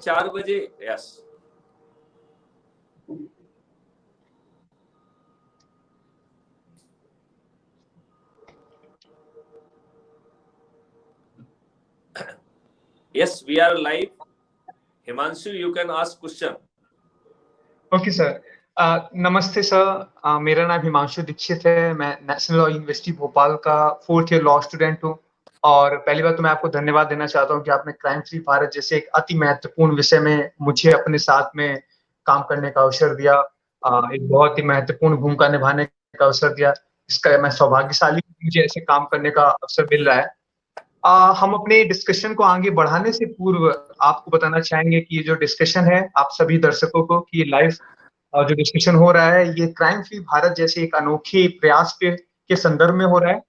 4 बजे। Yes, yes, we are live. Himanshu, you can ask question. Okay sir, नमस्ते sir. मेरा नाम हिमांशु दीक्षित है। मैं नेशनल लॉ यूनिवर्सिटी भोपाल का 4th ईयर लॉ स्टूडेंट हूँ। और पहली बात तो मैं आपको धन्यवाद देना चाहता हूँ कि आपने क्राइम फ्री भारत जैसे एक अति महत्वपूर्ण विषय में मुझे अपने साथ में काम करने का अवसर दिया। एक बहुत ही महत्वपूर्ण भूमिका निभाने का अवसर दिया। इसका मैं सौभाग्यशाली हूं, मुझे ऐसे काम करने का अवसर मिल रहा है। हम अपने डिस्कशन को आगे बढ़ाने से पूर्व आपको बताना चाहेंगे कि ये जो डिस्कशन है, आप सभी दर्शकों को कि ये लाइव जो डिस्कशन हो रहा है ये क्राइम फ्री भारत जैसे एक अनोखे प्रयास के संदर्भ में हो रहा है।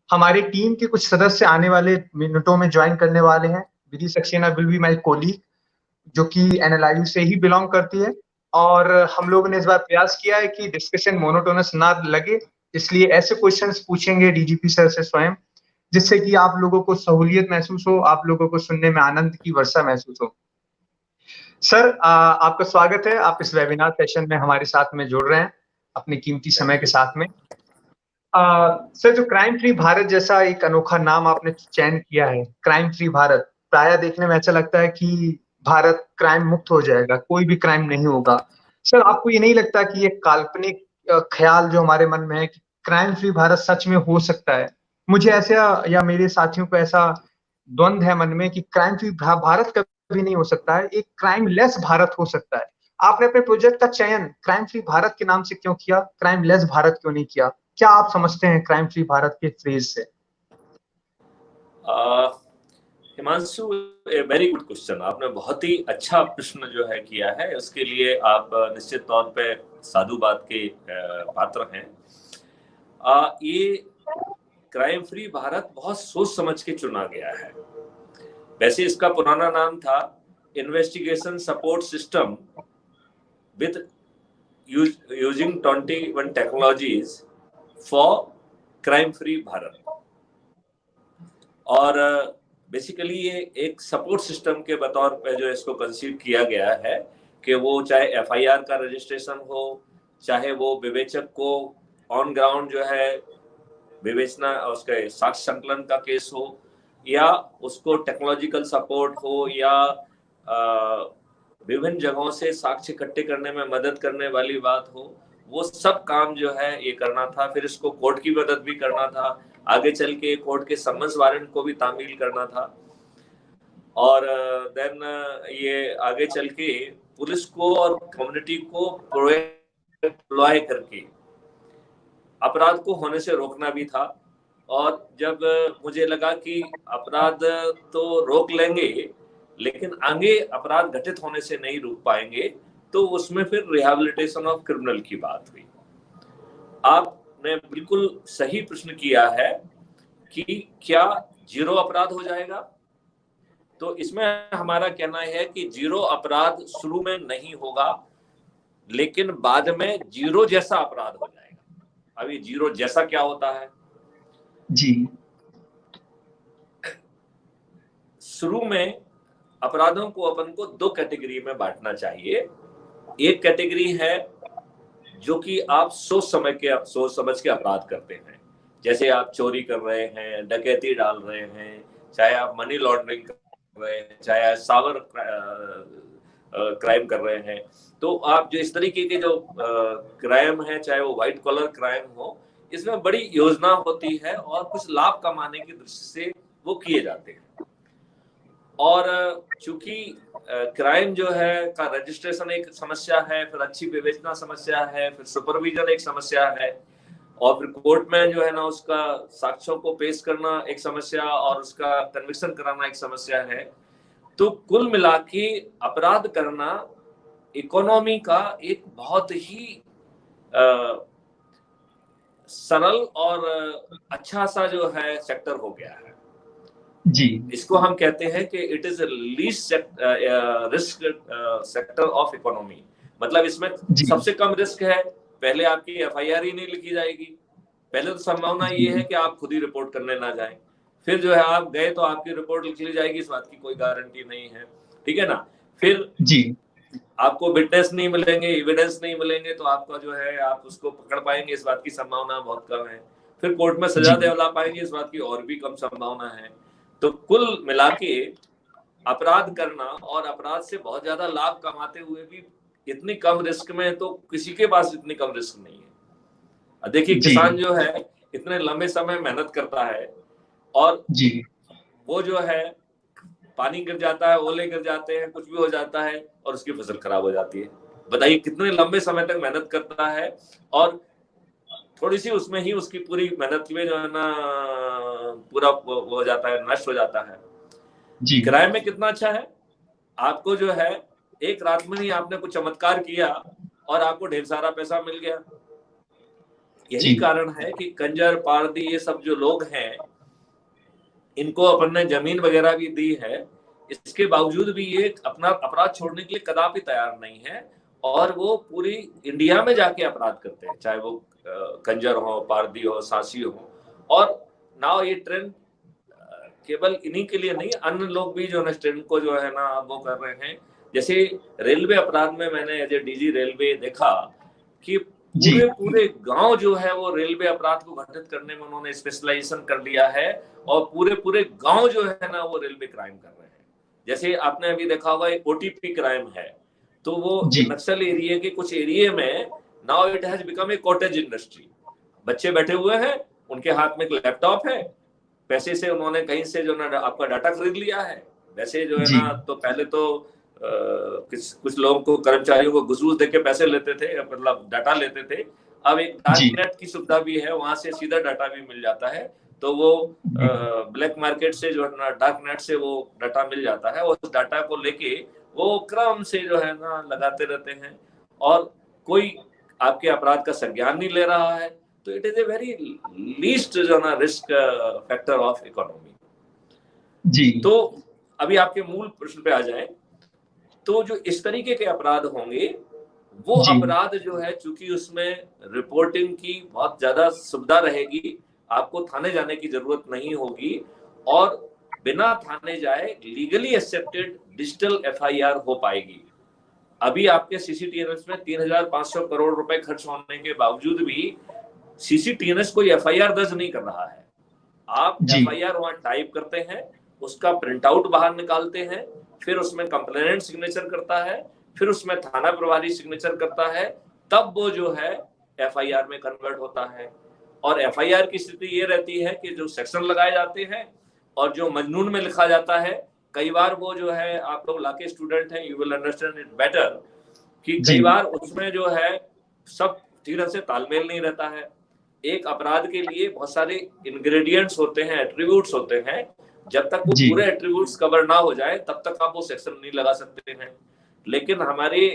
हमारी टीम के कुछ सदस्य आने वाले मिनटों में ज्वाइन करने वाले हैं। Vidhi Saxena will be my colleague, जो कि एनएलआईयू से ही बिलोंग करती है। और हम लोगों ने इस बार प्रयास किया है कि डिस्कशन मोनोटोनस ना लगे, इसलिए ऐसे क्वेश्चंस पूछेंगे डीजीपी सर से स्वयं, जिससे कि आप लोगों को सहूलियत महसूस हो, आप लोगों को सुनने में आनंद की वर्षा महसूस हो। सर, आपका स्वागत है। आप इस वेबिनार सेशन में हमारे साथ में जुड़ रहे हैं अपने कीमती समय के साथ में। सर, जो क्राइम फ्री भारत जैसा एक अनोखा नाम आपने चयन किया है, क्राइम फ्री भारत, प्राय देखने में ऐसा लगता है कि भारत क्राइम मुक्त हो जाएगा, कोई भी क्राइम नहीं होगा। सर, आपको ये नहीं लगता कि ये काल्पनिक ख्याल जो हमारे मन में है कि क्राइम फ्री भारत सच में हो सकता है? मुझे ऐसा या मेरे साथियों को ऐसा द्वंद है मन में कि क्राइम फ्री भारत कभी नहीं हो सकता है, एक क्राइम लेस भारत हो सकता है। आपने अपने प्रोजेक्ट का चयन क्राइम फ्री भारत के नाम से क्यों किया, क्राइम लेस भारत क्यों नहीं किया? क्या आप समझते हैं क्राइम फ्री भारत के फ्रेज से? Himanshu, a very good question. आपने बहुत ही अच्छा प्रश्न जो है किया है, उसके लिए आप निश्चित तौर पे साधुवाद के पात्र हैं। ये क्राइम फ्री भारत बहुत सोच समझ के चुना गया है। वैसे इसका पुराना नाम था investigation support system with using 21 technologies for crime free Bharat. और बेसिकली ये एक सपोर्ट सिस्टम के बतौर पे जो इसको कंसीव किया गया है कि वो चाहे एफआईआर का रजिस्ट्रेशन हो, चाहे वो विवेचक को ऑन ग्राउंड जो है विवेचना उसके साक्ष्य संकलन का केस हो, या उसको टेक्नोलॉजिकल सपोर्ट हो, या विभिन्न जगहों से साक्ष्य इकट्ठे करने में मदद करने वाली बात हो, वो सब काम जो है ये करना था। फिर इसको कोर्ट की मदद भी करना था, आगे चल के कोर्ट के समन्स वारंट को भी तामील करना था, और देन ये आगे चल के पुलिस को और कम्युनिटी को प्रोएक्ट करके अपराध को होने से रोकना भी था। और जब मुझे लगा कि अपराध तो रोक लेंगे लेकिन आगे अपराध घटित होने से नहीं रोक पाएंगे, तो उसमें फिर रिहैबिलिटेशन ऑफ क्रिमिनल की बात हुई। आपने बिल्कुल सही प्रश्न किया है कि क्या जीरो अपराध हो जाएगा? तो इसमें हमारा कहना है कि जीरो अपराध शुरू में नहीं होगा, लेकिन बाद में जीरो जैसा अपराध हो जाएगा। अभी जीरो जैसा क्या होता है जी? शुरू में अपराधों को अपन को दो कैटेगरी में बांटना चाहिए। एक कैटेगरी है जो कि आप सोच समझ के अपराध करते हैं, जैसे आप चोरी कर रहे हैं, डकैती डाल रहे हैं, चाहे आप मनी लॉन्ड्रिंग कर रहे हैं, चाहे आप साइबर क्राइम कर रहे हैं। तो आप जो इस तरीके के जो क्राइम है, चाहे वो व्हाइट कॉलर क्राइम हो, इसमें बड़ी योजना होती है और कुछ लाभ कमाने की दृष्टि से वो किए जाते हैं। और चूंकि क्राइम जो है का रजिस्ट्रेशन एक समस्या है, फिर अच्छी विवेचना समस्या है, फिर सुपरविजन एक समस्या है, और फिर कोर्ट में जो है ना उसका साक्ष्यों को पेश करना एक समस्या, और उसका कन्विक्शन कराना एक समस्या है। तो कुल मिला के अपराध करना इकोनॉमी का एक बहुत ही सरल और अच्छा सा जो है सेक्टर हो गया है। जी, इसको हम कहते हैं कि it is least risk sector of economy. मतलब इसमें सबसे कम रिस्क है। पहले आपकी एफआईआर ही नहीं लिखी जाएगी, पहले तो संभावना ये है कि आप खुद ही रिपोर्ट करने ना जाएं, फिर जो है आप गए तो आपकी रिपोर्ट लिख ली जाएगी, इस बात की कोई गारंटी नहीं है, ठीक है ना। फिर जी आपको विटनेस नहीं मिलेंगे, एविडेंस नहीं मिलेंगे, तो आपका जो है आप उसको पकड़ पाएंगे इस बात की संभावना बहुत कम है। फिर कोर्ट में सजा जी दिला पाएंगे इस बात की और भी कम संभावना है। तो कुल मिला के अपराध करना और अपराध से बहुत ज्यादा लाभ कमाते हुए भी इतनी कम रिस्क में तो किसी के पास इतनी कम रिस्क नहीं है। देखिए जी किसान जो है इतने लंबे समय मेहनत करता है और जी वो जो है पानी गिर जाता है, ओले गिर जाते हैं, कुछ भी हो जाता है और उसकी फसल खराब हो जाती है। बताइए कितने लंबे समय तक मेहनत करता है और थोड़ी सी उसमें ही उसकी पूरी मेहनत में जो है ना पूरा वो हो जाता है, नष्ट हो जाता है। जी किराए में कितना अच्छा है, आपको जो है एक रात में ही आपने कुछ चमत्कार किया और आपको ढेर सारा पैसा मिल गया। यही जी कारण है कि कंजर पारदी ये सब जो लोग हैं इनको अपन ने जमीन वगैरह भी दी है, इसके बावजूद भी ये अपना अपराध छोड़ने के लिए कदापि तैयार नहीं है और वो पूरी इंडिया में जाके अपराध करते हैं, चाहे वो कंजर हो, पारदी हो, सासी हो। और नाउ ये ट्रेंड केवल इन्हीं के लिए नहीं, अन्य लोग भी जो है ट्रेंड को जो है ना वो कर रहे हैं। जैसे रेलवे अपराध में मैंने एज ए डीजी रेलवे देखा कि जी पूरे पूरे गांव जो है वो रेलवे अपराध को घटित करने में उन्होंने स्पेशलाइजेशन कर लिया है और पूरे पूरे गांव जो है ना वो रेलवे क्राइम कर रहे हैं। जैसे आपने अभी देखा होगा एक ओटीपी क्राइम है, तो वो जी नक्सल एरिया के कुछ एरिया में now it has become a cottage industry. बच्चे बैठे हुए हैं, उनके हाथ में एक लैपटॉप है, पैसे से उन्होंने कहीं से जो ना आपका डाटा खरीद लिया है। वैसे जो है जी ना तो पहले तो कुछ लोगों को, कर्मचारियों को घूस देके पैसे लेते थे, मतलब डाटा लेते थे। अब एक डार्क जी नेट की सुविधा भी है, वहां से सीधा डाटा भी मिल जाता है। तो वो ब्लैक मार्केट से जो है ना डार्क नेट से वो डाटा मिल जाता है और उस डाटा को लेके वो क्रम से जो है ना लगाते रहते हैं और कोई आपके अपराध का संज्ञान नहीं ले रहा है। तो it is a very least जो ना रिस्क फैक्टर ऑफ इकोनॉमी। जी तो अभी आपके मूल प्रश्न पे आ जाए, तो जो इस तरीके के अपराध होंगे वो जी अपराध जो है चूंकि उसमें रिपोर्टिंग की बहुत ज्यादा सुविधा रहेगी, आपको थाने जाने की जरूरत नहीं होगी और बिना थाने जाए लीगली एक्सेप्टेड डिजिटल एफआईआर हो पाएगी। अभी आपके सीसीटीएनएस में 3,500 करोड़ रुपए खर्च होने के बावजूद भी सीसीटीएनएस कोई एफआईआर दर्ज नहीं कर रहा है। आप जी एफआईआर वहां टाइप करते हैं, उसका प्रिंट आउट बाहर निकालते हैं, फिर उसमें कंप्लेनेंट सिग्नेचर करता है, फिर उसमें थाना प्रभारी सिग्नेचर करता है, तब वो जो है एफआईआर में कन्वर्ट होता है। और एफआईआर की स्थिति ये रहती है कि जो सेक्शन लगाए जाते हैं और जो मजनून में लिखा जाता है, कई बार वो जो है, आप लोग लाके स्टूडेंट हैं, you will understand it better, कि जी कई बार उसमें जो है सब ठीक से तालमेल नहीं रहता है। एक अपराध के लिए बहुत सारे इंग्रेडिएंट्स होते हैं, एट्रीब्यूट्स होते हैं, जब तक वो जी पूरे एट्रीब्यूट्स कवर ना हो जाए तब तक आप वो सेक्शन नहीं लगा सकते हैं। लेकिन हमारी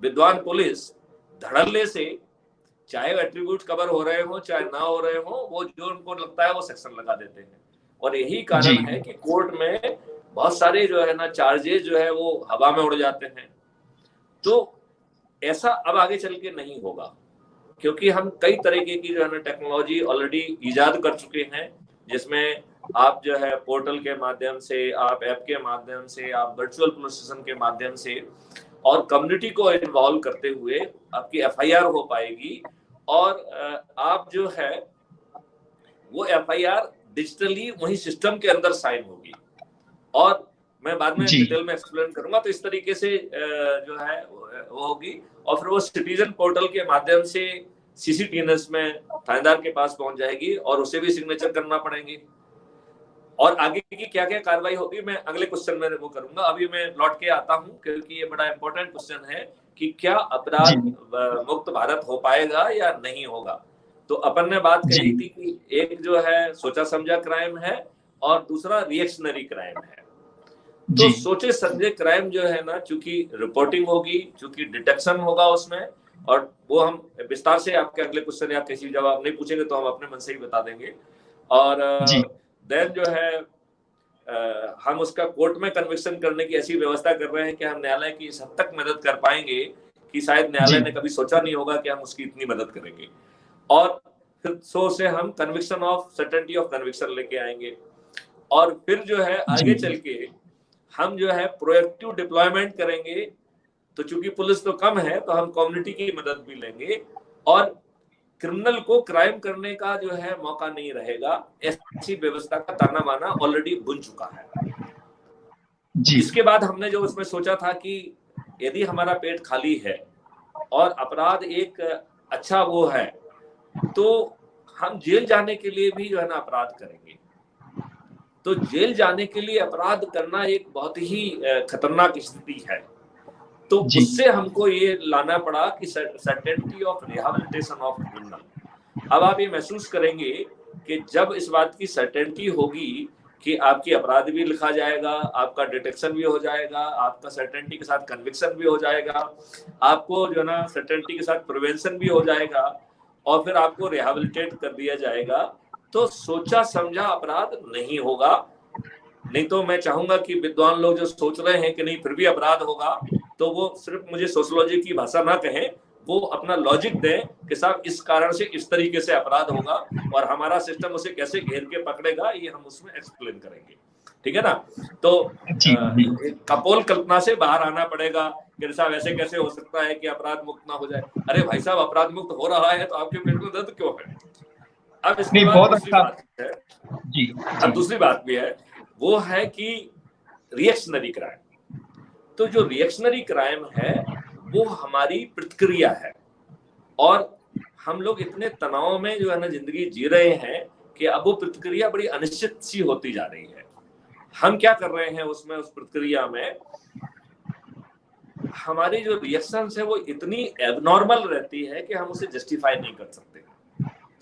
विद्वान पुलिस धड़ल्ले से, चाहे एट्रीब्यूट कवर हो रहे हो चाहे ना हो रहे हो, वो जो उनको लगता है वो सेक्शन लगा देते हैं। और यही जी कारण है कि कोर्ट में बहुत सारे जो है ना चार्जेस जो है वो हवा में उड़ जाते हैं। तो ऐसा अब आगे चल के नहीं होगा, क्योंकि हम कई तरीके की जो है ना टेक्नोलॉजी ऑलरेडी इजाद कर चुके हैं, जिसमें आप जो है पोर्टल के माध्यम से, आप ऐप के माध्यम से, आप वर्चुअल पुलिस स्टेशन के माध्यम से और कम्युनिटी को इन्वॉल्व करते हुए आपकी एफआईआर हो पाएगी। और आप जो है वो एफआईआर डिजिटली वही सिस्टम के अंदर साइन होगी। और मैं बाद में जी डिटेल में एक्सप्लेन करूंगा। तो इस तरीके से जो है वो होगी और फिर वो सिटीजन पोर्टल के माध्यम से सीसीटीएनएस में थानेदार के पास पहुंच जाएगी और उसे भी सिग्नेचर करना पड़ेंगे। और आगे की क्या क्या कार्रवाई होगी मैं अगले क्वेश्चन में वो करूंगा। अभी मैं लौट के आता हूं क्योंकि ये बड़ा इंपॉर्टेंट क्वेश्चन है कि क्या जी अपराध मुक्त भारत हो पाएगा या नहीं होगा। तो अपन ने बात जी कही थी कि एक जो है सोचा समझा क्राइम है और दूसरा रिएक्शनरी क्राइम है। तो जी सोचे समझे क्राइम जो है ना, चूंकि रिपोर्टिंग होगी, चूंकि डिटेक्शन होगा उसमें, और वो हम विस्तार से आपके अगले क्वेश्चन या किसी जवाब नहीं पूछेंगे तो हम अपने मन से ही बता देंगे। और जी देन जो है हम उसका कोर्ट में कन्विक्शन करने की ऐसी व्यवस्था कर रहे हैं कि हम न्यायालय की इस हद तक मदद कर पाएंगे कि शायद न्यायालय ने कभी सोचा नहीं होगा कि हम उसकी इतनी मदद करेंगे। और फिर सो से हम conviction of certainty of conviction लेके आएंगे। और फिर जो है आगे चल के हम जो है प्रोएक्टिव डिप्लॉयमेंट करेंगे, तो चूंकि पुलिस तो कम है तो हम कम्युनिटी की मदद भी लेंगे और क्रिमिनल को क्राइम करने का जो है मौका नहीं रहेगा। ऐसी व्यवस्था का ताना बाना ऑलरेडी बुन चुका है जी। इसके बाद हमने जो उसमें सोचा था कि यदि हमारा पेट खाली है और अपराध एक अच्छा वो है, तो हम जेल जाने के लिए भी जो है ना अपराध करेंगे। तो जेल जाने के लिए अपराध करना एक बहुत ही खतरनाक स्थिति है। तो उससे हमको ये लाना पड़ा कि certainty of rehabilitation of criminal. अब आप ये महसूस करेंगे कि जब इस बात की सर्टेनिटी होगी कि आपकी अपराध भी लिखा जाएगा, आपका डिटेक्शन भी हो जाएगा, आपका सर्टेनिटी के साथ कन्विक्शन भी हो जाएगा, आपको जो है ना सर्टेनिटी के साथ प्रिवेंशन भी हो जाएगा और फिर आपको रिहैबिलिटेट कर दिया जाएगा, तो सोचा समझा अपराध नहीं होगा। नहीं तो मैं चाहूंगा कि विद्वान लोग जो सोच रहे हैं कि नहीं फिर भी अपराध होगा, तो वो सिर्फ मुझे सोशियोलॉजी की भाषा ना कहें, वो अपना लॉजिक दें कि साहब इस कारण से इस तरीके से अपराध होगा और हमारा सिस्टम उसे कैसे घेर के पकड़ेगा, ये हम उसमें एक्सप्लेन करेंगे। ठीक है ना? तो कपोल कल्पना से बाहर आना पड़ेगा कि साहब ऐसे कैसे हो सकता है कि अपराध मुक्त ना हो जाए। अरे भाई साहब, अपराध मुक्त हो रहा है तो आपके पेट में दर्द क्यों है? अब इसके बाद दूसरी बात है जी, अब दूसरी बात भी है, वो है कि रिएक्शनरी क्राइम। तो जो रिएक्शनरी क्राइम है वो हमारी प्रतिक्रिया है और हम लोग इतने तनाव में जो है ना जिंदगी जी रहे हैं कि अब वो प्रतिक्रिया बड़ी अनिश्चित सी होती जा रही है। हम क्या कर रहे हैं उसमें, उस प्रतिक्रिया में हमारी जो रिएक्शंस है वो इतनी एबनॉर्मल रहती है कि हम उसे जस्टिफाई नहीं कर सकते।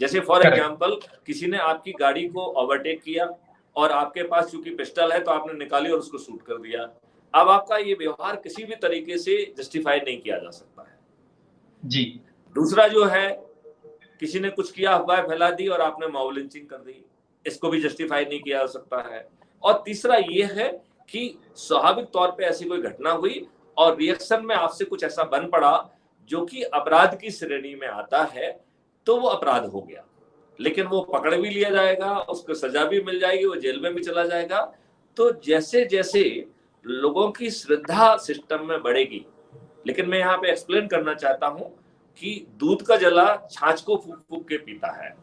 जैसे फॉर एग्जांपल किसी ने आपकी गाड़ी को ओवरटेक किया और आपके पास चूंकि पिस्टल है तो आपने निकाली और उसको शूट कर दिया। अब आपका ये व्यवहार किसी भी तरीके से जस्टिफाई नहीं किया जा सकता है जी। दूसरा जो है, किसी ने कुछ किया, अफवाह फैला दी और आपने मॉब लिंचिंग कर दी, इसको भी जस्टिफाई नहीं किया जा सकता है। और तीसरा ये है कि स्वाभाविक तौर पे ऐसी कोई घटना हुई और रिएक्शन में आपसे कुछ ऐसा बन पड़ा जो कि अपराध की श्रेणी में आता है, तो वो अपराध हो गया, लेकिन वो पकड़ भी लिया जाएगा, उसको सजा भी मिल जाएगी, वो जेल में भी चला जाएगा। तो जैसे जैसे लोगों की श्रद्धा सिस्टम में बढ़ेगी, लेकिन मैं यहाँ पे एक्सप्लेन करना चाहता हूं कि दूध का जला छाछ को फूक फूक के पीता है।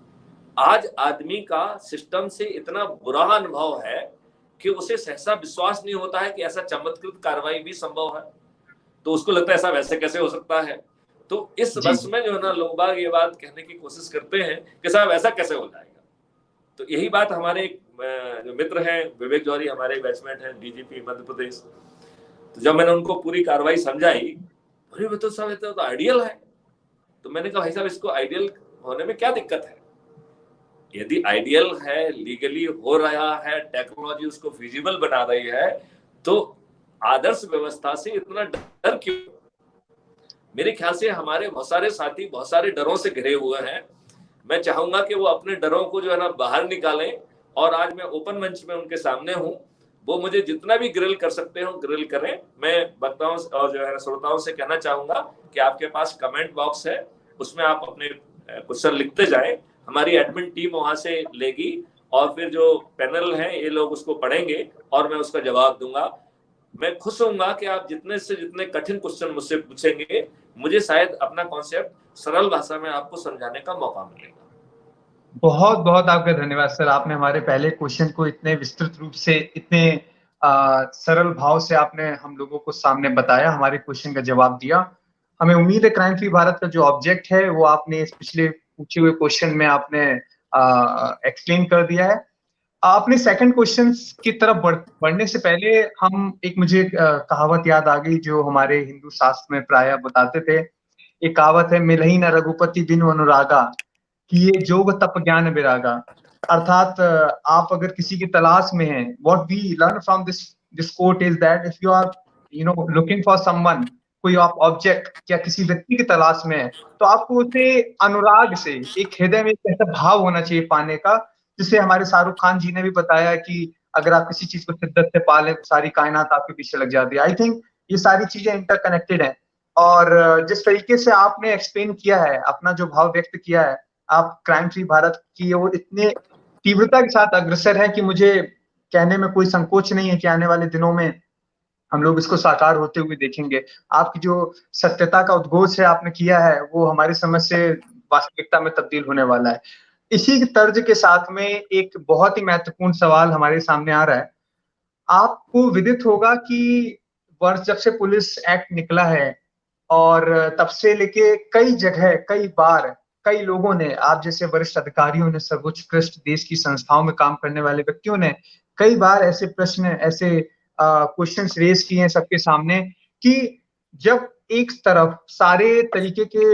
आज आदमी का सिस्टम से इतना बुरा अनुभव है कि उसे सहसा विश्वास नहीं होता है कि ऐसा चमत्कृत कार्रवाई भी संभव है। तो उसको लगता है ऐसा वैसे कैसे हो सकता है। तो इस बस में जो है ना लोग बाग ये बात कहने की कोशिश करते हैं कि साहब ऐसा कैसे हो जाएगा। तो यही बात हमारे एक जो मित्र हैं विवेक जौहरी, हमारे बैचमेट हैं डीजीपी मध्य प्रदेश, तो जब मैंने उनको पूरी कार्रवाई समझाई, अरे तो साहब तो आइडियल है। तो मैंने कहा भाई साहब इसको आइडियल होने में क्या दिक्कत है? यदि आइडियल है, लीगली हो रहा है, टेक्नोलॉजी उसको फिजिबल बना रही है, तो आदर्श व्यवस्था से इतना डर क्यों? मेरे ख्याल से हमारे बहुत सारे साथी बहुत सारे डरों से घिरे हुए हैं। मैं चाहूंगा कि वो अपने डरों को जो है ना बाहर निकालें और आज मैं ओपन मंच में उनके सामने हूं, वो मुझे जितना भी ग्रिल कर सकते हो ग्रिल करें। मैं वक्ताओं और जो है श्रोताओं से कहना चाहूंगा कि आपके पास कमेंट बॉक्स है, उसमें आप अपने क्वेश्चन लिखते जाएं, हमारी एडमिन टीम वहां से लेगी और फिर जो पैनल है ये लोग उसको पढ़ेंगे और मैं उसका जवाब दूंगा। मैं खुश होऊंगा कि आप जितने से जितने कठिन क्वेश्चन मुझसे पूछेंगे, मुझे शायद अपना कॉन्सेप्ट सरल भाषा में आपको समझाने का मौका मिलेगा। बहुत बहुत आपका धन्यवाद सर। आपने हमारे पहले क्वेश्चन को इतने विस्तृत रूप से, इतने सरल भाव से आपने हम लोगों को सामने बताया, हमारे क्वेश्चन का जवाब दिया। हमें उम्मीद है क्राइम फ्री भारत का जो ऑब्जेक्ट है वो आपने इस पिछले पूछे हुए क्वेश्चन में आपने एक्सप्लेन कर दिया है। आपने सेकंड क्वेश्चन की तरफ बढ़ने से पहले हम मुझे कहावत याद आ गई जो हमारे हिंदू शास्त्र में प्रायः बताते थे। एक कहावत है, मिलहि न रघुपति बिनु अनुरागा, कि ये जोग तप ज्ञान विरागा। अर्थात आप अगर किसी की तलाश में हैं, what we learn from this quote is that if you are looking for someone, कोई आप ऑब्जेक्ट या किसी व्यक्ति की तलाश में है, तो आपको उसे अनुराग से, एक हृदय में एक ऐसा भाव होना चाहिए पाने का, जिसे हमारे शाहरुख खान जी ने भी बताया कि अगर आप किसी चीज को शिद्दत से पालें तो सारी कायनात आपके पीछे लग जाती है। आई थिंक ये सारी चीजें इंटरकनेक्टेड हैं और जिस तरीके से आपने एक्सप्लेन किया है, अपना जो भाव व्यक्त किया है, आप क्राइम फ्री भारत की ओर इतने तीव्रता के साथ अग्रसर है कि मुझे कहने में कोई संकोच नहीं है कि आने वाले दिनों में हम लोग इसको साकार होते हुए देखेंगे। आपकी जो सत्यता का उद्घोष है आपने किया है, वो हमारी समझ से वास्तविकता में तब्दील होने वाला है। इसी तर्ज के साथ में एक बहुत ही महत्वपूर्ण सवाल हमारे सामने आ रहा है। आपको विदित होगा कि वर्ष जब से पुलिस एक्ट निकला है और तब से लेके कई जगह, कई बार, कई लोगों ने, आप जैसे वरिष्ठ अधिकारियों ने, सर्वोत्कृष्ट देश की संस्थाओं में काम करने वाले व्यक्तियों ने कई बार ऐसे प्रश्न, ऐसे क्वेश्चंस रेज किए हैं सबके सामने कि जब एक तरफ सारे तरीके के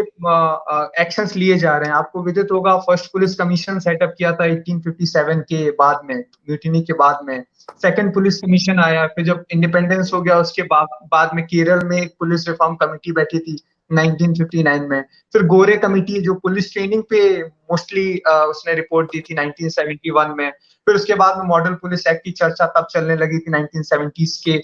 एक्शंस लिए जा रहे हैं। आपको विदित होगा फर्स्ट पुलिस कमीशन सेटअप किया था 1857 के बाद में, म्यूटिनी के बाद में। सेकंड पुलिस कमीशन आया, फिर जब इंडिपेंडेंस हो गया उसके बाद में केरल में एक पुलिस रिफॉर्म कमेटी बैठी थी 1959 में। फिर गोरे कमेटी जो पुलिस ट्रेनिंग पे मोस्टली उसने रिपोर्ट दी थी 1971 में। फिर उसके बाद में मॉडल पुलिस एक्ट की चर्चा तब चलने लगी थी 1970s के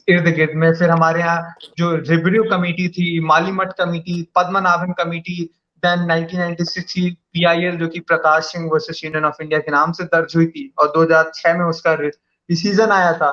इर्द गिर्द में। फिर हमारे यहाँ जो रिव्यू कमेटी थी, Malimath committee, Padmanabhan committee, then 1996 की पीआईएल जो कि Prakash Singh versus Union of India के नाम से दर्ज हुई थी और 2006 में उसका डिसीजन आया था।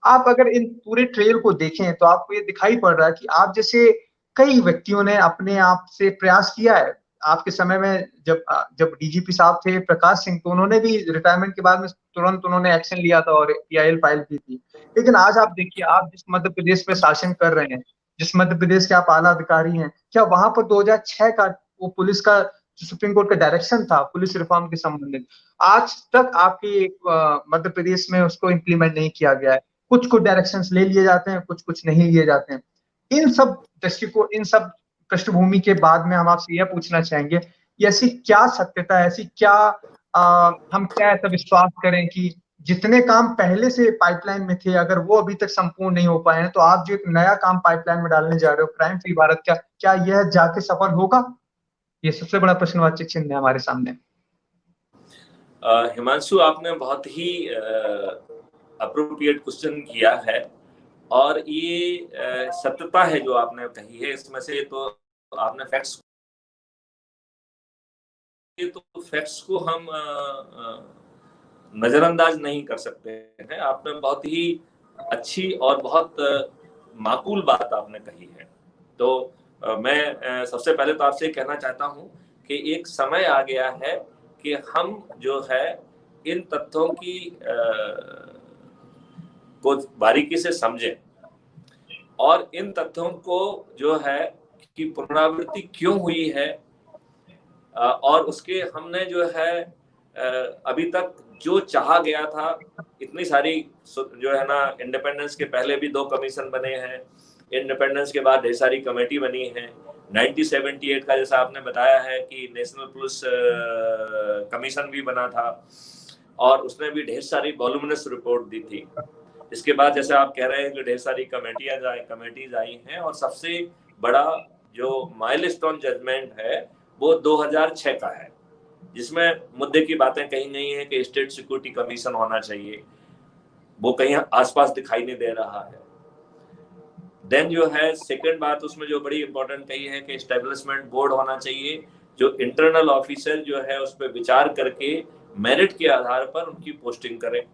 आप अगर इन पूरे ट्रेल को देखें तो आपको ये दिखाई पड़ रहा है कि आप जैसे कई व्यक्तियों ने अपने आप से प्रयास किया है। आपके समय में जब जब डीजीपी साहब थे प्रकाश सिंह, तो उन्होंने भी रिटायरमेंट के बाद में तुरंत उन्होंने एक्शन लिया था और पीआईएल फाइल की थी। लेकिन आज आप देखिए, आप जिस मध्य प्रदेश में शासन कर रहे हैं, जिस मध्य प्रदेश के आप आला अधिकारी हैं, क्या वहां पर 2006 का वो पुलिस का जो सुप्रीम कोर्ट का डायरेक्शन था पुलिस रिफॉर्म के संबंधित, आज तक आपके मध्य प्रदेश में उसको इम्प्लीमेंट नहीं किया गया है। कुछ कुछ डायरेक्शंस ले लिए जाते हैं, कुछ कुछ नहीं लिए जाते हैं। इन सब दृष्टिकोण, इन सब पृष्ठभूमि के बाद में हम आपसे यह पूछना चाहेंगे कि ऐसी क्या सत्यता है, ऐसी क्या हम क्या ऐसा विश्वास करें कि जितने काम पहले से पाइपलाइन में थे अगर वो अभी तक संपूर्ण नहीं हो पाए हैं, तो आप जो एक नया काम पाइपलाइन में डालने जा रहे हो क्राइम फ्री भारत, क्या यह जाके सफल होगा? ये सबसे बड़ा प्रश्नवाचक चिन्ह है हमारे सामने। हिमांशु, आपने बहुत ही अप्रोप्रिएट क्वेश्चन किया है और ये सत्यता है जो आपने कही है। इसमें से तो आपने फैक्ट्स को हम नजरअंदाज नहीं कर सकते हैं। आपने बहुत ही अच्छी और बहुत माकूल बात आपने कही है। तो मैं सबसे पहले तो आपसे कहना चाहता हूं कि एक समय आ गया है कि हम जो है इन तथ्यों की को बारीकी से समझें और इन तथ्यों को जो है कि पुनरावृत्ति क्यों हुई है और उसके हमने जो है अभी तक जो चाहा गया था, इतनी सारी जो है ना, इंडिपेंडेंस के पहले भी 2 कमीशन बने हैं, इंडिपेंडेंस के बाद ढेर सारी कमेटी बनी है। 1978 का जैसा आपने बताया है कि नेशनल पुलिस कमीशन भी बना था और उसने भी ढेर सारी वॉल्यूमिनस रिपोर्ट दी थी। इसके बाद जैसे आप कह रहे हैं कि ढेर सारी कमेटीज आई हैं और सबसे बड़ा जो माइलस्टोन जजमेंट है वो 2006 का है, जिसमें मुद्दे की बातें कही गई हैं कि स्टेट सिक्योरिटी कमीशन होना चाहिए। वो कहीं आसपास दिखाई नहीं दे रहा है। देन जो है सेकंड बात उसमें जो बड़ी इंपॉर्टेंट कही है कि एस्टेब्लिशमेंट बोर्ड होना चाहिए जो इंटरनल ऑफिसर जो है उस पर विचार करके मेरिट के आधार पर उनकी पोस्टिंग करे।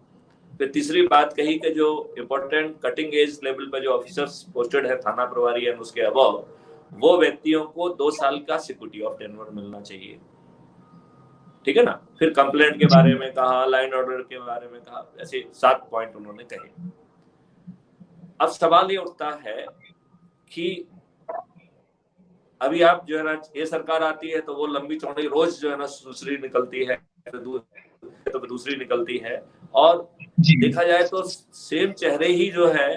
फिर तीसरी बात कही कि जो इम्पोर्टेंट कटिंग एज लेवल पर जो ऑफिसर्स पोस्टेड है, थाना प्रभारी एंड उसके अबव, वो व्यक्तियों को 2 साल का सिक्योरिटी ऑफ टेन्योर मिलना चाहिए। ठीक है ना। फिर कंप्लेंट के बारे में कहा, लाइन ऑर्डर के बारे में कहा, ऐसे 7 पॉइंट उन्होंने कहे। अब सवाल ये उठता है कि अभी आप जो है ना, ये सरकार आती है तो वो लंबी चौड़ी रोज जो है ना दूसरी निकलती है तो दूसरी निकलती है और देखा जाए तो सेम चेहरे ही जो है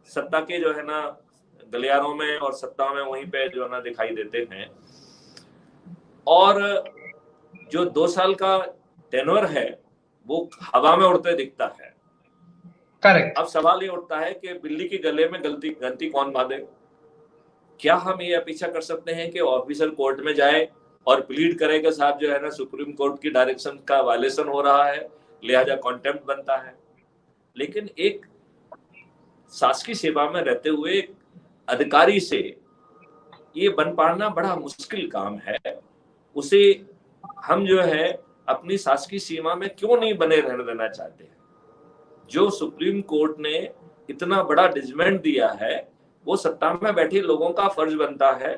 सत्ता के जो है ना गलियारों में और सत्ता में वहीं पे जो है ना दिखाई देते हैं और जो 2 साल का टेन्योर है वो हवा में उड़ते दिखता है। करेक्ट। अब सवाल ये उठता है कि बिल्ली के गले में घंटी कौन बांधे? क्या हम ये अपेक्षा कर सकते हैं कि ऑफिसर कोर्ट में जाए और प्लीड करे कि साहब जो है ना सुप्रीम कोर्ट की डायरेक्शन का वायलेशन हो रहा है, लिहाजा कॉन्टेम्प्ट बनता है? लेकिन एक शासकीय सेवा में रहते हुए एक अधिकारी से ये बन पाना बड़ा मुश्किल काम है। उसे हम जो है अपनी शासकीय सीमा में क्यों नहीं बने रहने देना चाहते हैं? जो सुप्रीम कोर्ट ने इतना बड़ा जजमेंट दिया है, वो सत्ता में बैठे लोगों का फर्ज बनता है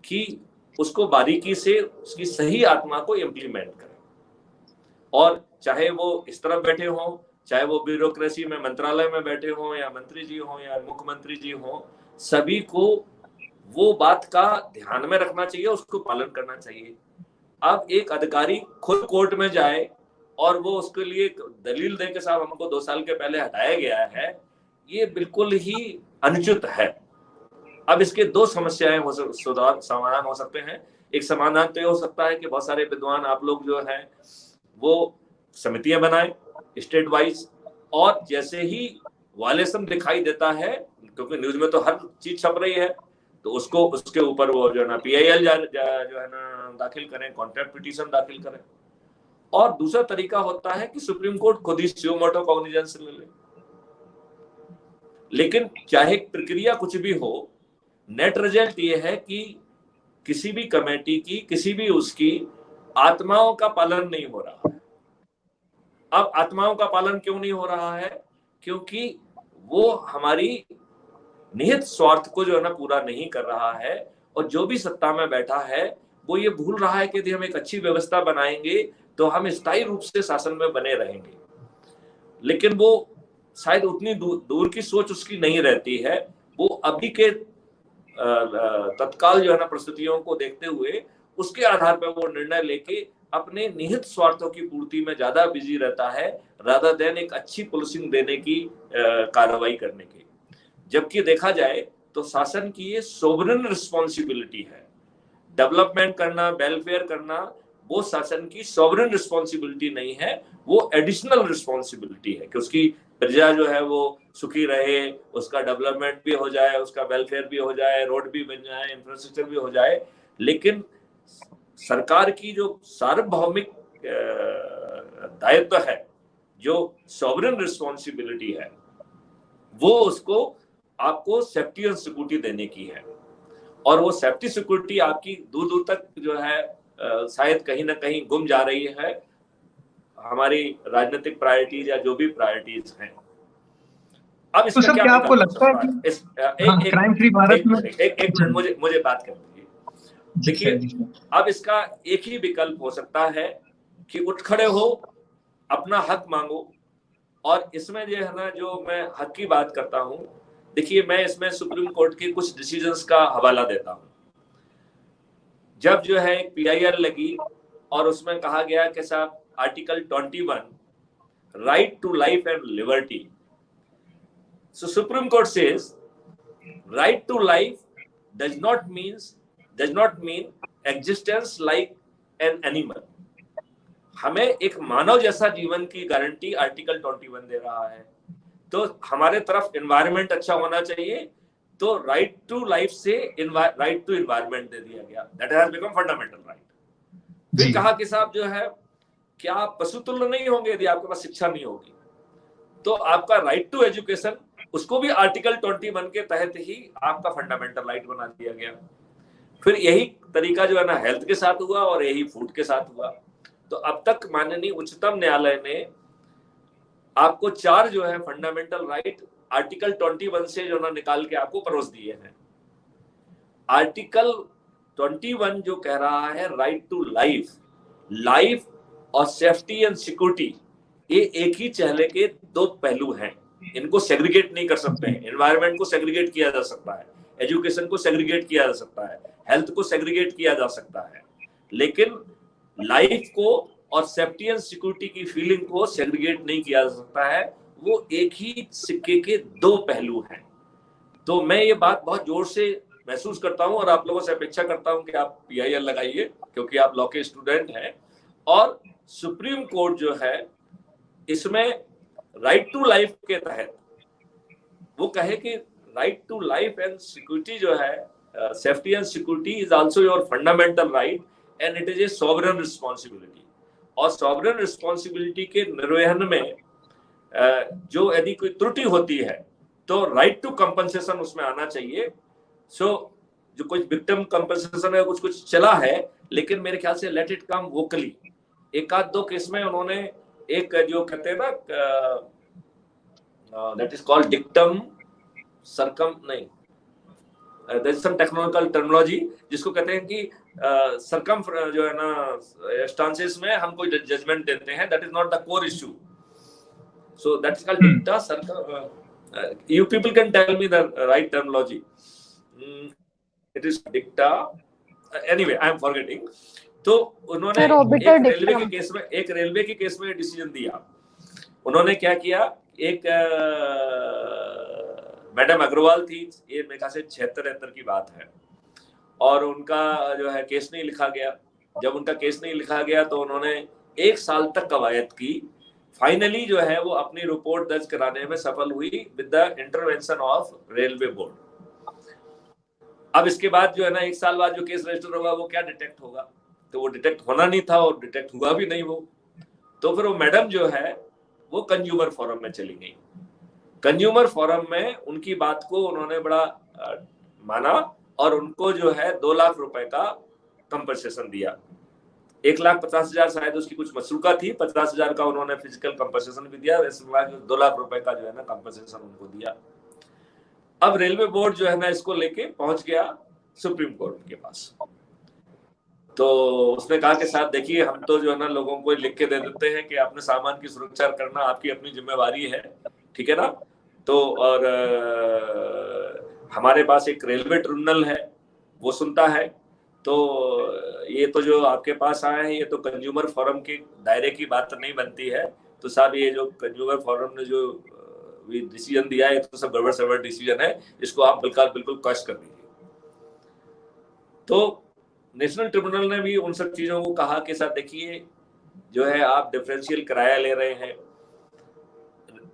कि उसको बारीकी से उसकी सही आत्मा को इम्प्लीमेंट करें। और चाहे वो इस तरफ बैठे हों, चाहे वो ब्यूरोक्रेसी में मंत्रालय में बैठे हों, या मंत्री जी हों, या मुख्यमंत्री जी हों, सभी को वो बात का ध्यान में रखना चाहिए, उसको पालन करना चाहिए। अब एक अधिकारी खुद कोर्ट में जाए और वो उसके लिए दलील दे के साहब हमको 2 साल के पहले हटाया गया है, ये बिल्कुल ही अनुचित है। अब इसके 2 समस्याएं समाधान हो सकते हैं। एक समाधान तो ये हो सकता है कि बहुत सारे विद्वान आप लोग जो है वो समितियां बनाएं स्टेट वाइज, और जैसे ही वायलेशन दिखाई देता है, क्योंकि न्यूज में तो हर चीज छप रही है, तो उसको उसके ऊपर वो जो है ना PIL जो है ना दाखिल करें, कॉन्ट्रैक्ट पिटीशन दाखिल करें। और दूसरा तरीका होता है कि सुप्रीम कोर्ट खुद ही सुओ मोटो कॉग्निजेंस ले ले। लेकिन चाहे प्रक्रिया कुछ भी हो, नेट रिजल्ट ये है कि किसी भी कमेटी की, किसी भी उसकी आत्माओं का पालन नहीं हो रहा है। अब आत्माओं का पालन क्यों नहीं हो रहा है? क्योंकि वो हमारी निहित स्वार्थ को जो है ना पूरा नहीं कर रहा है, और जो भी सत्ता में बैठा है वो ये भूल रहा है कि यदि हम एक अच्छी व्यवस्था बनाएंगे तो हम स्थायी रूप से शासन में बने रहेंगे। लेकिन वो शायद उतनी दूर की सोच उसकी नहीं रहती है। वो अभी के तत्काल जो है ना परिस्थितियों को देखते हुए उसके आधार पर वो निर्णय लेके अपने निहित स्वार्थों की पूर्ति में ज्यादा बिजी रहता है, रादर देन एक अच्छी पुलिसिंग देने की कार्रवाई करने की। जबकि देखा जाए तो शासन की ये सोवरेन रिस्पॉन्सिबिलिटी है। डेवलपमेंट करना, वेलफेयर करना, वो शासन की सोवरेन रिस्पॉन्सिबिलिटी नहीं है, वो एडिशनल रिस्पॉन्सिबिलिटी है कि उसकी प्रजा जो है वो सुखी रहे, उसका डेवलपमेंट भी हो जाए, उसका वेलफेयर भी हो जाए, रोड भी बन जाए, इंफ्रास्ट्रक्चर भी हो जाए। लेकिन सरकार की जो सार्वभौमिक दायित्व है, जो सॉवरेन रिस्पॉन्सिबिलिटी है, वो उसको आपको सेफ्टी और सिक्योरिटी देने की है। और वो सेफ्टी सिक्योरिटी आपकी दूर दूर तक जो है शायद कहीं ना कहीं गुम जा रही है हमारी राजनीतिक प्रायोरिटीज या जो भी प्रायोरिटीज हैं। अब इसका तो क्या आपको लगता है कि क्राइम फ्री भारत में एक मिनट मुझे बात कर लीजिए। देखिए, अब इसका एक ही विकल्प हो सकता है कि उठ खड़े हो, अपना हक मांगो। और इसमें जो है ना, जो मैं हक की बात करता हूं, देखिए मैं इसमें सुप्रीम कोर्ट के कुछ डिसीजंस का हवाला देता हूं। जब जो है एक PIL लगी और उसमें कहा गया कि साहब article 21 right to life and liberty, so supreme court says right to life does not mean existence like an animal. हमें एक मानव जैसा जीवन की गारंटी आर्टिकल 21 दे रहा है। तो हमारे तरफ एनवायरनमेंट अच्छा होना चाहिए, तो राइट टू लाइफ से राइट टू एनवायरनमेंट दे दिया गया, that has become fundamental right. फिर कहा कि साहब जो है क्या आप पशुतुल्य नहीं होंगे यदि आपके पास शिक्षा नहीं होगी? तो आपका राइट टू एजुकेशन, उसको भी आर्टिकल 21 के तहत ही आपका फंडामेंटल राइट बना दिया गया। फिर यही तरीका जो है ना हेल्थ के साथ हुआ और यही फूड के साथ हुआ। तो अब तक माननीय उच्चतम न्यायालय ने आपको 4 जो है फंडामेंटल राइट आर्टिकल 21 से जो ना निकाल के आपको परोस दिए हैं। आर्टिकल 21 जो कह रहा है राइट टू लाइफ और सेफ्टी एंड सिक्योरिटी, ये एक ही चेहरे के 2 पहलू हैं, इनको सेग्रीगेट नहीं कर सकते हैं। एनवायरनमेंट को सेग्रीगेट किया जा सकता है, एजुकेशन को सेग्रीगेट किया जा सकता है, हेल्थ को सेग्रीगेट किया जा सकता है, लेकिन लाइफ को और सेफ्टी एंड सिक्योरिटी की फीलिंग को सेग्रीगेट नहीं किया जा सकता है। वो एक ही सिक्के के 2 पहलू हैं। तो मैं ये बात बहुत जोर से महसूस करता हूं और आप लोगों से अपेक्षा करता हूं कि आप PIL लगाइए, क्योंकि आप लॉ के स्टूडेंट हैं। और सुप्रीम कोर्ट जो है इसमें राइट टू लाइफ के तहत वो कहे कि right to life and security जो है, safety and security is also your fundamental right and it is a sovereign responsibility. और सॉवरेन रिस्पॉन्सिबिलिटी के निर्वहन में जो यदि कोई त्रुटि होती है तो राइट टू कंपनसेशन उसमें आना चाहिए। सो जो कुछ विक्टिम कंपनसेशन है कुछ चला है, लेकिन मेरे ख्याल से लेट इट कम वोकली। 1 आध 2 केस में उन्होंने एक जो कहते हैं ना that is called dictum circum, नहीं, there is some technological terminology जिसको कहते हैं कि सरकम जो है ना स्टांसेस में हम कोई जजमेंट देते हैं, that is not the core issue, so that is called dicta सरकम. You people can tell me the right terminology. It is dicta. Anyway, I am forgetting. तो उन्होंने एक रेलवे के केस में डिसीजन दिया. उन्होंने क्या किया, एक मैडम अग्रवाल थी, ये मेरे ख्याल से 76-73 की बात है, और उनका जो है केस नहीं लिखा गया. जब उनका केस नहीं लिखा गया तो उन्होंने 1 साल तक कवायद की. फाइनली जो है वो अपनी रिपोर्ट दर्ज कराने में सफल हुई with the intervention of railway board. अब इसके बाद जो है ना 1 साल बाद जो केस रजिस्टर होगा वो क्या डिटेक्ट होगा, तो वो डिटेक्ट होना नहीं था और डिटेक्ट हुआ भी नहीं वो. तो फिर वो मैडम जो है वो कंज्यूमर फोरम में चली गई. कंज्यूमर फोरम में उनकी बात को उन्होंने बड़ा माना और उनको जो है 2 लाख रुपए का कंपनसेशन दिया. 1,50,000 शायद उसकी कुछ मसरूका थी, 50,000 का उन्होंने फिजिकल कंपनसेशन भी दिया, 2 लाख रुपए का जो है ना कंपनसेशन उनको दिया. अब रेलवे बोर्ड जो है ना इसको लेके पहुंच गया सुप्रीम कोर्ट के पास. तो उसने कहा कि साहब देखिए, हम तो जो है ना लोगों को लिख के दे देते हैं कि अपने सामान की सुरक्षा करना आपकी अपनी जिम्मेवारी है, ठीक है ना. तो और हमारे पास एक रेलवे ट्रिब्यूनल है, वो सुनता है. तो ये तो जो आपके पास आए हैं ये तो कंज्यूमर फोरम के दायरे की बात नहीं बनती है. तो साहब ये जो कंज्यूमर फोरम ने जो डिसीजन दिया है तो सब गड़बड़ सड़बड़ डिसीजन है, इसको आप बिल्कुल क्वेश्चन कर दीजिए. तो नेशनल ट्रिब्यूनल ने भी उन सब चीजों को कहा कि साहब देखिए, जो है आप डिफरेंशियल किराया ले रहे हैं,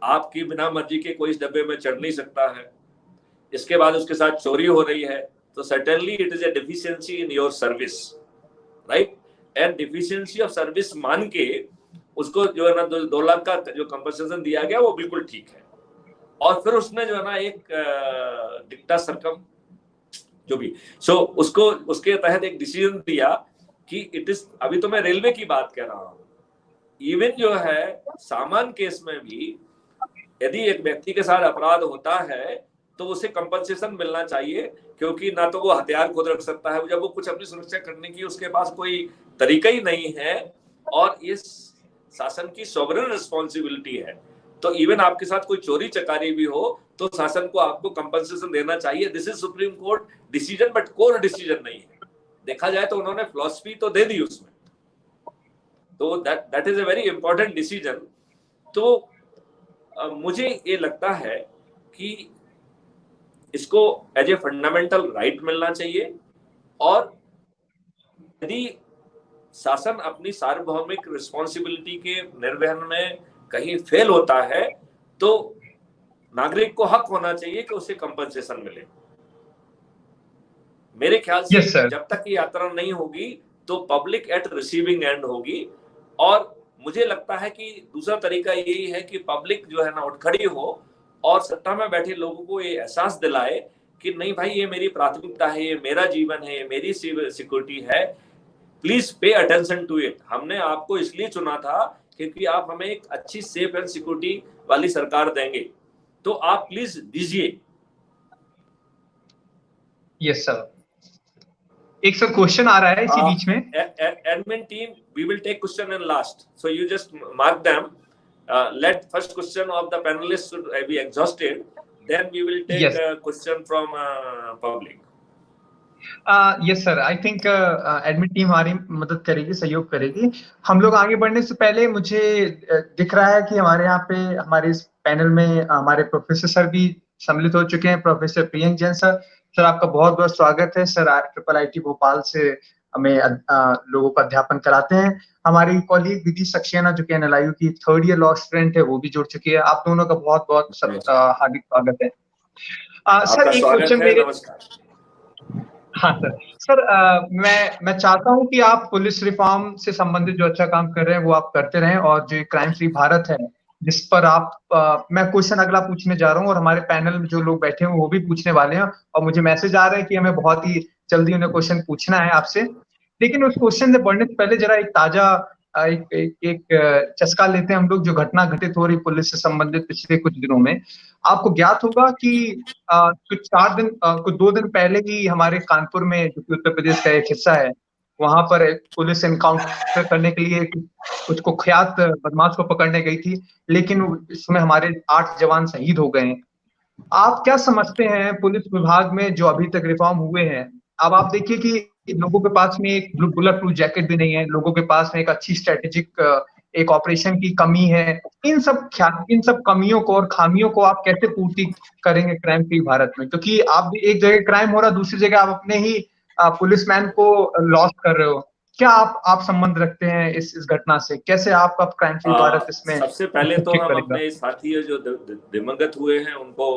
आपकी बिना मर्जी के कोई इस डब्बे में चढ़ नहीं सकता है, इसके बाद उसके साथ चोरी हो रही है, तो certainly it is A deficiency in your service, right. And deficiency of service मान के उसको जो है ना 2 लाख का जो कंपनसेशन दिया गया वो बिल्कुल ठीक है. और फिर उसने जो है ना एक डिक्टा सरकम जो भी उसको उसके तहत एक डिसीजन दिया कि इट इज, अभी तो मैं रेलवे की बात कह रहा हूं, इवन जो है सामान केस में भी यदि एक व्यक्ति के साथ अपराध होता है तो उसे कंपनसेशन मिलना चाहिए, क्योंकि ना तो वो हथियार खुद रख सकता है, जब वो कुछ अपनी सुरक्षा करने की उसके पास कोई तरीका ही नहीं है, और ये शासन की सॉवरेन रिस्पॉन्सिबिलिटी है. तो इवन आपके साथ कोई चोरी चकारी भी हो तो शासन को आपको कंपनसेशन देना चाहिए. This is supreme court decision, but core decision नहीं है. देखा जाए तो उन्होंने फिलॉसफी तो दे दी उसमें, तो that is a very important decision. तो मुझे ये लगता है कि इसको एज ए फंडामेंटल राइट मिलना चाहिए, और यदि शासन अपनी सार्वभौमिक रिस्पॉन्सिबिलिटी के निर्वहन में कहीं फेल होता है तो नागरिक को हक होना चाहिए कि उसे कंपनसेशन मिले. मेरे ख्याल से जब तक ये यात्रा नहीं होगी तो पब्लिक एट रिसीविंग एंड होगी. और मुझे लगता है कि दूसरा तरीका यही है कि पब्लिक जो है ना उठ खड़ी हो और सत्ता में बैठे लोगों को ये एहसास दिलाए कि नहीं भाई, ये मेरी प्राथमिकता है, ये मेरा जीवन है, ये मेरी सिक्योरिटी है, please pay attention to it. हमने आपको इसलिए चुना था क्योंकि आप हमें एक अच्छी सेफ एंड सिक्योरिटी वाली सरकार देंगे, तो आप प्लीज दीजिए. Yes sir. एक सर क्वेश्चन आ रहा है इसी बीच में. Admin team, we will take question in last, so you just mark them. Let first question of the panelists should be exhausted, then we will take a question from public. Yes sir, I think admin team हमारी मदद करेगी, सहयोग करेगी. हम लोग आगे बढ़ने से पहले मुझे दिख रहा है कि हमारे यहाँ पे हमारे इस पैनल में हमारे प्रोफेसर सर भी सम्मिलित हो चुके हैं. प्रोफेसर प्रियंक जैन सर, आपका बहुत बहुत स्वागत है सर. IIIT भोपाल से हमें लोगों का अध्यापन कराते हैं. हमारी कॉलीग विधि सक्सेना जो कि NLIU की 3rd ईयर लॉ स्टूडेंट है, वो भी जुड़ चुकी है. आप दोनों का बहुत बहुत हार्दिक स्वागत है. सर एक क्वेश्चन मेरे, हाँ सर, मैं चाहता हूं कि आप पुलिस रिफॉर्म से संबंधित जो अच्छा काम कर रहे हैं वो आप करते रहें, और जो क्राइम फ्री भारत है जिस पर आप मैं क्वेश्चन अगला पूछने जा रहा हूं, और हमारे पैनल में जो लोग बैठे हैं वो भी पूछने वाले हैं, और मुझे मैसेज आ रहा है कि हमें बहुत ही जल्दी उन्हें क्वेश्चन पूछना है आपसे. लेकिन उस क्वेश्चन से बढ़ने से पहले जरा एक ताजा एक चस्का लेते हैं हम लोग, जो घटना घटित हो रही पुलिस से संबंधित पिछले कुछ दिनों में। आपको ज्ञात होगा कि कुछ 2 दिन पहले ही हमारे कानपुर में, जो कि उत्तर प्रदेश का एक हिस्सा है, वहां पर एक पुलिस एनकाउंटर करने के लिए कुछ कुख्यात बदमाश को पकड़ने गई थी, लेकिन इसमें हमारे 8 जवान शहीद हो गए हैं। आप क्या समझते हैं पुलिस विभाग में जो अभी तक रिफॉर्म हुए हैं? अब आप देखिए कि लोगों के पास में एक बुलेट प्रूफ जैकेट भी नहीं है, लोगों के पास में एक अच्छी स्ट्रेटेजिक एक ऑपरेशन की कमी है। इन सब कमियों को और खामियों को आप कैसे पूर्ति करेंगे क्राइम फ्री भारत में? क्योंकि आप भी एक जगह क्राइम हो रहा है, दूसरी जगह आप अपने ही पुलिसमैन को लॉस्ट कर रहे हो। क्या आप संबंध रखते हैं इस घटना से? कैसे आपका क्राइम फ्री भारत इसमें सबसे पहले तो ठीक हम करेगा? अपने साथी जो दिवंगत हुए हैं उनको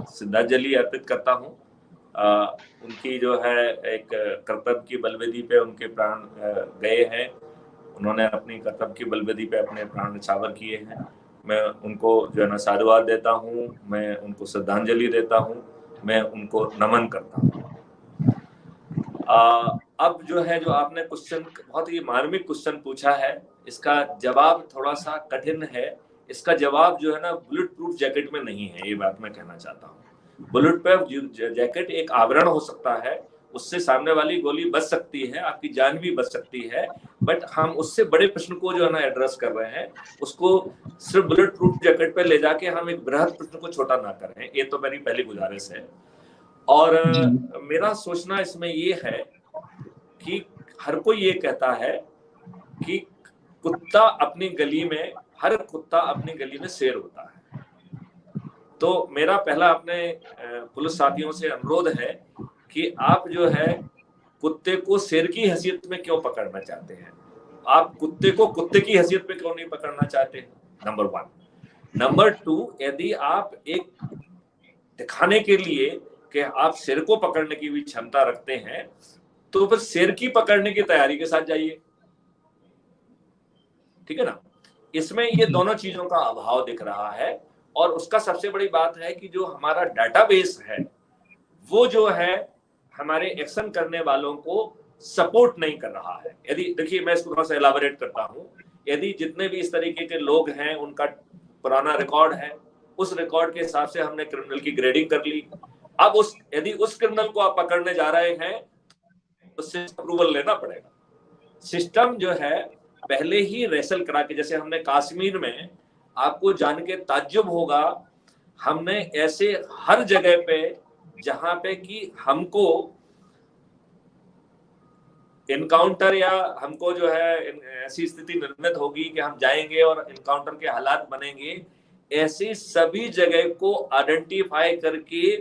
श्रद्धांजलि अर्पित करता हूँ। उनकी जो है एक कर्तव्य की बलवेदी पे उनके प्राण गए हैं। उन्होंने अपनी कर्तव्य की बलवेदी पे अपने प्राण न्यौछावर किए हैं। मैं उनको जो है ना साधुवाद देता हूँ, मैं उनको श्रद्धांजलि देता हूँ, मैं उनको नमन करता हूँ। अब जो है, जो आपने क्वेश्चन, बहुत ही मार्मिक क्वेश्चन पूछा है, इसका जवाब थोड़ा सा कठिन है। इसका जवाब जो है ना बुलेट प्रूफ जैकेट में नहीं है, ये बात मैं कहना चाहता हूँ। बुलेट प्रूफ जैकेट एक आवरण हो सकता है, उससे सामने वाली गोली बच सकती है, आपकी जान भी बच सकती है, बट हम उससे बड़े प्रश्न को जो है ना एड्रेस कर रहे हैं, उसको सिर्फ बुलेट प्रूफ जैकेट पे ले जाके हम एक बृहद प्रश्न को छोटा ना करें। ये तो मेरी पहली गुजारिश है। और मेरा सोचना इसमें ये है कि हर कोई ये कहता है कि कुत्ता अपनी गली में, हर कुत्ता अपनी गली में शेर होता है। तो मेरा पहला अपने पुलिस साथियों से अनुरोध है कि आप जो है कुत्ते को शेर की हैसियत में क्यों पकड़ना चाहते हैं? आप कुत्ते को कुत्ते की हैसियत में क्यों नहीं पकड़ना चाहते हैं? नंबर 1। नंबर 2, यदि आप एक दिखाने के लिए कि आप शेर को पकड़ने की भी क्षमता रखते हैं, तो फिर शेर की पकड़ने की तैयारी के साथ जाइए। ठीक है ना? इसमें ये दोनों चीजों का अभाव दिख रहा है। और उसका सबसे बड़ी बात है कि जो हमारा डाटाबेस है, वो जो है हमारे एक्शन करने वालों को सपोर्ट नहीं कर रहा है। यदि देखिए, मैं इसको थोड़ा सा एलाबोरेट करता हूं। यदि जितने भी इस तरीके के लोग हैं, उनका पुराना रिकॉर्ड है, उस रिकॉर्ड के हिसाब से हमने क्रिमिनल की ग्रेडिंग कर ली। अब यदि उस क्रिमिनल को आप पकड़ने जा रहे हैं, उससे अप्रूवल लेना पड़ेगा। सिस्टम जो है पहले ही रेसल करा के, जैसे हमने कश्मीर में, आपको जान के ताज्जुब होगा, हमने ऐसे हर जगह पे जहां पे कि हमको इनकाउंटर या हमको जो है ऐसी स्थिति निर्मित होगी कि हम जाएंगे और इनकाउंटर के हालात बनेंगे, ऐसी सभी जगह को आइडेंटिफाई करके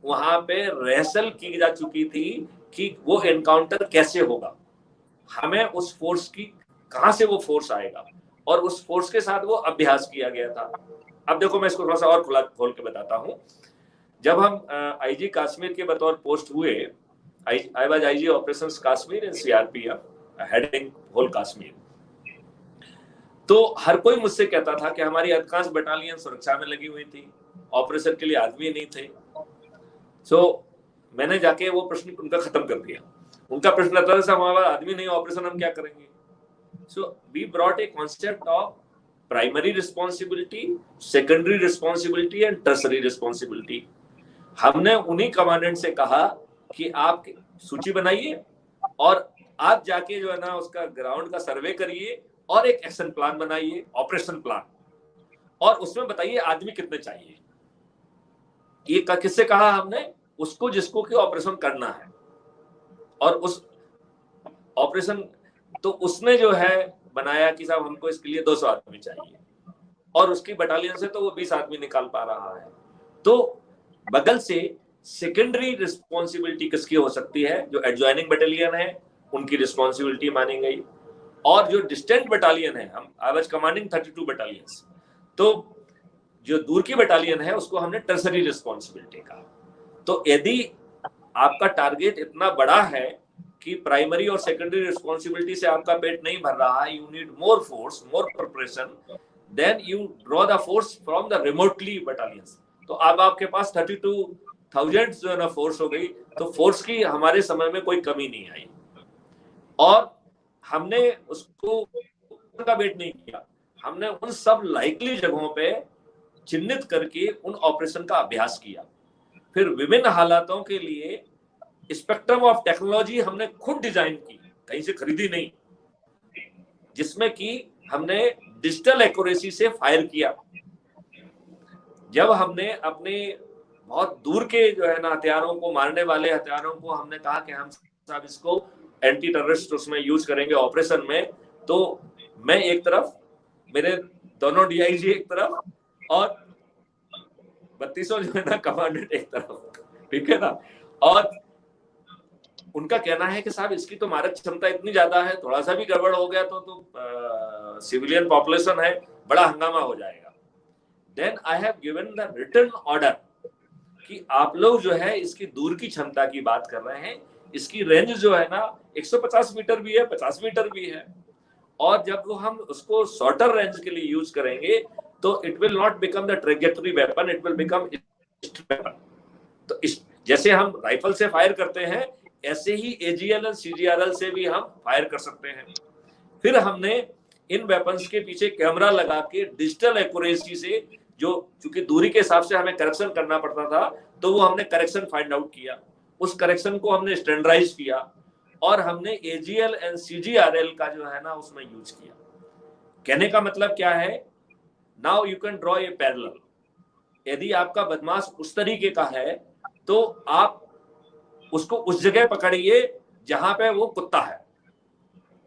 वहां पे रेसल की जा चुकी थी कि वो एनकाउंटर कैसे होगा, हमें उस फोर्स की कहां से वो फोर्स आएगा, और उस फोर्स के साथ वो अभ्यास किया गया था। अब देखो, मैं इसको थोड़ा सा और खोल के बताता हूं। जब हम आईजी कश्मीर के बतौर पोस्ट हुए, I was IG operations Kashmir in CRPF, heading whole Kashmir, तो हर कोई मुझसे कहता था कि हमारी अधिकांश बटालियन सुरक्षा में लगी हुई थी, ऑपरेशन के लिए आदमी नहीं थे। सो मैंने जाके वो प्रश्न उनका खत्म कर दिया। उनका प्रश्न रहता था, हमारा आदमी नहीं, ऑपरेशन हम क्या करेंगे? So we brought a concept of primary responsibility, secondary responsibility and tertiary responsibility. हमने उन्हीं कमांडेंट से कहा कि आप सूची बनाइए और आप जाके जो है ना उसका ग्राउंड का सर्वे करिए और एक एक्शन प्लान बनाइए, ऑपरेशन प्लान, और उसमें बताइए आदमी कितने चाहिए। ये किससे कहा हमने? उसको जिसको कि ऑपरेशन करना है। और उस ऑपरेशन तो उसने जो है बनाया कि साहब हमको इसके लिए 200 आदमी चाहिए, और उसकी बटालियन से तो वो 20 आदमी निकाल पा रहा है। तो बगल से सेकेंडरी रिस्पॉन्सिबिलिटी किसकी हो सकती है? जो एडजॉइनिंग बटालियन है उनकी रिस्पॉन्सिबिलिटी मानी गई, और जो डिस्टेंट बटालियन है, हम आई वाज कमांडिंग 32 बटालियंस, तो जो दूर की बटालियन है उसको हमने टर्सरी रिस्पॉन्सिबिलिटी कहा। तो यदि आपका टारगेट इतना बड़ा है कि प्राइमरी और सेकेंडरी रिस्पॉन्सिबिलिटी से आपका पेट नहीं भर रहा है, you need more force, more preparation, then you draw the force from the remotely battalions. तो अब आपके पास 32,000 जो है ना फोर्स हो गई। तो फोर्स की हमारे समय में कोई कमी नहीं आई, और हमने उसको का वेट नहीं किया, हमने उन सब लाइकली जगहों पे चिन्हित करके उन ऑपरेशन का अभ्यास किया। फिर विभिन्न हालातों के लिए स्पेक्ट्रम ऑफ टेक्नोलॉजी हमने खुद डिजाइन की, कहीं से खरीदी नहीं, जिसमें कि हमने डिजिटल एक्यूरेसी से फायर किया। जब हमने अपने बहुत दूर के जो है ना हथियारों को, मारने वाले हथियारों को हमने कहा कि हम साहब इसको एंटी टेररिस्ट उसमें यूज करेंगे ऑपरेशन में, तो मैं एक तरफ, मेरे दोनों डीआईजी एक तरफ और 32 जो है ना कमांडेंट एक तरफ, ठीक है ना। और उनका कहना है कि साहब इसकी तो मारक क्षमता इतनी ज्यादा है, थोड़ा सा भी गड़बड़ हो गया तो सिविलियन पॉपुलेशन है, बड़ा हंगामा हो जाएगा। Then I have given the written order कि आप लोग जो है इसकी दूर की क्षमता की बात कर रहे हैं, इसकी रेंज जो है ना 150 मीटर भी है, 50 मीटर भी है, और जब वो हम उसको शॉर्टर रेंज के लिए यूज करेंगे तो it will not become the trajectory weapon, it will become weapon. तो जैसे हम राइफल से फायर करते हैं, ऐसे ही एजीएल और सीजीआरएल से भी हम फायर कर सकते हैं। फिर हमने इन वेपन्स के पीछे कैमरा लगा के डिजिटल एक्यूरेसी से, जो चूंकि दूरी के हिसाब से हमें करेक्शन करना पड़ता था, तो वो हमने करेक्शन फाइंड आउट किया, उस करेक्शन को हमने स्टैंडर्डाइज किया और हमने एजीएल एंड सीजीआरएल का जो है ना उसमें यूज किया। कहने का मतलब क्या है, now you can draw a parallel. यदि आपका बदमाश उस तरीके का है तो आप उसको उस जगह पकड़िए जहां पे वो कुत्ता है,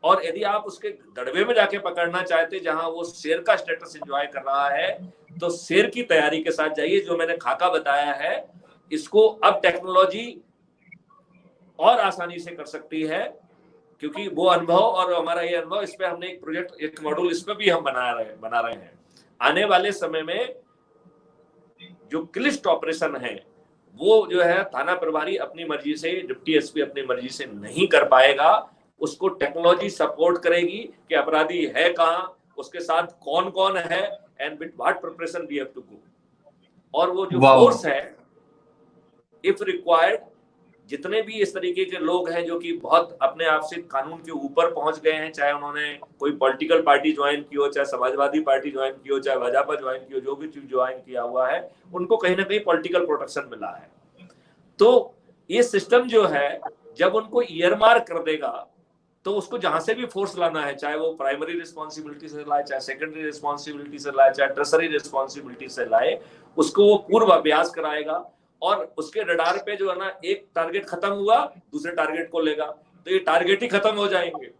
और यदि आप उसके दड़बे में जाके पकड़ना चाहते जहां वो शेर का स्टेटस एंजॉय कर रहा है, तो शेर की तैयारी के साथ जाइए। जो मैंने खाका बताया है, इसको अब टेक्नोलॉजी और आसानी से कर सकती है, क्योंकि वो अनुभव और हमारा ये अनुभव, इस पे हमने एक प्रोजेक्ट, एक मॉड्यूल इस पे भी हम बना रहे हैं। आने वाले समय में जो क्लिष्ट ऑपरेशन है वो जो है थाना प्रभारी अपनी मर्जी से, डिप्टी एसपी अपनी मर्जी से नहीं कर पाएगा, उसको टेक्नोलॉजी सपोर्ट करेगी कि अपराधी है कहाँ, उसके साथ कौन कौन है, and with what preparation we have to go. और वो जो फोर्स है, इफ रिक्वायर्ड, जितने भी इस तरीके के लोग हैं जो कि बहुत अपने आप से कानून के ऊपर पहुंच गए हैं, चाहे उन्होंने कोई पॉलिटिकल पार्टी ज्वाइन की हो, चाहे समाजवादी पार्टी ज्वाइन की हो, चाहे भाजपा ज्वाइन की हो, जो भी चीज ज्वाइन किया हुआ है, उनको कहीं ना कहीं पॉलिटिकल प्रोटेक्शन मिला है। तो ये सिस्टम जो है जब उनको ईयरमार्क कर देगा, तो उसको जहां से भी फोर्स लाना है, चाहे वो प्राइमरी रिस्पॉन्सिबिलिटी से लाए, चाहे सेकेंडरी रिस्पॉन्सिबिलिटी से लाए, चाहे टर्सरी रिस्पॉन्सिबिलिटी से लाए, उसको वो पूर्व अभ्यास कराएगा। और उसके रडार पे जो है ना, एक टारगेट खत्म हुआ, दूसरे टारगेट को लेगा, तो ये टारगेट ही खत्म हो जाएंगे।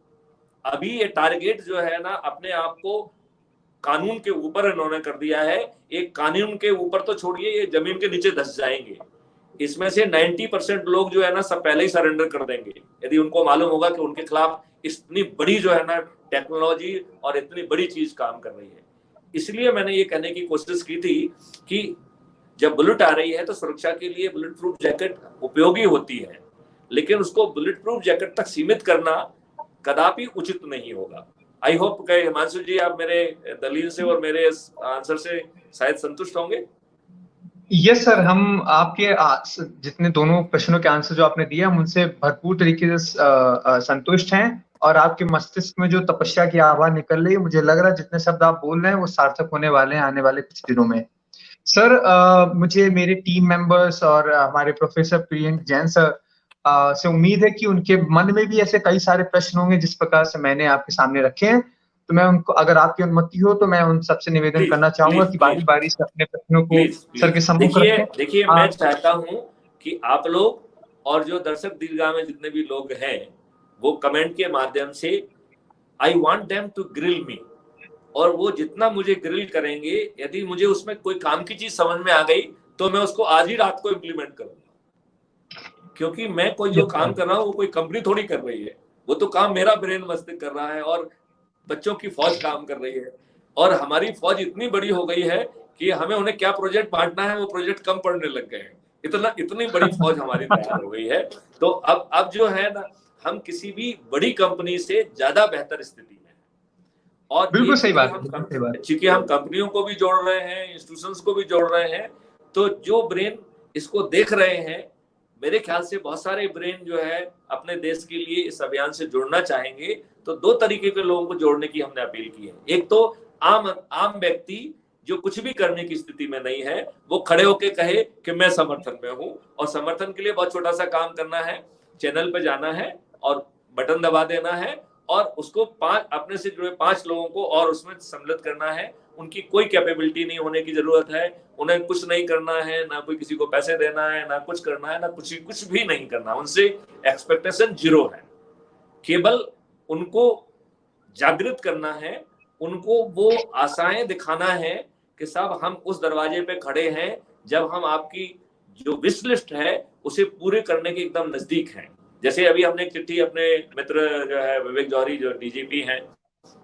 अभी ये टारगेट जो है ना अपने आप को कानून के ऊपर इन्होंने कर दिया है। एक कानून के ऊपर तो छोड़िए, ये जमीन के नीचे धंस जाएंगे। इसमें से 90% लोग जो है ना सब पहले ही सरेंडर कर देंगे, यदि उनको मालूम होगा कि उनके खिलाफ इतनी बड़ी जो है ना टेक्नोलॉजी और इतनी बड़ी चीज काम कर रही है। इसलिए मैंने ये कहने की कोशिश की थी कि जब बुलेट आ रही है तो सुरक्षा के लिए बुलेट प्रूफ जैकेट उपयोगी होती है, लेकिन उसको बुलेट प्रूफ जैकेट तक सीमित करना कदापि उचित नहीं होगा। आई होप कि हिमांशु जी आप मेरे दलील से और मेरे आंसर से शायद संतुष्ट होंगे। यस सर, हम आपके जितने दोनों प्रश्नों के आंसर जो आपने दिए, हम उनसे भरपूर तरीके से संतुष्ट हैं, और आपके मस्तिष्क में जो तपस्या की आवाज निकल रही है, मुझे लग रहा है जितने शब्द आप बोल रहे हैं वो सार्थक होने वाले हैं आने वाले कुछ दिनों में। सर, मुझे मेरे टीम मेंबर्स और हमारे प्रोफेसर प्रियंक जैन सर से उम्मीद है कि उनके मन में भी ऐसे कई सारे प्रश्न होंगे जिस प्रकार से मैंने आपके सामने रखे हैं। तो मैं उनको, अगर आपकी अनुमति हो तो मैं उन सबसे निवेदन करना चाहूंगा कि बारी बारी से अपने प्रश्नों को सर के सम्मुख रखें। देखिए मैं चाहता हूं कि आप लोग और जो दर्शक दीर्घा में जितने भी लोग हैं, वो कमेंट के माध्यम से, I want them to grill me, और वो जितना मुझे ग्रिल करेंगे, यदि मुझे उसमें कोई काम की चीज समझ में आ गई तो मैं उसको आज ही रात को इम्प्लीमेंट करूंगा। क्योंकि मैं कोई जो काम कर रहा हूँ वो कोई कंपनी थोड़ी कर रही है, वो तो काम मेरा ब्रेन मस्तिष्क कर रहा है, और बच्चों की फौज काम कर रही है। और हमारी फौज इतनी बड़ी हो गई है कि हमें उन्हें क्या प्रोजेक्ट बांटना है वो प्रोजेक्ट कम पड़ने लग गए हैं। इतनी बड़ी फौज हमारी तैयार हो गई है। तो अब जो है ना, हम किसी भी बड़ी कंपनी से ज्यादा बेहतर स्थिति में है। और बिल्कुल सही बात है, चूंकि हम कंपनियों को भी जोड़ रहे हैं, इंस्टीट्यूशंस को भी जोड़ रहे हैं, तो जो ब्रेन इसको देख रहे हैं मेरे ख्याल से बहुत सारे ब्रेन जो है अपने देश के लिए इस अभियान से जुड़ना चाहेंगे, तो दो तरीके के लोगों को जोड़ने की हमने अपील की है। एक तो आम व्यक्ति जो कुछ भी करने की स्थिति में नहीं है, वो खड़े होके कहे कि मैं समर्थन में हूं, और समर्थन के लिए बहुत छोटा सा काम करना है, चैनल पे जाना है और बटन दबा देना है, और उसको अपने से जुड़े 5 लोगों को और उसमें सम्मिलित करना है। उनकी कोई कैपेबिलिटी नहीं होने की जरूरत है, उन्हें कुछ नहीं करना है, ना कोई किसी को पैसे देना है, ना कुछ करना है, ना कुछ भी नहीं करना, उनसे एक्सपेक्टेशन 0 है। केवल उनको जागृत करना है, उनको वो आशाएं दिखाना है कि साहब हम उस दरवाजे पे खड़े हैं जब हम आपकी जो विश लिस्ट है उसे पूरे करने के एकदम नजदीक हैं। जैसे अभी हमने एक चिट्ठी अपने मित्र जो है विवेक जौहरी, जो डीजीपी हैं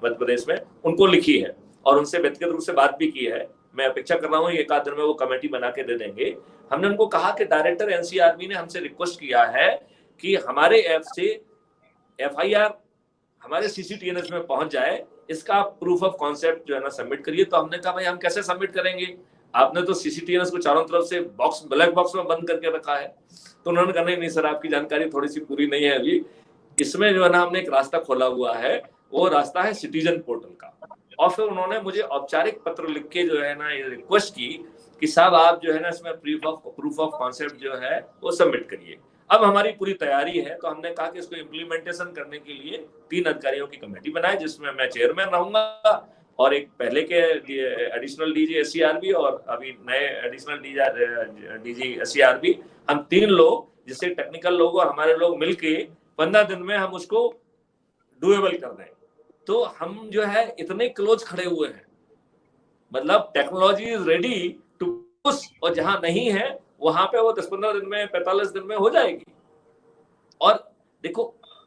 मध्य प्रदेश में, उनको लिखी है और उनसे व्यक्तिगत रूप से बात भी की है। मैं अपेक्षा कर रहा हूँ एक आध दिन में वो कमेटी बना के दे देंगे। हमने उनको कहा कि डायरेक्टर एनसीआरबी ने हमसे रिक्वेस्ट किया है कि हमारे ऐप से एफआईआर हमारे सीसीटीएनएस में पहुंच जाए, इसका प्रूफ ऑफ कॉन्सेप्ट जो है ना सबमिट करिए। तो हमने कहा भाई हम कैसे सबमिट करेंगे, आपने तो सीसीटीएनएस को चारों तरफ से ब्लैक बॉक्स में बंद करके रखा है। तो उन्होंने कहा नहीं सर, आपकी जानकारी थोड़ी सी पूरी नहीं है अभी, इसमें जो है ना हमने एक रास्ता खोला हुआ है, वो रास्ता है सिटीजन पोर्टल का। और फिर उन्होंने मुझे औपचारिक पत्र लिख के जो है ना ये रिक्वेस्ट की कि साहब आप जो है ना इसमें प्रूफ ऑफ कॉन्सेप्ट जो है वो सबमिट करिए। अब हमारी पूरी तैयारी है, तो हमने कहा कि इसको इम्प्लीमेंटेशन करने के लिए 3 अधिकारियों की कमेटी बनाए, जिसमें मैं चेयरमैन रहूंगा और एक पहले के एडिशनल डीजी एससीआरबी और अभी नए एडिशनल डीजी एससीआरबी, हम 3 लोग, जिससे टेक्निकल लोग और हमारे लोग मिलके 15 दिन में हम उसको डुएबल कर दें। तो हम जो है इतने क्लोज खड़े हुए हैं, मतलब technology is ready to push, और जहां नहीं है वहां पे वो 10-15 दिन में 45 दिन में हो जाएगी। और देखो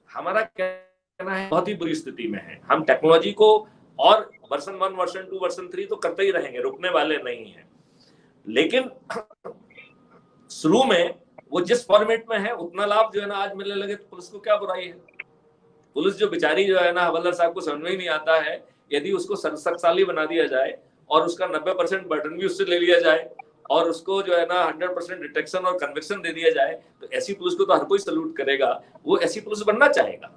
हमारा कहना है बहुत ही बुरी स्थिति में है, हम टेक्नोलॉजी को और वर्जन 1 वर्जन 2 वर्जन 3 तो करते ही रहेंगे, रुकने वाले नहीं है। लेकिन शुरू में वो जिस फॉर्मेट में है उतना लाभ जो है ना आज मिलने लगे तो पुलिस को क्या बुराई है। पुलिस जो बेचारी जो है ना हवलदार साहब को समझ में ही नहीं आता है, यदि उसको शक्तिशाली बना दिया जाए और उसका 90% बर्डन भी उससे ले लिया जाए और उसको जो है ना 100% डिटेक्शन और कन्विक्शन दे दिया जाए, तो ऐसी पुलिस को तो हर कोई सल्यूट करेगा, वो ऐसी पुलिस बनना चाहेगा।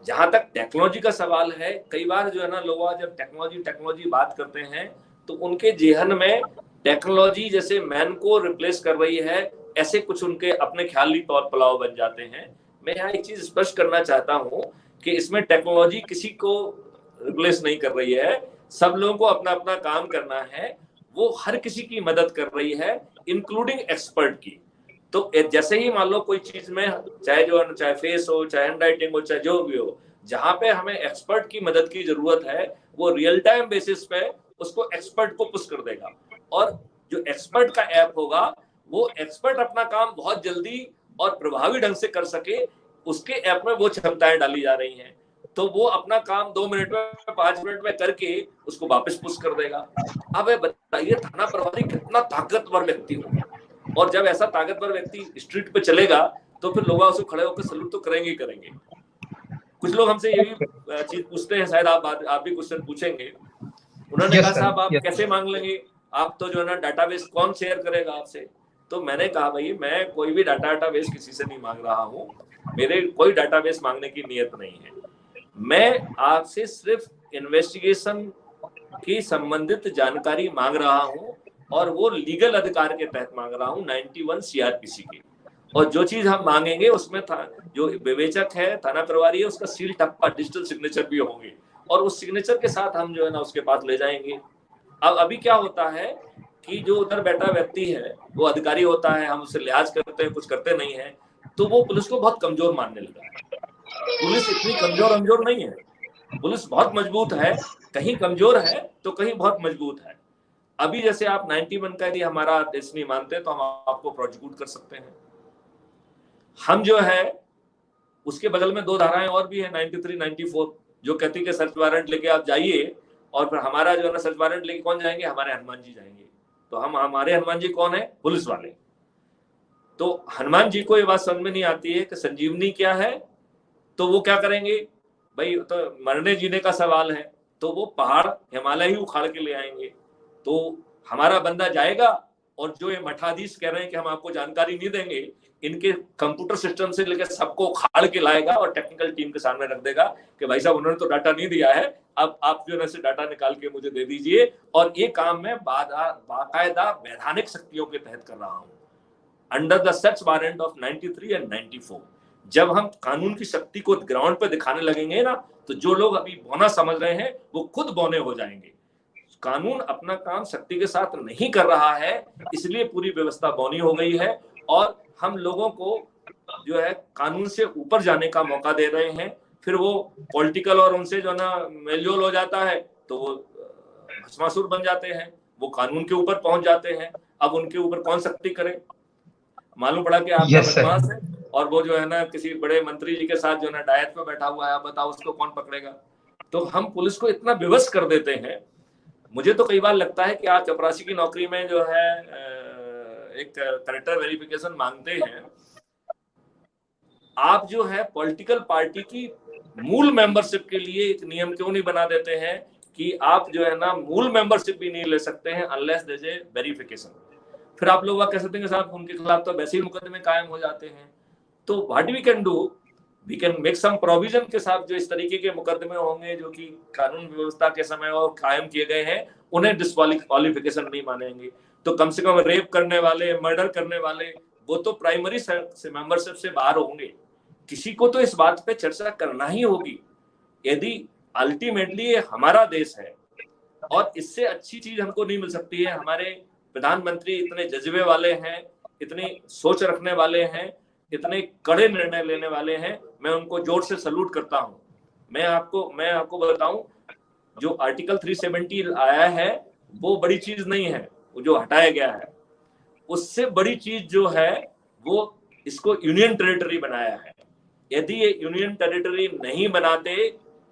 जहां तक टेक्नोलॉजी का सवाल है, कई बार जो है ना लोग जब टेक्नोलॉजी बात करते हैं तो उनके जेहन में टेक्नोलॉजी जैसे मैन को रिप्लेस कर रही है, ऐसे कुछ उनके अपने ख्याली तौर पलाव बन जाते हैं। मैं यहाँ एक चीज स्पष्ट करना चाहता हूँ कि इसमें टेक्नोलॉजी किसी को रिप्लेस नहीं कर रही है, सब लोगों को अपना अपना काम करना है, वो हर किसी की मदद कर रही है इंक्लूडिंग एक्सपर्ट की। तो जैसे ही मान लो कोई चीज में चाहे फेस हो, चाहे हैंड राइटिंग हो, चाहे जो भी हो, जहां पे हमें एक्सपर्ट की मदद की जरूरत है वो रियल टाइम बेसिस पे उसको एक्सपर्ट को पुश कर देगा। और जो एक्सपर्ट का ऐप होगा वो एक्सपर्ट अपना काम बहुत जल्दी और प्रभावी ढंग से कर सके, उसके ऐप में वो क्षमताएं डाली जा रही हैं। तो वो अपना काम 2 मिनट में 5 मिनट में करके उसको वापस पुश कर देगा। अब बताइए थाना प्रभारी कितना ताकतवर व्यक्ति होगा, और जब ऐसा ताकतवर व्यक्ति स्ट्रीट पे चलेगा तो फिर लोग उसको खड़े होकर सल्यूट तो करेंगे ही करेंगे। कुछ लोग हमसे ये भी चीज पूछते हैं, शायद आप भी क्वेश्चन पूछेंगे। उन्होंने कहा साहब आप कैसे मांग लेंगे, आप तो जो है ना डाटाबेस कौन शेयर करेगा आपसे। तो मैंने कहा भाई मैं कोई भी डाटाबेस किसी से नहीं मांग रहा हूँ, मेरे कोई डाटाबेस मांगने की नियत नहीं है। मैं आपसे सिर्फ इन्वेस्टिगेशन की संबंधित जानकारी मांग रहा हूँ, और वो लीगल अधिकार के तहत मांग रहा हूँ 91 सीआरपीसी के। और जो चीज हम मांगेंगे उसमें जो विवेचक है, थाना प्रभारी है, उसका सील टप्पा डिजिटल सिग्नेचर भी होंगे, और उस सिग्नेचर के साथ हम जो है ना उसके पास ले जाएंगे। अब अभी क्या होता है कि जो उधर बैठा व्यक्ति है वो अधिकारी होता है, हम उससे लिहाज करते हैं, कुछ करते नहीं है, तो वो पुलिस को बहुत कमजोर मानने लगा है। पुलिस इतनी कमजोर नहीं है, पुलिस बहुत मजबूत है, कहीं कमजोर है तो कहीं बहुत मजबूत है। अभी जैसे आप 91 का यदि हमारा आदेश नहीं मानते तो हम आपको प्रोसिक्यूट कर सकते हैं। हम जो है उसके बगल में 2 धाराएं और भी है 93, 94, जो कहती है कि सर्च वारंट लेके आप जाइए, और फिर हमारा जो है ना सर्च वारंट लेके कौन जाएंगे, हमारे हनुमान जी जाएंगे। तो हमारे हनुमान जी कौन है, पुलिस वाले। तो हनुमान जी को ये बात समझ में नहीं आती है कि संजीवनी क्या है, तो वो क्या करेंगे भाई, तो मरने जीने का सवाल है, तो वो पहाड़ हिमालय ही उखाड़ के ले आएंगे। तो हमारा बंदा जाएगा, और जो ये मठाधीश कह रहे हैं कि हम आपको जानकारी नहीं देंगे, इनके कंप्यूटर सिस्टम से लेकर सबको उखाड़ के लाएगा और टेक्निकल टीम के सामने रख देगा कि भाई साहब उन्होंने तो डाटा नहीं दिया है, अब आप जो है से डाटा निकाल के मुझे दे दीजिए, और ये काम मैं बाकायदा वैधानिक शक्तियों के तहत कर रहा हूं, under the search warrant of 93 and 94। जब हम कानून की शक्ति को ग्राउंड पे दिखाने लगेंगे ना, तो जो लोग अभी बौना समझ रहे हैं वो खुद बौने हो जाएंगे। कानून अपना काम शक्ति के साथ नहीं कर रहा है, इसलिए पूरी व्यवस्था बौनी हो गई है, और हम लोगों को जो है कानून से ऊपर जाने का मौका दे रहे हैं। फिर वो पॉलिटिकल और उनसे जो ना मेलजोल हो जाता है तो वो भस्मासुर बन जाते हैं, वो कानून के ऊपर पहुंच जाते हैं। अब उनके ऊपर कौन सख्ती करे? मालूम पड़ा कि आपका बदमाश है और वो जो है ना किसी बड़े मंत्री जी के साथ जो है ना डायट पे बैठा हुआ है, आप बताओ उसको कौन पकड़ेगा? तो हम पुलिस को इतना विवश कर देते हैं। मुझे तो कई बार लगता है कि आप चपरासी की नौकरी में जो है एक करेक्टर वेरिफिकेशन मांगते हैं, आप जो है पॉलिटिकल पार्टी की मूल मेंबरशिप के लिए एक नियम क्यों नहीं बना देते हैं कि आप जो है ना मूल मेंबरशिप भी नहीं ले सकते हैं unless there is a verification? फिर आप लोग कह सकते हैं साहब उनके खिलाफ तो वैसे ही मुकदमे कायम हो जाते हैं। तो what we can do, we can make some provision के साथ जो इस तरीके के मुकदमे होंगे जो कि कानून व्यवस्था के समय और कायम किए गए हैं, उन्हें डिस्क्वालिफिकेशन नहीं मानेंगे। तो कम से कम रेप करने वाले, मर्डर करने वाले, वो तो प्राइमरी मेंबरशिप से बाहर होंगे। किसी को तो इस बात पे चर्चा करना ही होगी। यदि अल्टीमेटली ये हमारा देश है और इससे अच्छी चीज हमको नहीं मिल सकती है। हमारे प्रधानमंत्री इतने जज्बे वाले हैं, इतनी सोच रखने वाले हैं, इतने कड़े निर्णय लेने वाले हैं, मैं उनको जोर से सल्यूट करता हूं। मैं आपको बताऊं, जो आर्टिकल 370 आया है वो बड़ी चीज नहीं है, वो जो हटाया गया है। उससे बड़ी चीज जो है वो इसको यूनियन टेरिटरी बनाया है। यदि ये यूनियन टेरिटरी नहीं बनाते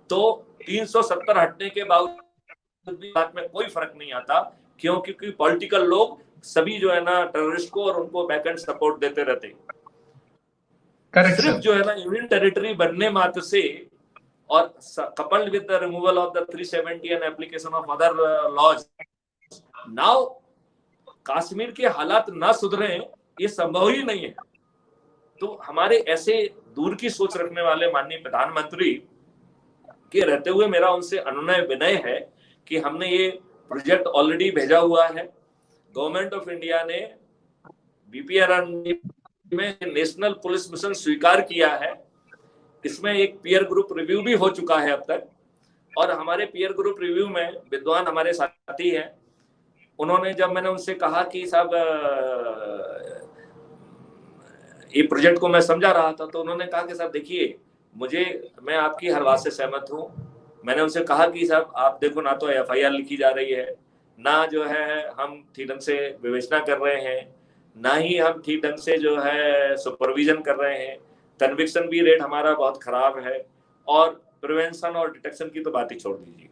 तो 370 हटने के बावजूद भी बात में कोई फर्क नहीं आता, क्योंकि पॉलिटिकल लोग सभी जो है ना टेररिस्ट को और उनको बैक एंड सपोर्ट देते रहते। सिर्फ जो है ना यूनियन टेरिटरी बनने मात्र से और coupled with the removal of the 370 and application of other laws, now Kashmir के हालात ना सुधरे, ये संभव ही नहीं है। तो हमारे ऐसे दूर की सोच रखने वाले माननीय प्रधानमंत्री के रहते हुए मेरा उनसे अनुनय विनय है कि हमने ये प्रोजेक्ट ऑलरेडी भेजा हुआ है। गवर्नमेंट ऑफ इंडिया ने बीपीआर में नेशनल पुलिस मिशन स्वीकार किया है। इसमें एक पीयर ग्रुप रिव्यू भी हो चुका है अब तक, और हमारे पीयर ग्रुप रिव्यू में विद्वान हमारे साथी हैं। उन्होंने, जब मैंने उनसे कहा कि साहब ये प्रोजेक्ट को मैं समझा रहा था, तो उन्होंने कहा कि साहब देखिए, मैं आपकी हर बात से सहमत हूँ। मैंने उनसे कहा कि साहब आप देखो, ना तो एफआईआर लिखी जा रही है, ना जो है हम ठीक ढंग से विवेचना कर रहे हैं, ना ही हम ठीक ढंग से जो है सुपरविजन कर रहे हैं। कन्विक्शन भी रेट हमारा बहुत खराब है, और प्रिवेंशन और डिटेक्शन की तो बात ही छोड़ दीजिए।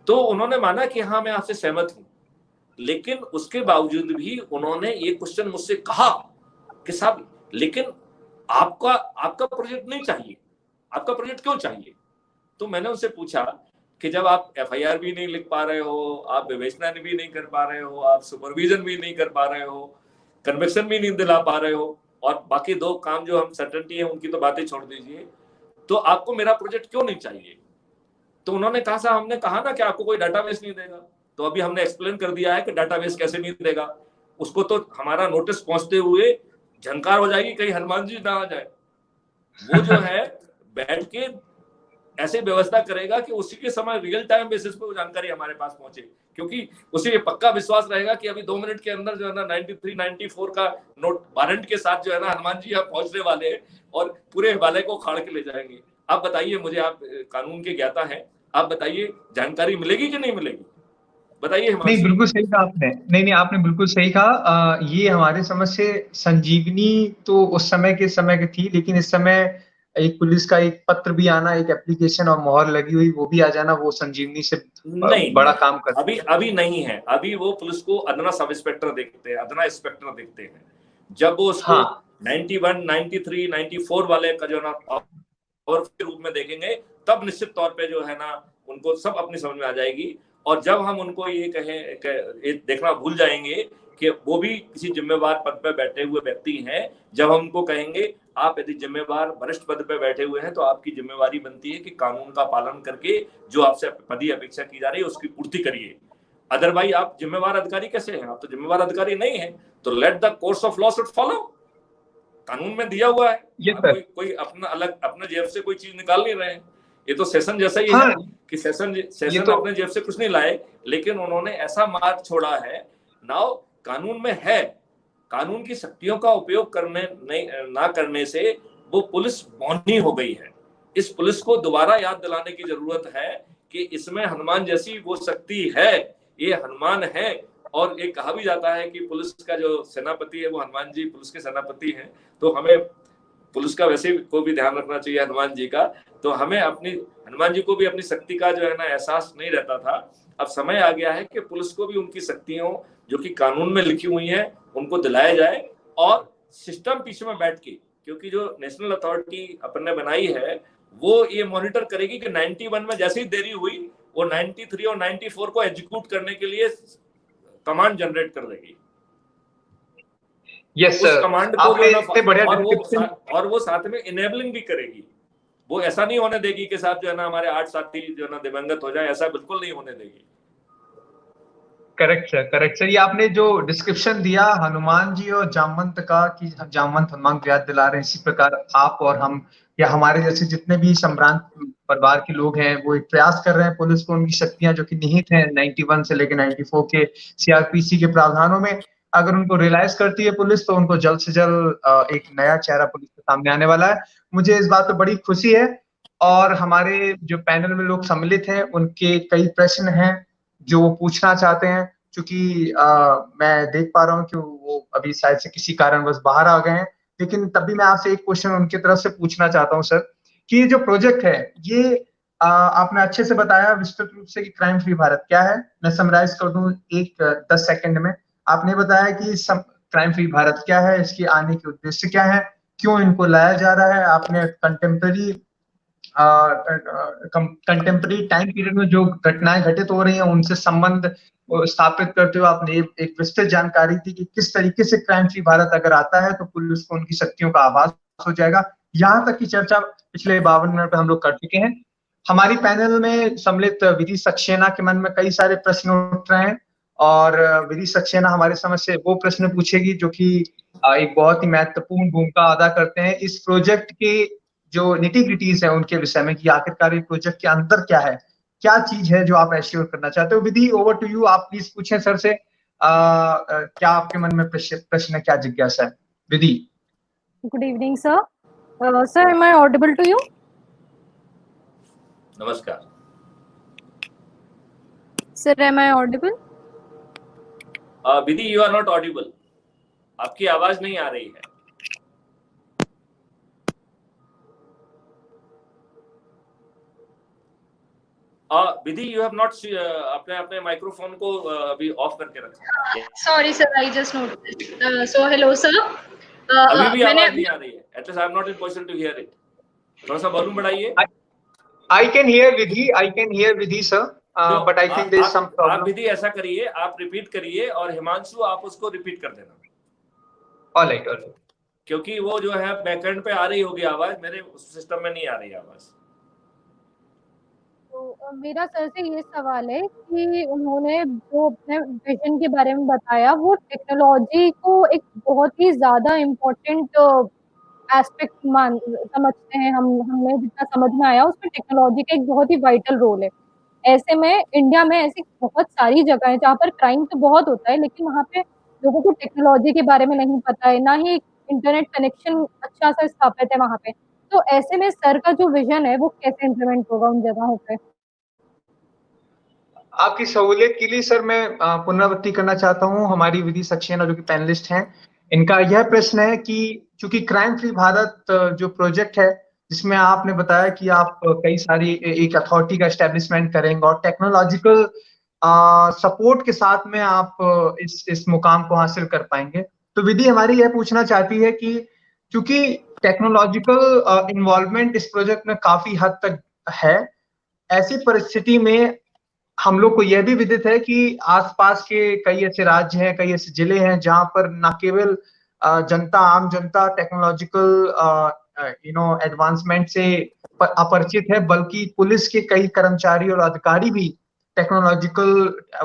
तो उन्होंने माना कि हाँ मैं आपसे सहमत हूं, लेकिन उसके बावजूद भी उन्होंने ये क्वेश्चन मुझसे कहा कि साहब लेकिन आपका प्रोजेक्ट नहीं चाहिए, आपका प्रोजेक्ट क्यों चाहिए? तो मैंने उनसे पूछा कि जब आप एफआईआर भी नहीं लिख पा रहे हो, आप विवेचना भी नहीं कर पा रहे हो, आप सुपरविजन भी नहीं कर पा रहे हो, कन्विक्शन भी नहीं दिला पा रहे हो, और बाकी दो काम जो हम सर्टेनिटी है उनकी तो बातें छोड़ दीजिए, तो आपको मेरा प्रोजेक्ट क्यों नहीं चाहिए? तो उन्होंने कहा साहब हमने कहा ना कि आपको कोई डाटाबेस नहीं देगा। तो अभी हमने एक्सप्लेन कर दिया है कि डाटाबेस कैसे नहीं देगा। उसको तो हमारा नोटिस पहुंचते हुए झंकार हो जाएगी, कहीं हनुमान जी ना आ जाए। वो जो है बैठ के ऐसे व्यवस्था करेगा कि उसी के समय रियल टाइम बेसिस पे वो जानकारी हमारे पास पहुंचे, क्योंकि उसे ये पक्का विश्वास रहेगा कि अभी 2 मिनट के अंदर जो है ना 93, 94 का नोट वारंट के साथ जो है ना हनुमान जी यहाँ पहुंचने वाले हैं और पूरे हिमालय को खाड़ के ले जाएंगे। आप बताइए मुझे, आप कानून के ज्ञाता हैं, आप बताइए जानकारी मिलेगी कि नहीं मिलेगी? बताइए। नहीं, बिल्कुल सही कहा आपने। नहीं, आपने बिल्कुल सही कहा। ये हमारे समझ से संजीवनी तो उस समय की थी, लेकिन इस समय एक पुलिस का एक पत्र भी आना, एक एप्लीकेशन और मोहर लगी हुई वो भी आ जाना, वो संजीवनी से नहीं, बड़ा काम करता है। अभी नहीं है। अभी वो पुलिस को अदना सब इंस्पेक्टर देखते हैं, अदना इंस्पेक्टर देखते हैं। जब वो उसको 91, 93, 94 वाले का जो ना और रूप में देखेंगे, तब निश्चित तौर पे जो है ना उनको सब अपनी समझ में आ जाएगी। और जब हम उनको ये देखना भूल जाएंगे कि वो भी किसी जिम्मेवार पद पर बैठे हुए व्यक्ति हैं, जब हम उनको कहेंगे आप यदि जिम्मेवार वरिष्ठ पद पर बैठे हुए हैं तो आपकी जिम्मेवारी बनती है कि कानून का पालन करके जो आपसे पदी अपेक्षा की जा रही है उसकी पूर्ति करिए। अदरवाइज आप जिम्मेवार अधिकारी कैसे हैं? आप तो जिम्मेवार अधिकारी नहीं है। तो let the course of law should follow, कानून में दिया हुआ है। कोई अपना जेब से कोई चीज निकाल नहीं रहे हैं। ये तो सेशन जैसा ही है कि सेशन अपने जेब से कुछ नहीं लाए, लेकिन उन्होंने ऐसा मार्ग छोड़ा है। नाउ कानून में है, कानून की शक्तियों का उपयोग ना करने से वो पुलिस मौनी हो गई है। इस पुलिस को दोबारा याद दिलाने की जरूरत है कि इसमें हनुमान जैसी वो शक्ति है, ये हनुमान है। और एक कहा भी जाता है कि पुलिस का जो सेनापति है वो हनुमान जी पुलिस के सेनापति हैं। तो हमें पुलिस का वैसे को भी ध्यान रखना चाहिए हनुमान जी का। तो हमें हनुमान जी को भी अपनी शक्ति का जो है ना एहसास नहीं रहता था। अब समय आ गया है कि पुलिस को भी उनकी शक्तियों जो कि कानून में लिखी हुई हैं उनको दिलाया जाए, और सिस्टम पीछे में बैठ के, क्योंकि जो नेशनल अथॉरिटी अपन ने बनाई है वो ये मॉनिटर करेगी कि 91 में जैसे ही देरी हुई वो 93 और 94 को एग्जीक्यूट करने के लिए कमांड जनरेट कर देगी। यस सर, कमांड को और वो साथ में इनेबलिंग भी करेगी। वो ऐसा नहीं होने देगी कि साहब जो है ना हमारे 8 साथी जो है ना दिवंगत हो जाए, ऐसा बिल्कुल नहीं होने देगी। Correct sir. ये आपने जो डिस्क्रिप्शन दिया हनुमान जी और जामवंत का कि जामवंत हनुमान को याद दिला रहे हैं, इसी प्रकार आप और हम या हमारे जैसे जितने भी सम्रांत परिवार के लोग हैं वो एक प्रयास कर रहे हैं पुलिस को उनकी शक्तियां जो कि निहित हैं 91 से लेकर 94 के सीआरपीसी के प्रावधानों में, अगर उनको रियलाइज करती है पुलिस तो उनको जल्द से जल्द एक नया चेहरा पुलिस के सामने आने वाला है। मुझे इस बात पर बड़ी खुशी है। और हमारे जो पैनल में लोग सम्मिलित हैं उनके कई प्रश्न हैं जो वो पूछना चाहते हैं, क्योंकि मैं देख पा रहा हूँ कि वो अभी शायद से किसी कारणवश बाहर आ गए हैं, लेकिन तब भी मैं आपसे एक क्वेश्चन उनकी तरफ से पूछना चाहता हूँ सर, कि ये जो प्रोजेक्ट है ये आपने अच्छे से बताया विस्तृत रूप से कि क्राइम फ्री भारत क्या है। मैं समराइज कर दूं 10 सेकंड में। आपने बताया कि क्राइम फ्री भारत क्या है, इसके आने के उद्देश्य क्या है, क्यों इनको लाया जा रहा है। आपने कंटेम्पररी टाइम पीरियड में जो घटनाएं घटित हो रही हैं उनसे संबंध स्थापित करते हुए आपने एक विस्तृत जानकारी दी कि किस तरीके से क्राइम फ्री भारत अगर आता है तो पुलिस को उनकी शक्तियों का आभास हो जाएगा। यहाँ तक की चर्चा पिछले 52 मिनट में हम लोग कर चुके हैं। हमारी पैनल में सम्मिलित विधि सक्सेना के मन में कई सारे प्रश्न उठ रहे हैं, और विधि सक्सेना हमारे समझ से वो प्रश्न पूछेगी जो कि एक बहुत ही महत्वपूर्ण भूमिका अदा करते हैं इस प्रोजेक्ट के जो निटी-ग्रिटीज है उनके विषय में, कि आखिरकार ये प्रोजेक्ट के अंदर क्या है, क्या चीज है जो आप एश्योर करना चाहते हो। विधि, ओवर टू यू। आप प्लीज पूछें सर से क्या आपके मन में प्रश्न है, क्या जिज्ञासा है। Vidhi. Good evening sir. Sir, am I audible to you? नमस्कार sir, am I audible? Vidhi, you are not audible. आपकी आवाज नहीं आ रही है। विधि, यू हैव नॉट अपने माइक्रोफोन को अभी ऑफ करके रखा। Sorry sir, I just noticed. So hello sir. अभी भी आवाज नहीं आ रही है। At least I am not in position to hear it. थोड़ा सा वॉल्यूम बढ़ाइए। I can hear Vidhi sir, but I think there is some problem. आप विधि ऐसा करिए, आप रिपीट करिए और हिमांशु आप उसको रिपीट कर देना। ऑलराइट। क्योंकि वो जो है बैकएंड पे आ रही होगी आवाज, मेरे सिस्टम में नहीं आ रही आवाज। तो मेरा सर से ये सवाल है कि उन्होंने जो अपने विजन के बारे में बताया वो टेक्नोलॉजी को एक बहुत ही ज्यादा इम्पोर्टेंट एस्पेक्ट समझते हैं। हमें जितना समझ में आया उसमें टेक्नोलॉजी का एक बहुत ही वाइटल रोल है। ऐसे में इंडिया में ऐसी बहुत सारी जगह है जहाँ पर क्राइम तो बहुत होता है, लेकिन वहाँ पे लोगों को टेक्नोलॉजी के बारे में नहीं पता है, ना ही इंटरनेट कनेक्शन अच्छा सा स्थापित है वहाँ पे। तो ऐसे में सर का जो विजन है वो कैसे इम्प्लीमेंट होगा उन जगहों पे? आपकी सहूलियत के लिए सर मैं पुनरावृत्ति करना चाहता हूँ। हमारी विधि सक्सेना जो कि पैनलिस्ट हैं, इनका यह प्रश्न है कि चूंकि क्राइम फ्री भारत जो प्रोजेक्ट है जिसमें आपने बताया कि आप कई सारी एक अथॉरिटी का एस्टेब्लिशमेंट करेंगे और टेक्नोलॉजिकल सपोर्ट के साथ में आप इस मुकाम को हासिल कर पाएंगे, तो विधि हमारी यह पूछना चाहती है कि चूंकि टेक्नोलॉजिकल इन्वॉल्वमेंट इस प्रोजेक्ट में काफी हद तक है, ऐसी परिस्थिति में हम लोग को यह भी विदित है कि आसपास के कई ऐसे राज्य हैं, कई ऐसे जिले हैं जहां पर न केवल जनता, आम जनता टेक्नोलॉजिकल एडवांसमेंट से अपरिचित है, बल्कि पुलिस के कई कर्मचारी और अधिकारी भी टेक्नोलॉजिकल,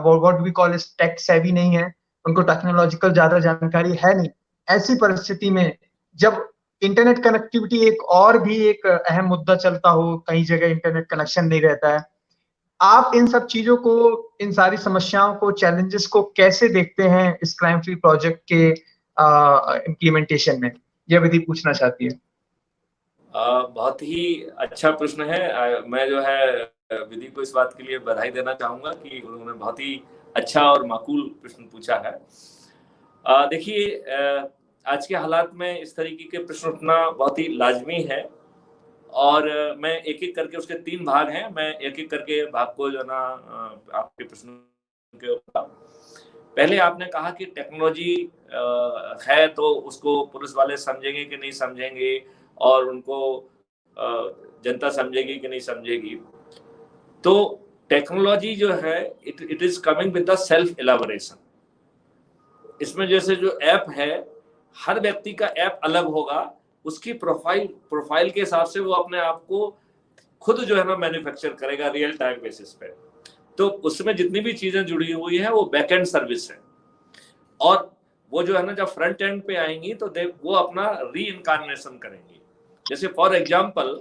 व्हाट वी कॉल इस, टेक सेवी नहीं है, उनको टेक्नोलॉजिकल ज्यादा जानकारी है नहीं। ऐसी परिस्थिति में जब इंटरनेट कनेक्टिविटी एक और भी एक अहम मुद्दा चलता हो, कई जगह इंटरनेट कनेक्शन नहीं रहता है, आप इन सब चीजों को, इन सारी समस्याओं को, चैलेंजेस को कैसे देखते हैं इस क्राइम फ्री प्रोजेक्ट के इम्प्लीमेंटेशन में? यह विधि पूछना चाहती है। बहुत ही अच्छा प्रश्न है। मैं जो है विधि को इस बात के लिए बधाई देना चाहूंगा कि उन्होंने बहुत ही अच्छा और माकूल प्रश्न पूछा है। देखिए, आज के हालात में इस तरीके के प्रश्न उठना बहुत ही लाजमी है, और मैं एक एक करके, उसके 3 भाग हैं, मैं एक एक करके भाग को जो ना आपके प्रश्न के ऊपर। पहले आपने कहा कि टेक्नोलॉजी है तो उसको पुलिस वाले समझेंगे कि नहीं समझेंगे, और उनको जनता समझेगी कि नहीं समझेगी। तो टेक्नोलॉजी जो है it is coming with the self elaboration. इसमें जैसे जो ऐप है, हर व्यक्ति का ऐप अलग होगा, उसकी प्रोफाइल के हिसाब से वो अपने आप को खुद जो है ना मैन्युफैक्चर करेगा रियल टाइम बेसिस पे। तो उसमें जितनी भी चीजें जुड़ी हुई है वो बैक एंड सर्विस है, और वो जो है ना जब फ्रंट एंड पे आएंगी तो वो अपना री इनकारनेशन करेंगी। जैसे फॉर एग्जांपल,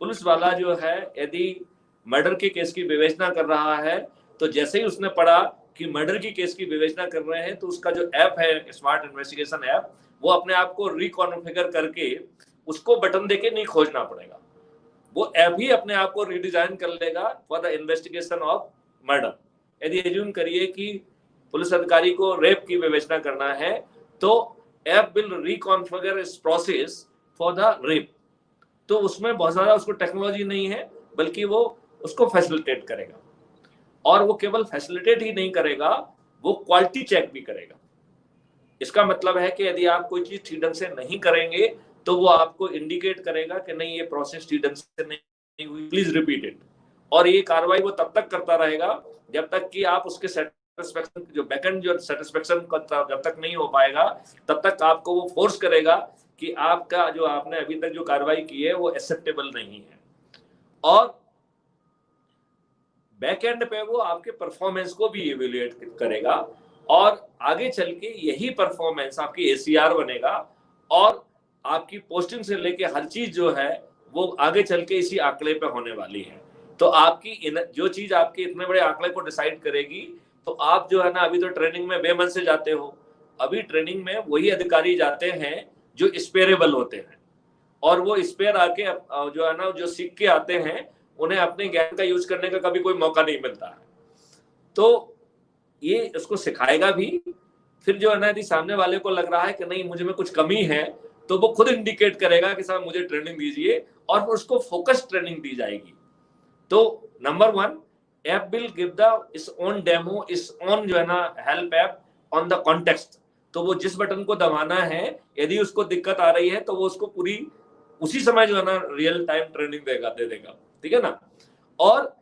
पुलिस वाला जो है यदि मर्डर के केस की विवेचना कर रहा है, तो जैसे ही उसने पढ़ा कि मर्डर की केस की विवेचना कर रहे हैं, तो उसका जो ऐप है स्मार्ट इन्वेस्टिगेशन ऐप, वो अपने आप को रिकॉन्फ़िगर करके उसको बटन देके नहीं खोजना पड़ेगा, वो ऐप ही अपने आप को रिडिजाइन कर लेगा for the investigation of murder. यदि एज्यूम करिए कि पुलिस अधिकारी को रेप की विवेचना करना है, तो ऐप विल रिकॉन्फिगर इस प्रोसेस फॉर द रेप। तो उसमें बहुत ज्यादा उसको टेक्नोलॉजी नहीं है, बल्कि वो उसको फैसिलिटेट करेगा, और वो केवल फैसिलिटेट ही नहीं करेगा, वो क्वालिटी चेक भी करेगा। इसका मतलब है कि यदि आप कोई चीज ठीक ढंग से नहीं करेंगे तो वो आपको इंडिकेट करेगा कि नहीं, ये प्रोसेस ठीक ढंग से नहीं हुई, प्लीज रिपीट इट। और ये कार्रवाई वो तब तक करता रहेगा जब तक कि आप उसके सेटिस्फेक्शन, जो बैकएंड जो सेटिस्फेक्शन जब तक नहीं हो पाएगा, तब तक आपको वो फोर्स करेगा कि आपका जो आपने अभी तक जो कार्रवाई की है वो एक्सेप्टेबल नहीं है। और बैक एंड पे वो आपके परफॉर्मेंस को भी इवेल्युएट करेगा, और आगे चल के यही परफॉर्मेंस आपकी एसीआर बनेगा, और आपकी पोस्टिंग से लेके हर चीज जो है वो आगे चल के इसी आंकड़े पे होने वाली है। तो आपकी जो चीज आपके इतने बड़े आंकड़े को डिसाइड करेगी, तो आप जो है ना, अभी तो ट्रेनिंग में बेमन से जाते हो, अभी ट्रेनिंग में वही अधिकारी जाते हैं जो स्पेयरेबल होते हैं, और वो स्पेयर आके जो है ना, जो सीख के आते हैं, उन्हें अपने ज्ञान का यूज करने का कभी कोई मौका नहीं मिलता है। तो ये उसको सिखाएगा भी। फिर जो है ना, यदि सामने वाले को लग रहा है कि नहीं मुझे में कुछ कमी है, तो वो खुद इंडिकेट करेगा कि साहब मुझे ट्रेनिंग दीजिए, और फिर उसको फोकस ट्रेनिंग दी जाएगी। तो number 1, app will give the इस ओन डेमो, इस ओन जो है ना help app on the context. तो वो जिस बटन को दबाना है, यदि उसको दिक्कत आ रही है, तो वो उसको पूरी उसी समय जो है ना रियल टाइम ट्रेनिंग दे देगा, ठीक है ना। और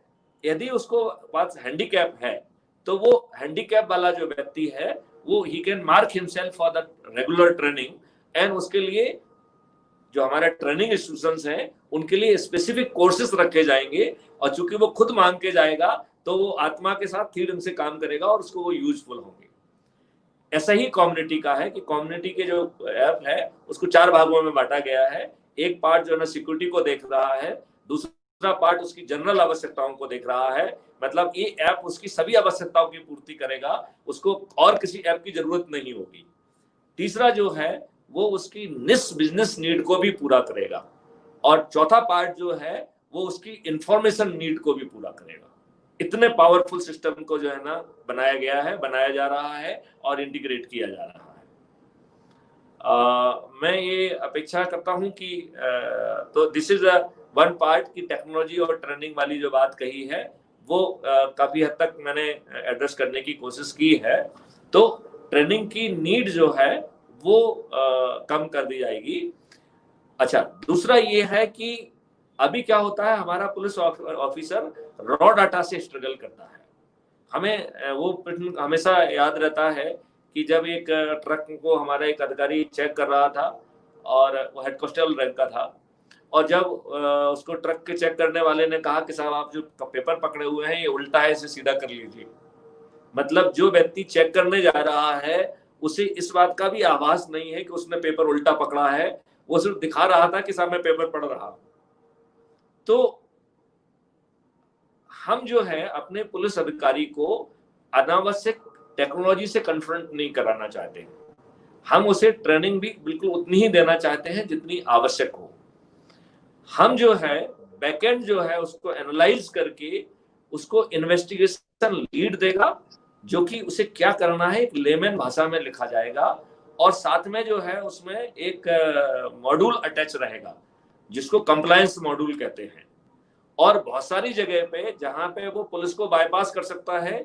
यदि उसको पास हैंडीकैप है, तो वो हैंडीकैप वाला जो व्यक्ति है वो ही can mark himself for the regular training, and उसके लिए जो हमारे ट्रेनिंग इंस्टीट्यूशंस हैं उनके लिए स्पेसिफिक कोर्सेज रखे जाएंगे, और चूंकि वो खुद मांग के जाएगा तो वो आत्मा के साथ ठीक ढंग से काम करेगा और उसको वो यूजफुल होंगे। ऐसा ही कम्युनिटी का है कि कम्युनिटी के जो ऐप है उसको 4 भागों में बांटा गया है। एक पार्ट जो है ना सिक्योरिटी को देख रहा है, दूसरा पार्ट उसकी जनरल आवश्यकताओं को देख रहा है, मतलब ये ऐप उसकी सभी आवश्यकताओं की पूर्ति करेगा, उसको और किसी ऐप की जरूरत नहीं होगी। तीसरा जो है वो उसकी निश बिजनेस नीड को भी पूरा करेगा, और चौथा पार्ट जो है वो उसकी इंफॉर्मेशन नीड को भी पूरा करेगा। इतने पावरफुल सिस्टम को जो है ना बनाया गया है, बनाया जा रहा है और इंटीग्रेट किया जा रहा है। मैं ये अपेक्षा करता हूं कि तो दिस इज वन पार्ट की टेक्नोलॉजी और ट्रेनिंग वाली जो बात कही है वो काफी हद तक मैंने एड्रेस करने की कोशिश की है। तो ट्रेनिंग की नीड जो है वो कम कर दी जाएगी। अच्छा, दूसरा ये है कि अभी क्या होता है, हमारा पुलिस ऑफिसर रॉ डाटा से स्ट्रगल करता है। हमें वो प्रश्न हमेशा याद रहता है कि जब एक ट्रक को हमारा एक अधिकारी चेक कर रहा था और वो हेड कांस्टेबल रैंक का था, और जब उसको ट्रक के चेक करने वाले ने कहा कि साहब आप जो पेपर पकड़े हुए हैं ये उल्टा है, इसे सीधा कर लीजिए। मतलब जो व्यक्ति चेक करने जा रहा है उसे इस बात का भी आभास नहीं है कि उसने पेपर उल्टा पकड़ा है, वो सिर्फ दिखा रहा था कि साहब मैं पेपर पढ़ रहा हूं। तो हम जो है अपने पुलिस अधिकारी को अनावश्यक टेक्नोलॉजी से कन्फ्रंट नहीं कराना चाहते हैं, हम उसे ट्रेनिंग भी बिल्कुल उतनी ही देना चाहते हैं जितनी आवश्यक हो। हम जो है बैकएंड जो है उसको एनालाइज करके उसको इन्वेस्टिगेशन लीड देगा, जो कि उसे क्या करना है एक लेमन भाषा में लिखा जाएगा, और साथ में जो है उसमें एक मॉड्यूल अटैच रहेगा जिसको कंप्लायंस मॉड्यूल कहते हैं। और बहुत सारी जगह पे जहां पे वो पुलिस को बाईपास कर सकता है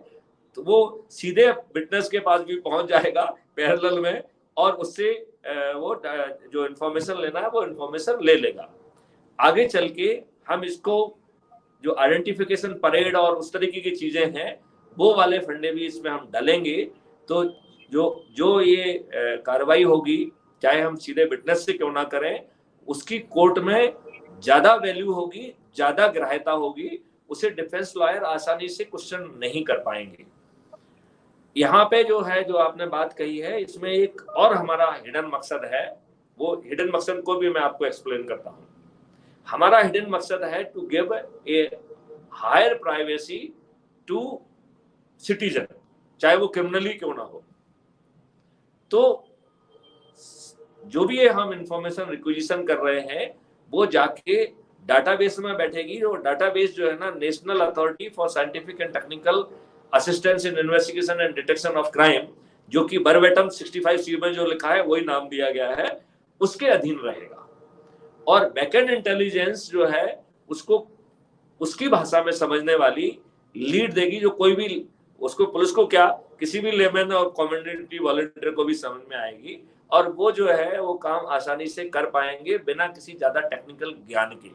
तो वो सीधे विटनेस के पास भी पहुंच जाएगा पैरेलल में, और उससे वो जो इन्फॉर्मेशन लेना है वो इन्फॉर्मेशन ले लेगा। आगे चल के हम इसको जो आइडेंटिफिकेशन परेड और उस तरीके की चीजें हैं वो वाले फंडे भी इसमें हम डालेंगे, तो जो ये कार्रवाई होगी चाहे हम सीधे विटनेस से क्यों ना करें, उसकी कोर्ट में ज्यादा वैल्यू होगी, ज्यादा ग्राह्यता होगी, उसे डिफेंस लॉयर आसानी से क्वेश्चन नहीं कर पाएंगे। यहाँ पे जो है जो आपने बात कही है इसमें एक और हमारा हिडन मकसद है, वो हिडन मकसद को भी मैं आपको एक्सप्लेन करता हूँ। हमारा हिडन मकसद है to give a higher privacy to citizen, चाहे वो क्रिमिनली क्यों ना हो। तो जो भी हम इंफॉर्मेशन रिक्विजिशन कर रहे हैं वो जाके डाटाबेस में बैठेगी, और डाटाबेस जो है ना national authority for scientific and technical assistance in investigation and detection of crime, जो कि वर्बेटम 65C में जो लिखा है वही नाम दिया गया है, उसके अधीन रहेगा। और बैकएंड इंटेलिजेंस जो है उसको उसकी भाषा में समझने वाली लीड देगी, जो कोई भी उसको पुलिस को क्या किसी भी लेमन और कम्युनिटी वॉलंटियर को भी समझ में आएगी, और वो जो है वो काम आसानी से कर पाएंगे बिना किसी ज्यादा टेक्निकल ज्ञान के।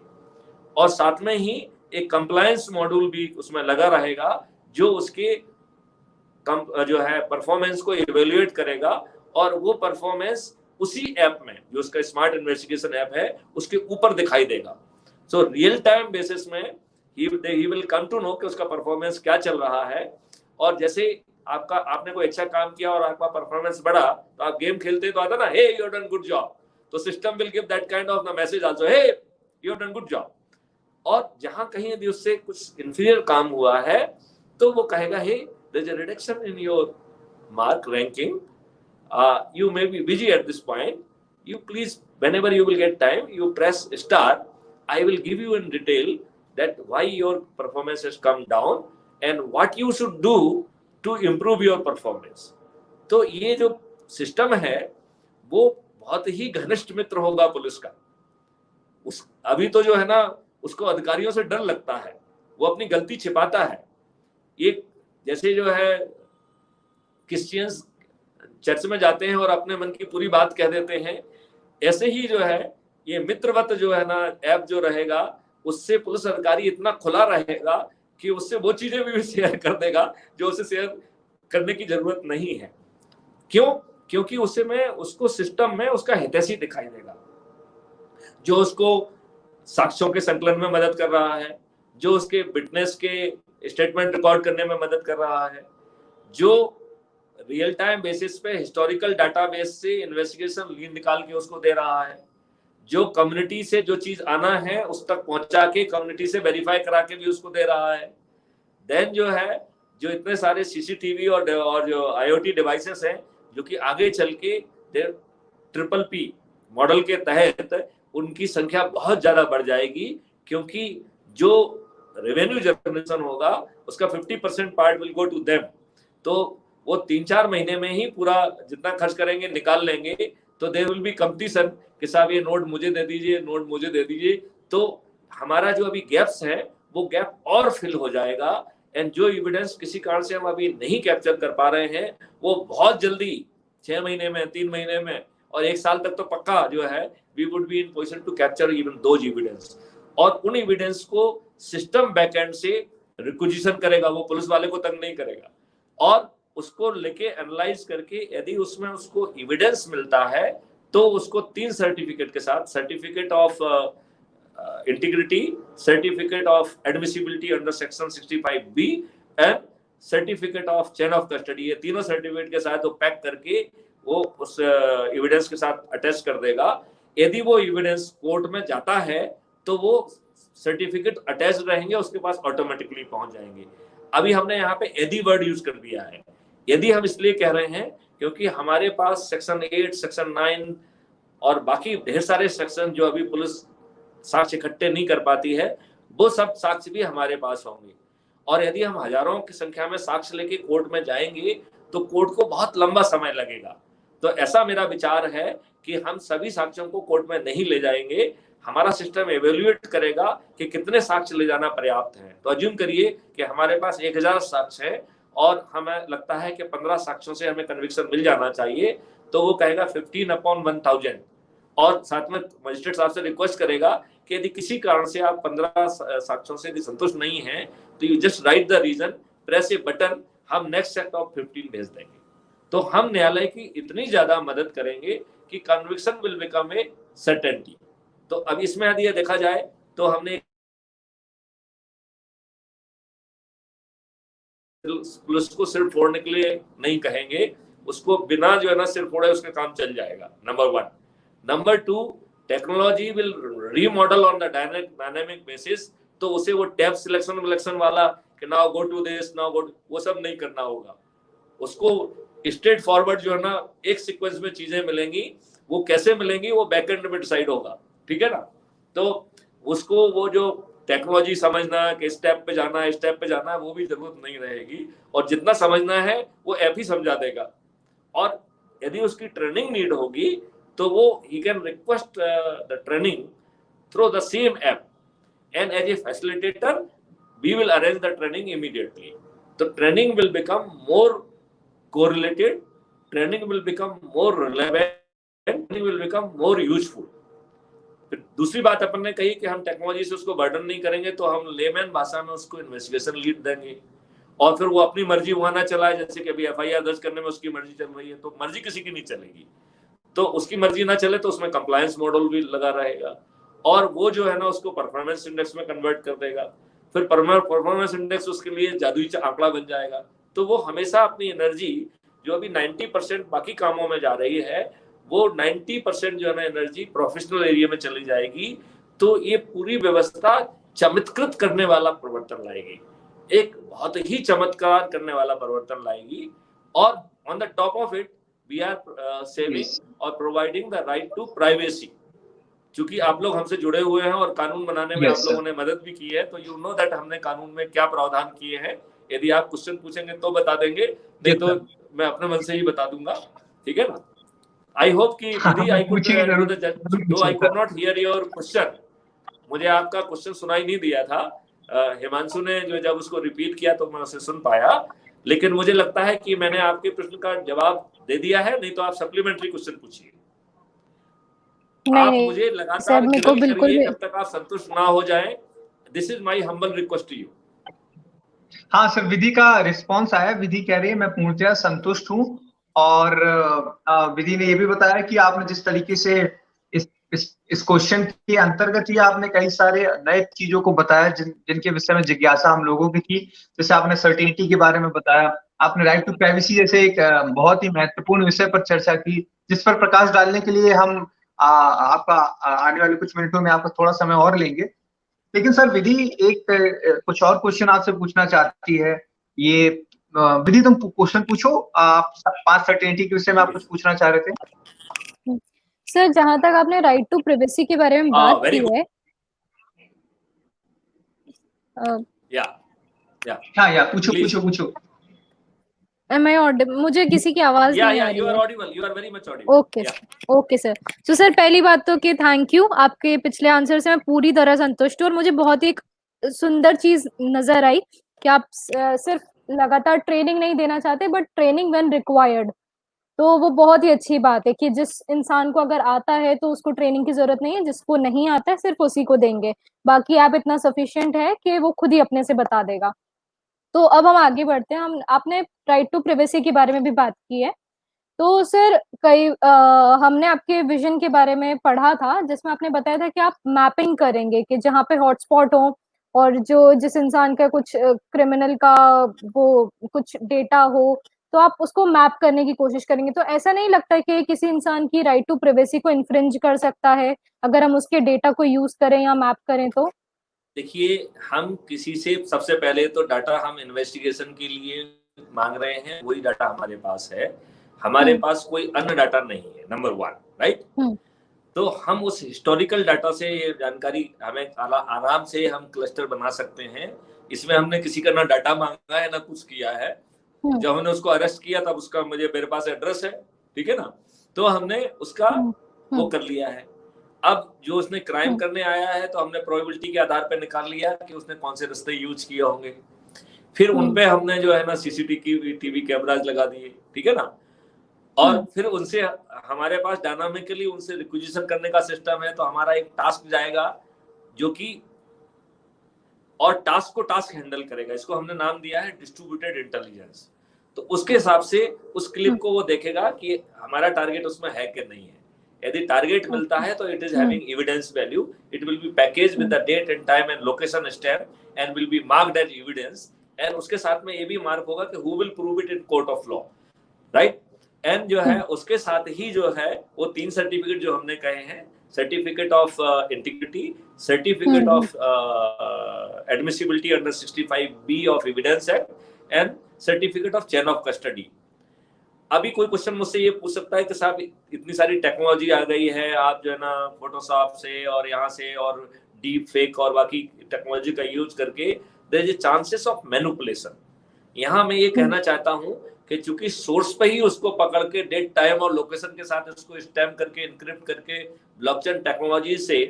और साथ में ही एक कंप्लायंस मॉड्यूल भी उसमें लगा रहेगा जो उसके जो है परफॉर्मेंस को इवेल्युएट करेगा, और वो परफॉर्मेंस उसी ऐप में जो उसका स्मार्ट इन्वेस्टिगेशन ऐप है उसके ऊपर दिखाई देगा। सो रियल टाइम बेसिस में ही विल कम टू नो कि उसका परफॉर्मेंस क्या चल रहा है। और जैसे आपने कोई अच्छा काम किया और आपका परफॉर्मेंस बढ़ा तो आप गेम खेलते तो आता ना, hey you have done good job, तो system will give that kind of the message also, hey you have done good job. और जहां कहीं यदि उससे कुछ इंफीरियर काम हुआ है तो वो कहेगा, hey there is a reduction in your mark ranking, you may be busy at this point, you please whenever you will get time you press star, I will give you in detail that why your performance has come down and what you should do to improve your performance। तो ये जो system है वो बहुत ही घनिष्ठ मित्र होगा police का। अभी तो जो है ना उसको अधिकारियों से डर लगता है, वो अपनी गलती छिपाता है। ये जैसे जो है क्रिश्चियंस चर्च में जाते हैं और अपने मन की पूरी बात कह देते हैं, ऐसे ही जो है ये मित्रवत जो है ना ऐप जो रहेगा उससे पुलिस अधिकारी इतना खुला रहेगा कि उससे वो चीजें भी शेयर कर देगा जो उसे शेयर करने की जरूरत नहीं है। क्यों? क्योंकि उसे में उसको सिस्टम में उसका हितैषी दिखाई देगा, जो उसको साक्ष्यों के संकलन में मदद कर रहा है, जो उसके विटनेस के स्टेटमेंट रिकॉर्ड करने में मदद कर रहा है, जो रियल टाइम बेसिस पे हिस्टोरिकल डाटाबेस से इन्वेस्टिगेशन लीड निकाल के उसको दे रहा है, जो कम्युनिटी से जो चीज आना है उस तक पहुंचा के कम्युनिटी से वेरीफाई करा के भी उसको दे रहा है। देन जो है जो इतने सारे सीसीटीवी और जो आईओटी डिवाइसेस हैं जो कि आगे चल के PPP मॉडल के तहत उनकी संख्या बहुत ज्यादा बढ़ जाएगी, क्योंकि जो रेवेन्यू जनरेशन होगा उसका 50% part will go to them. तो वो 3-4 महीने में ही पूरा जितना खर्च करेंगे निकाल लेंगे, तो देयर विल बी कंपटीशन कि साहब ये नोट मुझे दे दीजिए, नोट मुझे दे दीजिए। तो हमारा जो अभी गैप्स है वो गैप और फिल हो जाएगा, एंड जो एविडेंस किसी कारण से हम अभी नहीं कैप्चर कर पा रहे हैं वो बहुत जल्दी 6 महीने में, 3 महीने में और 1 साल तक तो पक्का जो है we would be in position to capture even those evidence. और उन एविडेंस को सिस्टम बैकएंड से रिक्विजिशन करेगा, वो पुलिस वाले को तंग नहीं करेगा। और उसको लेके एनालाइज करके यदि उसमें उसको एविडेंस मिलता है तो उसको 3 सर्टिफिकेट के साथ, certificate of integrity, certificate of admissibility under section 65B and certificate of chain of custody, ये तीनों सर्टिफिकेट के साथ वो पैक करके वो उस एविडेंस के साथ अटैच कर देगा। यदि वो एविडेंस कोर्ट में जाता है तो वो सर्टिफिकेट अटैच रहेंगे, उसके पास ऑटोमेटिकली पहुंच जाएंगे। अभी हमने यहाँ पे यदि वर्ड यूज कर दिया है। यदि हम इसलिए कह रहे हैं क्योंकि हमारे पास सेक्शन 8, सेक्शन 9 और बाकी ढेर सारे सेक्शन जो अभी पुलिस साक्ष्य इकट्ठे नहीं कर पाती है, वो सब साक्ष्य भी हमारे पास होंगे। और यदि हम हजारों की संख्या में साक्ष्य लेके कोर्ट में जाएंगे तो कोर्ट को बहुत लंबा समय लगेगा। तो ऐसा मेरा विचार है कि हम सभी साक्ष्यों को कोर्ट में नहीं ले जाएंगे। हमारा सिस्टम एवेल्युएट करेगा कि कितने साक्ष्य ले जाना पर्याप्त है। तो अज्यूम करिए कि हमारे पास 1000 साक्ष्य है और हमें लगता है कि 15 साक्ष्यों से हमें कन्विक्शन मिल जाना चाहिए, तो वो कहेगा 15/1000 और साथ में मजिस्ट्रेट साहब से रिक्वेस्ट करेगा कि यदि किसी कारण से आप 15 साक्ष्यों से संतुष्ट नहीं हैं तो you just write the reason, press a button, हम नेक्स्ट सेट ऑफ 15 भेज देंगे। तो हम न्यायालय की इतनी ज्यादा मदद करेंगे कि conviction will become a certainty. तो अब इसमें यदि देखा जाए तो हमने पुलिस को सिर्फ फोड़ने के लिए नहीं कहेंगे, उसको बिना जो है ना सिर्फ फोड़े उसका काम चल जाएगा, number 1। Number 2, technology will remodel on the dynamic basis. तो उसे वो टैब सिलेक्शन वाला कि now go to this, now go, वो सब नहीं करना होगा। उसको स्ट्रेट फॉरवर्ड जो है ना एक सीक्वेंस में चीजें मिलेंगी, वो कैसे मिलेंगी वो बैकएंड में डिसाइड होगा, ठीक है ना। तो उसको वो जो टेक्नोलॉजी समझना कि स्टेप पे जाना है, स्टेप पे जाना है, वो भी जरूरत नहीं रहेगी। और जितना समझना है वो ऐप ही समझा देगा। और यदि उसकी ट्रेनिंग नीड होगी तो वो ही can request the training through the same app and as a facilitator we will arrange the training immediately. तो training will become more correlated, training will become more relevant, training will become more useful। फिर दूसरी बात अपन ने कही कि हम technology से उसको बर्डन नहीं करेंगे, तो हम लेमैन भाषा में उसको इन्वेस्टिगेशन लीड देंगे और फिर वो अपनी मर्जी वहां ना चलाए। जैसे कि अभी FIR दर्ज करने में उसकी मर्जी चल रही है, तो मर्जी किसी की नहीं चलेगी। तो उसकी मर्जी ना चले तो उसमें कंप्लायंस मॉडल भी लगा रहेगा और वो जो है ना उसको परफॉर्मेंस इंडेक्स में कन्वर्ट कर देगा। फिर परफॉर्मेंस इंडेक्स उसके लिए जादुई आंकड़ा बन जाएगा। तो वो हमेशा अपनी एनर्जी जो अभी 90% बाकी कामों में जा रही है, वो 90% जो है ना एनर्जी प्रोफेशनल एरिया में चली जाएगी। तो ये पूरी व्यवस्था चमत्कृत करने वाला परिवर्तन लाएगी, एक बहुत ही चमत्कार करने वाला परिवर्तन लाएगी। और on the top of it we are saving और providing the right to privacy. क्योंकि आप लोग हमसे जुड़े हुए हैं और कानून बनाने में आप लोगों ने मदद भी की है, तो यू नो दैट हमने कानून में क्या प्रावधान किए हैं। यदि आप क्वेश्चन पूछेंगे तो बता देंगे, नहीं तो मैं अपने मन से ही बता दूंगा, ठीक है ना। आई होप कि विधि आई कुड दो I could not here your question, मुझे आपका क्वेश्चन सुनाई नहीं दिया था। हिमांशु ने जो जब उसको रिपीट किया तो मैं उसे सुन पाया, लेकिन मुझे लगता है कि मैंने आपके प्रश्न का जवाब दे दिया है। नहीं तो आप सप्लीमेंट्री क्वेश्चन पूछिए। आप मुझे लगातार करिए जब तक आप संतुष्ट ना हो जाए। This is my humble request to you. हाँ सर, विधि का रिस्पांस आया। विधि कह रही है मैं पूर्णतः संतुष्ट हूँ। और विधि ने ये भी बताया कि आपने जिस तरीके से इस क्वेश्चन के अंतर्गत ही आपने कई सारे नए चीजों को बताया जिनके विषय में जिज्ञासा हम लोगों की थी। जैसे आपने सर्टेनिटी के बारे में बताया, आपने राइट टू प्राइवेसी जैसे एक बहुत ही महत्वपूर्ण विषय पर चर्चा की, जिस पर प्रकाश डालने के लिए हम आपका आने वाले कुछ मिनटों में आपका थोड़ा समय और लेंगे। लेकिन सर विधि एक कुछ और क्वेश्चन आपसे पूछना चाहती है। ये विधि तुम क्वेश्चन पूछो, आप 5 सर्टेनिटी के विषय में आप कुछ पूछना चाह रहे थे। सर जहां तक आपने राइट टू प्राइवेसी के बारे में बात की है, या पूछो। मुझे किसी की आवाज नहीं आ रही है। Okay sir. तो सर पहली बात तो कि थैंक यू, आपके पिछले आंसर से मैं पूरी तरह संतुष्ट हूँ और मुझे बहुत ही सुंदर चीज नजर आई कि आप सिर्फ लगातार ट्रेनिंग नहीं देना चाहते बट ट्रेनिंग व्हेन रिक्वायर्ड। तो वो बहुत ही अच्छी बात है कि जिस इंसान को अगर आता है तो उसको ट्रेनिंग की जरूरत नहीं है, जिसको नहीं आता है सिर्फ उसी को देंगे, बाकी आप इतना सफिशिएंट है कि वो खुद ही अपने से बता देगा। तो अब हम आगे बढ़ते हैं। हम आपने राइट टू प्राइवेसी के बारे में भी बात की है। तो सर हमने आपके विजन के बारे में पढ़ा था, जिसमें आपने बताया था कि आप मैपिंग करेंगे कि जहाँ पे हॉटस्पॉट हो और जो जिस इंसान का कुछ क्रिमिनल का वो कुछ डेटा हो, तो आप उसको मैप करने की कोशिश करेंगे। तो ऐसा नहीं लगता कि किसी इंसान की राइट टू प्राइवेसी को इन्फ्रिंज कर सकता है अगर हम उसके डेटा को यूज करें या मैप करें तो? देखिए, हम किसी से सबसे पहले तो डाटा हम इन्वेस्टिगेशन के लिए मांग रहे हैं, वही डाटा हमारे पास है। हमारे पास कोई अन्य डाटा नहीं है, नंबर 1, राइट। तो हम उस हिस्टोरिकल डाटा से ये जानकारी हमें आराम से हम क्लस्टर बना सकते हैं। इसमें हमने किसी का ना डाटा मांगा है ना कुछ किया है। जब हमने उसको अरेस्ट किया तब उसका मेरे पास एड्रेस है, ठीक है ना, तो हमने उसका वो कर लिया है। अब जो उसने क्राइम करने आया है तो हमने प्रोबेबिलिटी के आधार पर निकाल लिया कि उसने कौन से रास्ते यूज किए होंगे। फिर उनपे हमने जो है ना सीसीटीवी कैमराज लगा दिए, ठीक है ना, और फिर उनसे हमारे पास डायनामिकली उनसे रिक्विजिशन करने का सिस्टम है। तो हमारा एक टास्क जाएगा जो कि और टास्क को टास्क हैंडल करेगा। इसको हमने नाम दिया है डिस्ट्रीब्यूटेड इंटेलिजेंस। तो उसके हिसाब से उस क्लिप को वो देखेगा कि हमारा टारगेट उसमें है कि नहीं है। यदि टारगेट मिलता है तो it is having evidence value, it will be package with the date and time and location stamp and will be marked as evidence. And उसके साथ में ये भी मार्क होगा कि who will prove it in court of law, right. And जो है उसके साथ ही जो है वो 3 सर्टिफिकेट जो हमने कहे हैं, certificate of integrity, certificate of admissibility under 65B of evidence act and certificate of chain of custody. अभी कोई क्वेश्चन मुझसे ये पूछ सकता है कि साहब इतनी सारी टेक्नोलॉजी आ गई है, आप जो है ना फोटोशॉप से और यहाँ से और डीप फेक और बाकी टेक्नोलॉजी का यूज करके there is chances of manipulation. यहाँ मैं ये कहना चाहता हूँ कि चूंकि सोर्स पे ही उसको पकड़ के डेट टाइम और लोकेशन के साथ उसको स्टैम्प करके इनक्रिप्ट करके ब्लॉकचेन टेक्नोलॉजी से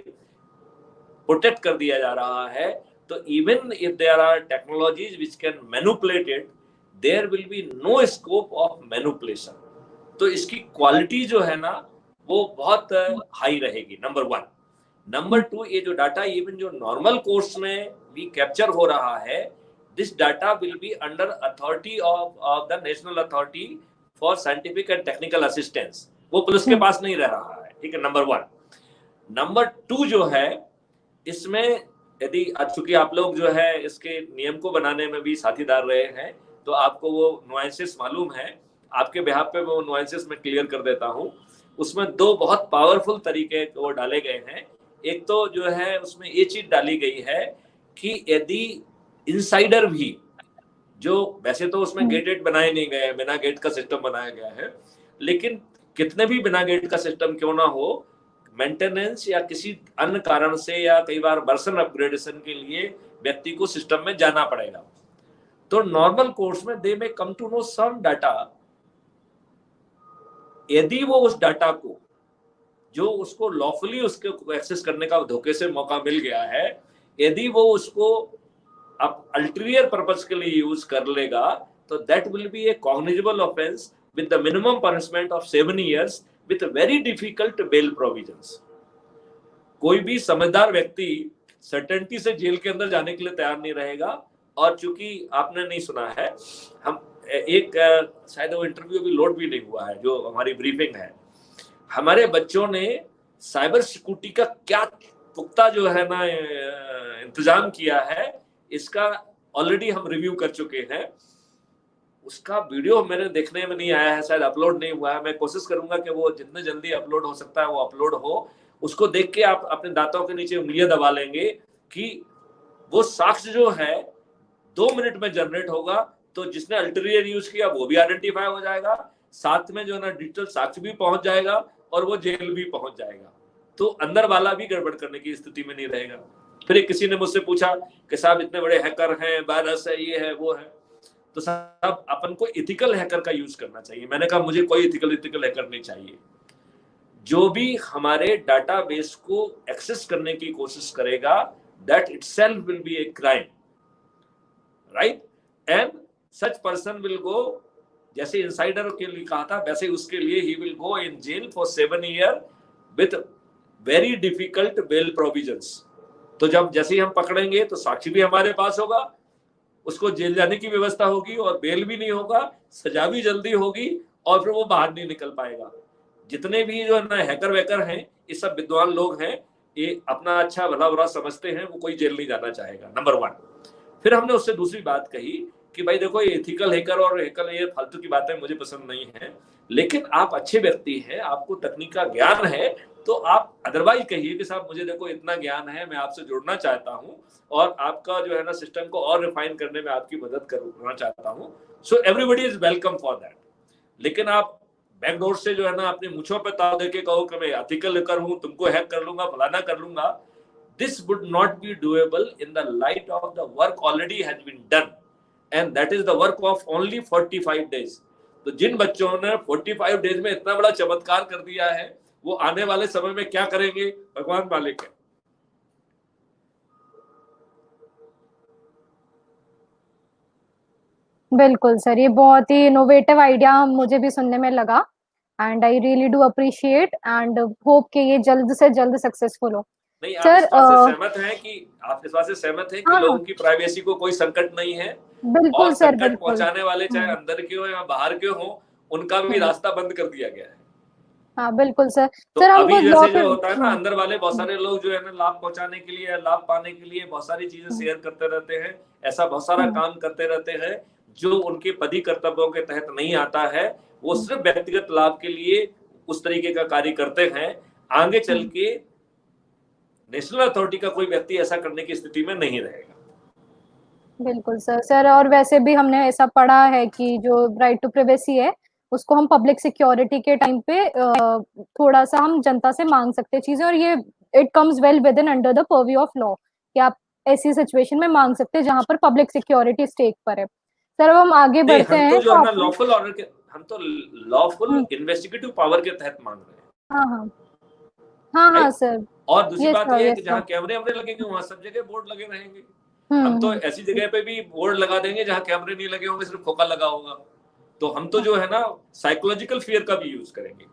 प्रोटेक्ट कर दिया जा रहा है, तो even if there are technologies which can manipulate it, there will be no scope of manipulation. तो इसकी क्वालिटी जो है ना वो बहुत हाई रहेगी, नंबर 1। नंबर 2, ये जो डाटा इवन जो नॉर्मल कोर्स में भी कैप्चर हो रहा है, this data will be under authority of the National Authority for Scientific and Technical Assistance। वो पुलिस के पास नहीं रह रहा है, ठीक है, नंबर 1। नंबर 2 जो है इसमें यदि चूंकि आप लोग जो है इसके नियम को बनाने में भी साथीदार रहे हैं तो आपको वो नुआंसेस मालूम है। आपके बिहाफ पे वो नुआंसेस में क्लियर कर देता हूँ। उसमें 2 बहुत पावरफुल तरीके वो डाले गए हैं। एक तो जो है उसमें ये चीज डाली गई है कि यदि इनसाइडर भी, जो वैसे तो उसमें गेटेड बनाए नहीं गए, बिना गेट का सिस्टम बनाया गया है, लेकिन कितने भी बिना गेट का सिस्टम क्यों ना हो, मेंटेनेंस या किसी अन्य कारण से या कई बार वर्जन अपग्रेडेशन के लिए व्यक्ति को सिस्टम में जाना पड़ेगा। तो नॉर्मल कोर्स में they may come to know some data. यदि वो उस डाटा को जो उसको लॉफुली उसको एक्सेस करने का धोखे से मौका मिल गया है, यदि वो उसको अब अल्टीरियर पर्पस के लिए यूज कर लेगा तो that will be a cognizable offence with the minimum punishment of 7 years विद वेरी डिफिकल्ट बेल प्रोविजंस। कोई भी समझदार व्यक्ति सर्टेनिटी से जेल के अंदर जाने के लिए तैयार नहीं रहेगा। और चूंकि आपने नहीं सुना है, हम एक शायद वो इंटरव्यू अभी लोड भी नहीं हुआ है जो हमारी ब्रीफिंग है, हमारे बच्चों ने साइबर सिक्योरिटी का क्या पुख्ता जो है ना इंतजाम किया है, इसका ऑलरेडी हम रिव्यू कर चुके हैं। उसका वीडियो मेरे देखने में नहीं आया है, शायद अपलोड नहीं हुआ है। मैं कोशिश करूंगा कि वो जितने जल्दी अपलोड हो सकता है वो अपलोड हो। उसको देख के आप अपने दांतों के नीचे उंगलियां दबा लेंगे कि वो साक्ष्य जो है 2 मिनट में जनरेट होगा। तो जिसने अल्टीरियर यूज किया वो भी आइडेंटिफाई हो जाएगा, साथ में जो है ना डिजिटल साक्ष्य भी पहुंच जाएगा और वो जेल भी पहुंच जाएगा। तो अंदर वाला भी गड़बड़ करने की स्थिति में नहीं रहेगा। फिर किसी ने मुझसे पूछा कि साहब इतने बड़े हैकर हैं, वायरस है, ये है, वो है, तो साहब अपन को इथिकल हैकर का यूज करना चाहिए। मैंने कहा मुझे कोई इथिकल हैकर नहीं चाहिए। जो भी हमारे डाटाबेस को एक्सेस करने की कोशिश करेगा, that itself will be a crime, right. And such person will go, जैसे इनसाइडर के लिए कहा था वैसे उसके लिए ही will go in jail for 7 years with very difficult bail provisions. तो जब जैसे ही हम पकड़ेंगे तो साक्षी भी हमारे पास होगा, उसको जेल जाने की व्यवस्था होगी और बेल भी नहीं होगा, सजा भी जल्दी होगी और फिर वो बाहर नहीं निकल पाएगा। जितने भी जो है ना हैकर वैकर हैं, ये सब विद्वान लोग हैं, ये अपना अच्छा भला बुरा समझते हैं, वो कोई जेल नहीं जाना चाहेगा, नंबर 1। फिर हमने उससे दूसरी बात कही कि भाई देखो, ये एथिकल हैकर और हैकर ये फालतू की बातें मुझे पसंद नहीं है, लेकिन आप अच्छे व्यक्ति हैं, आपको तकनीक का ज्ञान है, तो आप अदरवाइज कहिए कि साहब मुझे देखो इतना ज्ञान है, मैं आपसे जुड़ना चाहता हूँ और आपका जो है ना सिस्टम को और रिफाइन करने में आपकी मदद करना चाहता हूँ। So everybody is welcome for that. लेकिन आप बैकडोर से जो है ना अपनी मूंछों पे ताव देके कहो कि मैं एथिकल हैकर हूँ, तुमको हैक कर लूंगा, फलाना कर लूंगा, this would not be doable in the light of the work already has been done, and that is the work of only 45 days। तो जिन बच्चों ने 45 डेज में इतना बड़ा चमत्कार कर दिया है, वो आने वाले समय में क्या करेंगे भगवान मालिक है। बिल्कुल सर, ये बहुत ही इनोवेटिव आइडिया मुझे भी सुनने में लगा and I really do appreciate and hope कि ये जल्द से जल्द सक्सेसफुल हो। नहीं, आप सर इस बात से सहमत हैं कि हाँ, लोगों की प्राइवेसी को कोई संकट नहीं है बिल्कुल और सर, संकट बिल्कुल। पहुंचाने वाले चाहे अंदर के हो या बाहर के हो, उनका भी रास्ता बंद कर दिया गया है। हाँ, बिल्कुल सर। तो सर अभी हमको जैसे जो होता है ना, अंदर वाले बहुत सारे लोग जो है ना लाभ पहुंचाने के लिए, लाभ पाने के लिए बहुत सारी चीजें शेयर करते रहते हैं, ऐसा बहुत सारा काम करते रहते हैं जो उनके पदी कर्तव्यों के तहत नहीं आता है। वो सिर्फ व्यक्तिगत लाभ के लिए उस तरीके का कार्य करते हैं। आगे चल के नेशनल अथॉरिटी का कोई व्यक्ति ऐसा करने की स्थिति में नहीं रहेगा। बिल्कुल सर। और वैसे भी हमने ऐसा पढ़ा है कि जो राइट टू प्राइवेसी है, उसको हम पब्लिक सिक्योरिटी के टाइम पे थोड़ा सा हम जनता से मांग सकते हैं चीजें, और ये it comes well with in under the purview of law कि आप ऐसी सिचुएशन में मांग सकते हैं जहां पर पब्लिक सिक्योरिटी स्टेक पर है। सर अब हम आगे बढ़ते हैं। हम तो जो है ना लॉफुल ऑर्डर के, हम तो लॉफुल इन्वेस्टिगेटिव पावर के तहत मांग रहे हैं। हाँ सर। और दूसरी बात यह है कि जहाँ कैमरे लगेंगे वहां सब जगह बोर्ड लगे रहेंगे। हम तो ऐसी जगह पे भी बोर्ड लगा देंगे जहाँ कैमरे नहीं लगे होंगे, सिर्फ खोखा लगा होगा। तो हम तो जो है ना साइकोलॉजिकल फियर का भी यूज करेंगे।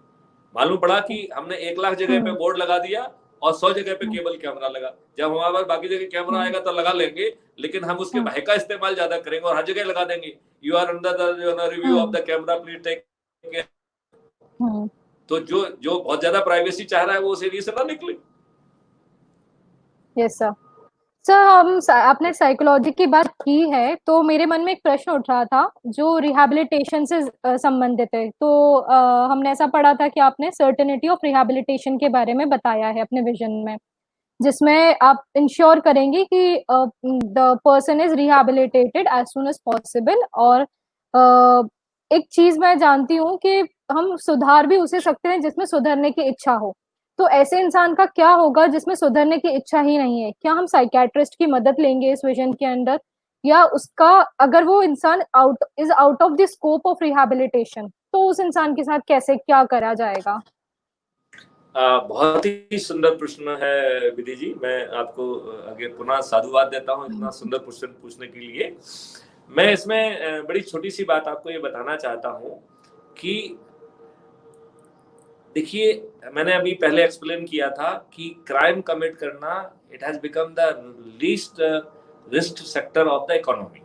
मालूम पड़ा कि हमने 1 लाख जगह पे बोर्ड लगा दिया और 100 जगह पे केबल कैमरा लगा। जब हमारे पास बाकी जगह कैमरा आएगा तो लगा लेंगे, लेकिन हम उसके भय का इस्तेमाल ज्यादा करेंगे और हर जगह लगा देंगे, you are under the review of the camera, please take care. तो जो बहुत ज्यादा प्राइवेसी चाह रहा है वो उस एरिया से ना निकले। Yes sir. हम आपने साइकोलॉजी की बात की है तो मेरे मन में एक प्रश्न उठ रहा था जो रिहैबिलिटेशन से संबंधित है। तो हमने ऐसा पढ़ा था कि आपने सर्टेनिटी ऑफ रिहैबिलिटेशन के बारे में बताया है अपने विजन में, जिसमें आप इंश्योर करेंगे कि the person is rehabilitated as soon as possible. और एक चीज मैं जानती हूँ कि हम सुधार भी उसे सकते हैं जिसमें सुधरने की इच्छा हो। तो ऐसे इंसान का क्या होगा जिसमें सुधरने की इच्छा ही नहीं है? क्या हम साइकियाट्रिस्ट की मदद लेंगे इस विजन के अंदर, या उसका अगर वो इंसान out of the scope of rehabilitation, तो उस इंसान के साथ कैसे क्या करा जाएगा? बहुत ही सुंदर प्रश्न है विधि जी। मैं आपको आगे पुनः साधुवाद देता हूँ इतना सुंदर प्रश्न पूछने के लिए। मैं इसमें बड़ी छोटी सी बात आपको ये बताना चाहता हूँ कि देखिए, मैंने अभी पहले एक्सप्लेन किया था कि क्राइम कमिट करना it has become the least risk sector of the economy,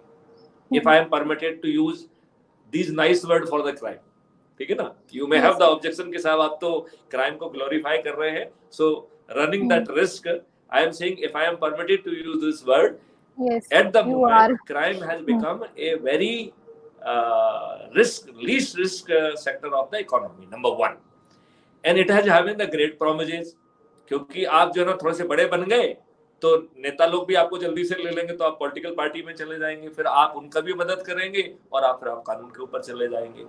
if I am permitted to use this nice word for the crime. ठीक है ना? You may have the objection के साथ आप तो क्राइम को ग्लोरीफाई कर रहे हैं। So running that risk, I am saying if I am permitted to use this word, at the moment crime has become a very least risk sector of the economy, number 1, and it has having the great promises। क्योंकि आप जो है ना थोड़े से बड़े बन गए तो नेता लोग भी आपको जल्दी से ले लेंगे, तो आप पॉलिटिकल पार्टी में चले जाएंगे, फिर आप उनका भी मदद करेंगे और फिर आप कानून के ऊपर चले जाएंगे,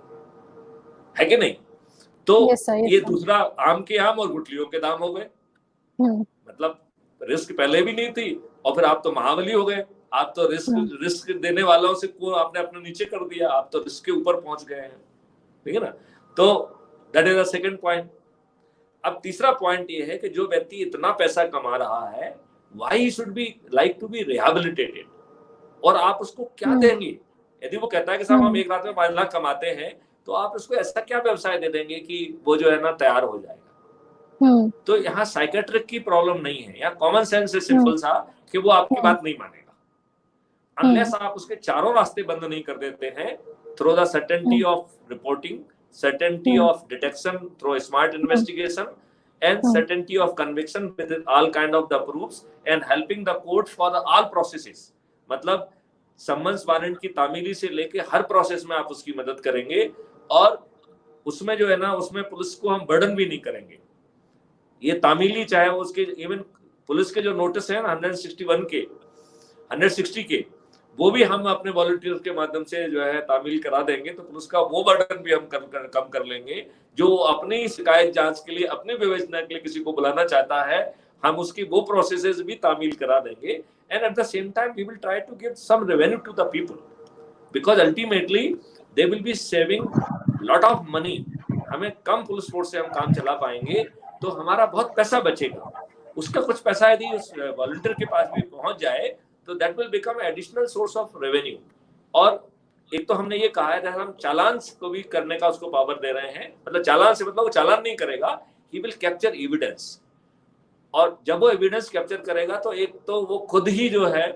है कि नहीं? तो ये दूसरा आम के आम और गुठलियों के दाम हो गए। मतलब रिस्क पहले भी नहीं थी और फिर आप तो महाबली हो गए। आप तो रिस्क देने वालों से को आपने अपने नीचे कर दिया, आप तो रिस्क के ऊपर पहुंच गए हैं। ठीक है ना? तो that is the second point. अब तीसरा पॉइंट ये है कि जो व्यक्ति इतना पैसा कमा रहा है, why he should be like to be rehabilitated, और आप उसको क्या देंगे? यदि वो कहता है कि साहब हम एक रात में 5 लाख कमाते हैं, तो आप उसको ऐसा क्या व्यवसाय दे देंगे कि वो जो है ना तैयार हो जाएगा? तो यहाँ साइकेट्रिक की प्रॉब्लम नहीं है, यहाँ कॉमन सेंस है सिंपल सा कि वो आपकी बात नहीं मानेगा। अनलेस आप उसके चारों रास्ते बंद नहीं कर देते हैं through the certainty of reporting, certainty of detection through smart investigation, and certainty of conviction with all kind of the proofs, and helping the court for the all processes. मतलब सम्मन्स वारंट की तामीली से लेके हर process में आप उसकी मदद करेंगे, और उसमें जो है ना, उसमें पुलिस को हम बर्डन भी नहीं करेंगे। ये तामीली चाहे वो उसके इवन पुलिस के जो नोटिस है ना 160 के वो भी हम अपने वॉलंटियर के माध्यम से जो है तामील करा देंगे, तो पुलिस का वो बर्डन भी हम कम कर लेंगे। जो अपनी शिकायत जांच के लिए, अपने विवेचना के लिए किसी को बुलाना चाहता है, हम उसकी वो प्रोसेसेस भी तामील करा देंगे। And at the same time we will try to give some revenue to the people, because ultimately they will be saving lot of money. हमें कम पुलिस फोर्स से हम काम चला पाएंगे तो हमारा बहुत पैसा बचेगा। उसका कुछ पैसा यदि उस वॉलंटियर के पास भी पहुंच जाए तो that will become additional source of revenue. और एक तो हमने ये कहा है हम चालान को भी करने का उसको पावर दे रहे हैं। मतलब चालान से मतलब वो चालान नहीं करेगा, ही विल कैप्चर एविडेंस। और जब वो एविडेंस कैप्चर करेगा तो एक तो वो खुद ही जो है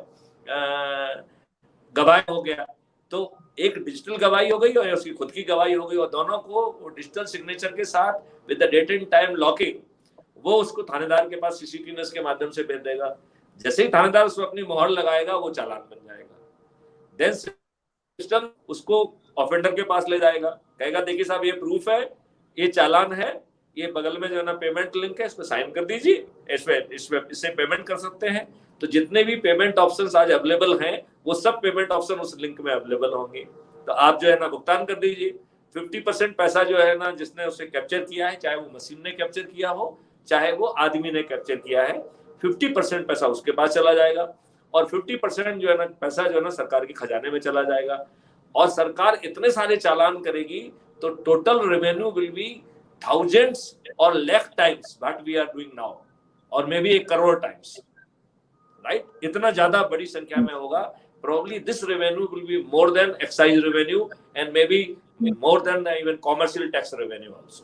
गवाही हो गया, तो एक डिजिटल गवाही हो गई और उसकी खुद की गवाही हो गई, और दोनों को वो डिजिटल सिग्नेचर के साथ with the date and time locking वो उसको थानेदार के पास सीसीटीवी के माध्यम से भेज देगा। जैसे ही थानेदार उसको अपनी मोहर लगाएगा वो चालान बन जाएगा। देन सिस्टम उसको ऑफेंडर के पास ले जाएगा, कहेगा देखिए साहब ये प्रूफ है, ये चालान है, ये बगल में जो है ना पेमेंट लिंक है, इस पे साइन कर दीजिए, इससे पेमेंट कर सकते हैं। तो जितने भी पेमेंट ऑप्शंस आज अवेलेबल हैं वो सब पेमेंट ऑप्शन उस लिंक में अवेलेबल होंगे। तो आप जो है ना भुगतान कर दीजिए। 50% पैसा जो है ना जिसने उसे कैप्चर किया है, चाहे वो मशीन ने कैप्चर किया हो चाहे वो आदमी ने कैप्चर किया है, 50% पैसा उसके पास चला जाएगा, और 50% जो है ना पैसा जो है ना सरकार के खजाने में चला जाएगा। और सरकार इतने सारे चालान करेगी तो total revenue will be thousands और lakh times what we are doing now, और may be 1 crore times, right? इतना ज्यादा बड़ी संख्या में होगा। Probably this revenue will be more than excise revenue and maybe more than even commercial tax revenue also.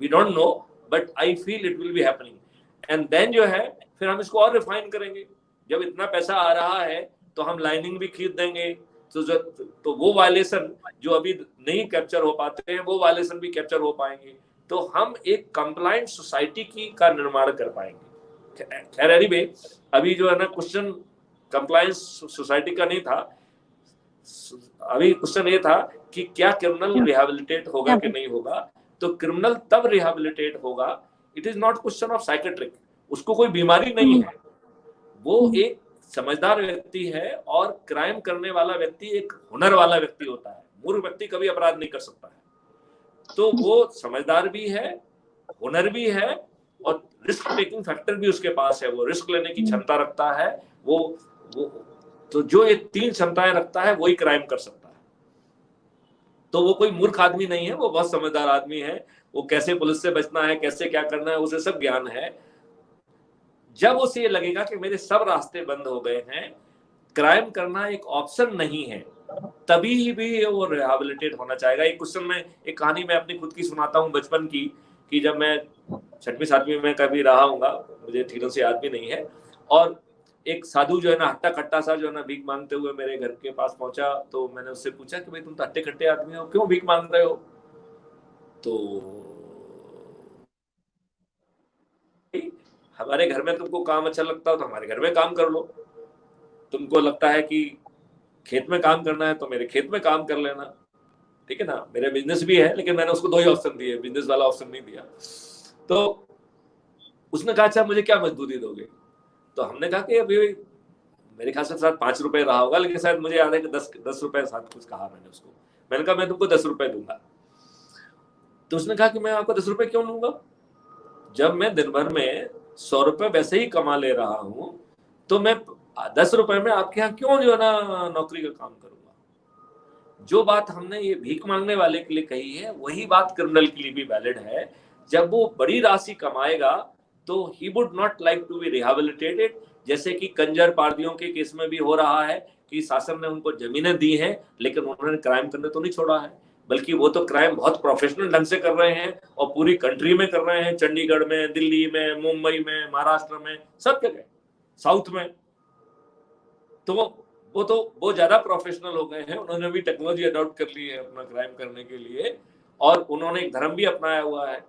We don't know, but I feel it will be happening. And then जो है फिर हम इसको और रिफाइन करेंगे। जब इतना पैसा आ रहा है तो हम लाइनिंग भी खरीद देंगे, तो वो वायलेशन जो अभी नहीं कैप्चर हो पाते हैं वो वायलेशन भी कैप्चर हो पाएंगे। तो हम एक कंप्लायंट सोसाइटी का निर्माण कर पाएंगे। खैर एनीवे, अभी जो है ना क्वेश्चन कंप्लायंस सोसाइटी का नहीं था, अभी क्वेश्चन ये था कि क्या क्रिमिनल रिहेबिलिटेट होगा कि नहीं होगा। तो क्रिमिनल तब रिहेबिलिटेट होगा, it is not question of psychiatric, उसको कोई बीमारी नहीं है, वो एक समझदार व्यक्ति है। और क्राइम करने वाला व्यक्ति एक हुनर वाला व्यक्ति होता है, मूर्ख व्यक्ति कभी अपराध नहीं कर सकता है। तो वो समझदार भी है, हुनर भी है, और रिस्क टेकिंग फैक्टर भी उसके पास है, वो रिस्क लेने की क्षमता रखता है। वो तो जो ये 3 क्षमताएं रखता है वही क्राइम कर सकता है। तो वो कोई मूर्ख आदमी नहीं है, वो बहुत समझदार आदमी है। वो कैसे पुलिस से बचना है, कैसे क्या करना है, उसे सब ज्ञान है। जब उसे ये लगेगा कि मेरे सब रास्ते बंद हो गए हैं, क्राइम करना एक ऑप्शन नहीं है, तभी भी वो रिहेबिलिटेट होना चाहेगा। एक क्वेश्चन में एक कहानी मैं अपनी खुद की सुनाता हूँ बचपन की, कि जब मैं 6वीं 7वीं में कभी रहा हूँगा, मुझे ठीक से याद भी नहीं है, और एक साधु जो है ना हट्टा कट्टा सा जो है ना भीख मांगते हुए मेरे घर के पास पहुंचा। तो मैंने उससे पूछा कि भाई तुम तो हट्टे कट्टे आदमी हो, क्यों भीख मांग रहे हो? तो हमारे घर में तुमको काम अच्छा लगता हो तो हमारे घर में काम कर लो, तुमको लगता है कि खेत में काम करना है तो मेरे खेत में काम कर लेना, ठीक है ना। मेरे बिजनेस भी है, लेकिन मैंने उसको 2 ही ऑप्शन दिए, बिजनेस वाला ऑप्शन नहीं दिया। तो उसने कहा अच्छा मुझे क्या मजदूरी दोगे? तो हमने कहा कि अभी मेरे ख्याल से साथ 5 रुपए रहा होगा, लेकिन शायद मुझे याद है कि 10 रुपए साथ कुछ कहा मैंने उसको। मैंने कहा मैं तुमको 10 रुपए दूंगा। तो उसने कहा कि मैं आपको 10 रुपए क्यों दूंगा, जब मैं दिन भर में 100 रुपए वैसे ही कमा ले रहा हूं, तो मैं 10 रुपए में आपके यहाँ क्यों जो है ना नौकरी का काम करूंगा। जो बात हमने ये भीख मांगने वाले के लिए कही है वही बात क्रिमिनल के लिए भी वैलिड है। जब वो बड़ी राशि कमाएगा तो he would not like to be rehabilitated, जैसे कि कंजर पार्टियों के केस में भी हो रहा है कि शासन ने उनको जमीनें दी हैं लेकिन उन्होंने क्राइम करने तो नहीं छोड़ा है, बल्कि वो तो क्राइम बहुत प्रोफेशनल ढंग से कर रहे हैं और पूरी कंट्री में कर रहे हैं, चंडीगढ़ में, दिल्ली में, मुंबई में, महाराष्ट्र में, सब जगह, साउथ में। तो वो ज्यादा प्रोफेशनल हो गए हैं, उन्होंने भी टेक्नोलॉजी अडॉप्ट कर ली है अपना क्राइम करने के लिए, और उन्होंने एक धर्म भी अपनाया हुआ है।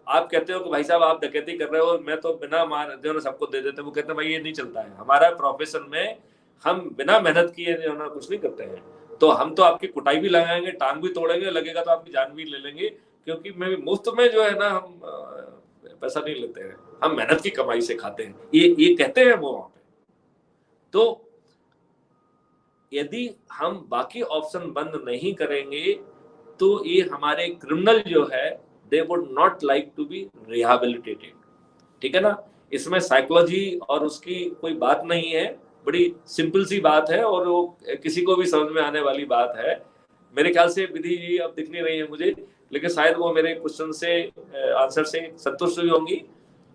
आप कहते हो कि भाई साहब आप डकैती कर रहे हो, मैं तो बिना मार जो ना सबको दे देते, वो कहते हैं भाई ये नहीं चलता है, हमारा प्रोफेशन में हम बिना मेहनत किए जो ना कुछ नहीं करते हैं। तो हम तो आपकी कुटाई भी लगाएंगे, टांग भी तोड़ेंगे, लगेगा तो आपकी जान भी ले लेंगे, क्योंकि मैं मुफ्त में जो है ना हम पैसा नहीं लेते हैं, हम मेहनत की कमाई से खाते हैं, ये कहते हैं वो वहां पे। तो यदि हम बाकी ऑप्शन बंद नहीं करेंगे तो ये हमारे क्रिमिनल जो है they would not like to be rehabilitated, ठीक है ना। इसमें साइकोलॉजी और उसकी कोई बात नहीं है, बड़ी सिंपल सी बात है और वो किसी को भी समझ में आने वाली बात है। मेरे ख्याल से विधि जी अब दिख नहीं रही है मुझे, लेकिन शायद वो मेरे क्वेश्चन से आंसर से संतुष्ट हुई होंगी।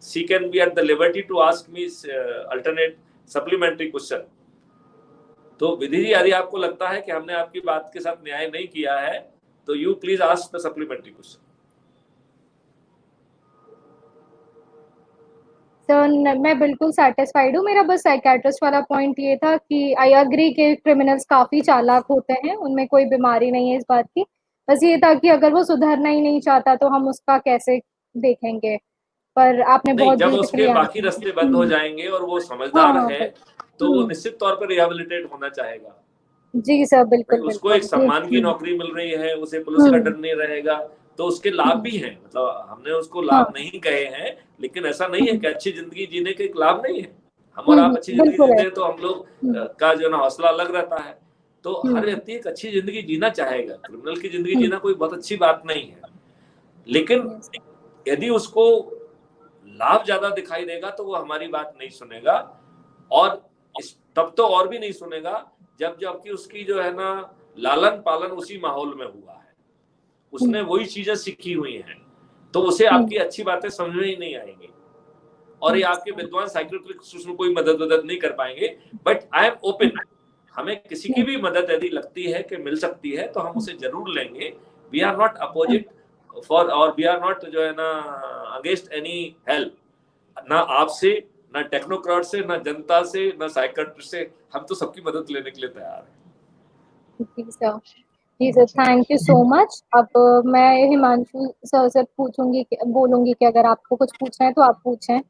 She can be at the liberty to ask me alternate supplementary question. तो विधि जी यदि आपको लगता है कि हमने आपकी बात के साथ न्याय नहीं किया है तो you please ask the supplementary question. Sir मैं बिल्कुल सेटिस्फाइड हूँ। मेरा बस साइकेट्रिस्ट वाला पॉइंट ये था कि आई एग्री कि क्रिमिनल्स काफी चालाक होते हैं, उनमें कोई बीमारी नहीं है इस बात की। बस ये था कि अगर वो सुधरना ही नहीं चाहता तो हम उसका कैसे देखेंगे। पर आपने नहीं, बहुत जब उसके ब्यूटीफुली बाकी आंसर रास्ते बंद हो जाएंगे और वो हाँ समझदार हाँ है तो वो बिल्कुल। निश्चित तौर पर रिहेबिलिटेट होना चाहेगा। जी सर, भाई बिल्कुल उसको एक बिल्कुल। सम्मान की नौकरी मिल रही है, उसे पुलिस का डर नहीं रहेगा, तो उसके लाभ भी हैं। मतलब हमने उसको लाभ हाँ नहीं कहे हैं, लेकिन ऐसा नहीं है कि अच्छी जिंदगी जीने के एक लाभ नहीं है। हम और आप अच्छी जिंदगी बिल्कुल जीते है। हैं तो हम लोग का जो ना हौसला अलग रहता है। तो हर हम्म व्यक्ति एक अच्छी जिंदगी जीना चाहेगा, क्रिमिनल की जिंदगी जीना कोई बहुत अच्छी बात नहीं है, लेकिन yes, यदि उसको लाभ ज्यादा दिखाई देगा तो वो हमारी बात नहीं सुनेगा। और तब तो और भी नहीं सुनेगा जबकि उसकी जो है ना लालन पालन उसी माहौल में हुआ है, उसने वही चीजें सीखी हुई हैं, तो उसे आपकी अच्छी बातें समझ में ही नहीं आएंगी। और ये आपके विद्वान साइकियाट्रिस्ट उसमें कोई मदद नहीं कर पाएंगे। बट आई एम ओपन, हमें किसी की भी मदद यदि लगती है कि मिल सकती है तो हम उसे जरूर लेंगे। We are not opposite for, और वी आर नॉट जो है ना अगेंस्ट एनी हेल्प, ना आपसे, ना टेक्नोक्रेट से, ना जनता से, ना साइकियाट्रिस्ट से, हम तो सबकी मदद लेने के लिए तैयार हैं। जी sir, thank you so much. अब मैं हिमांशु सर से बोलूंगी कि अगर आपको कुछ पूछना है तो आप पूछें।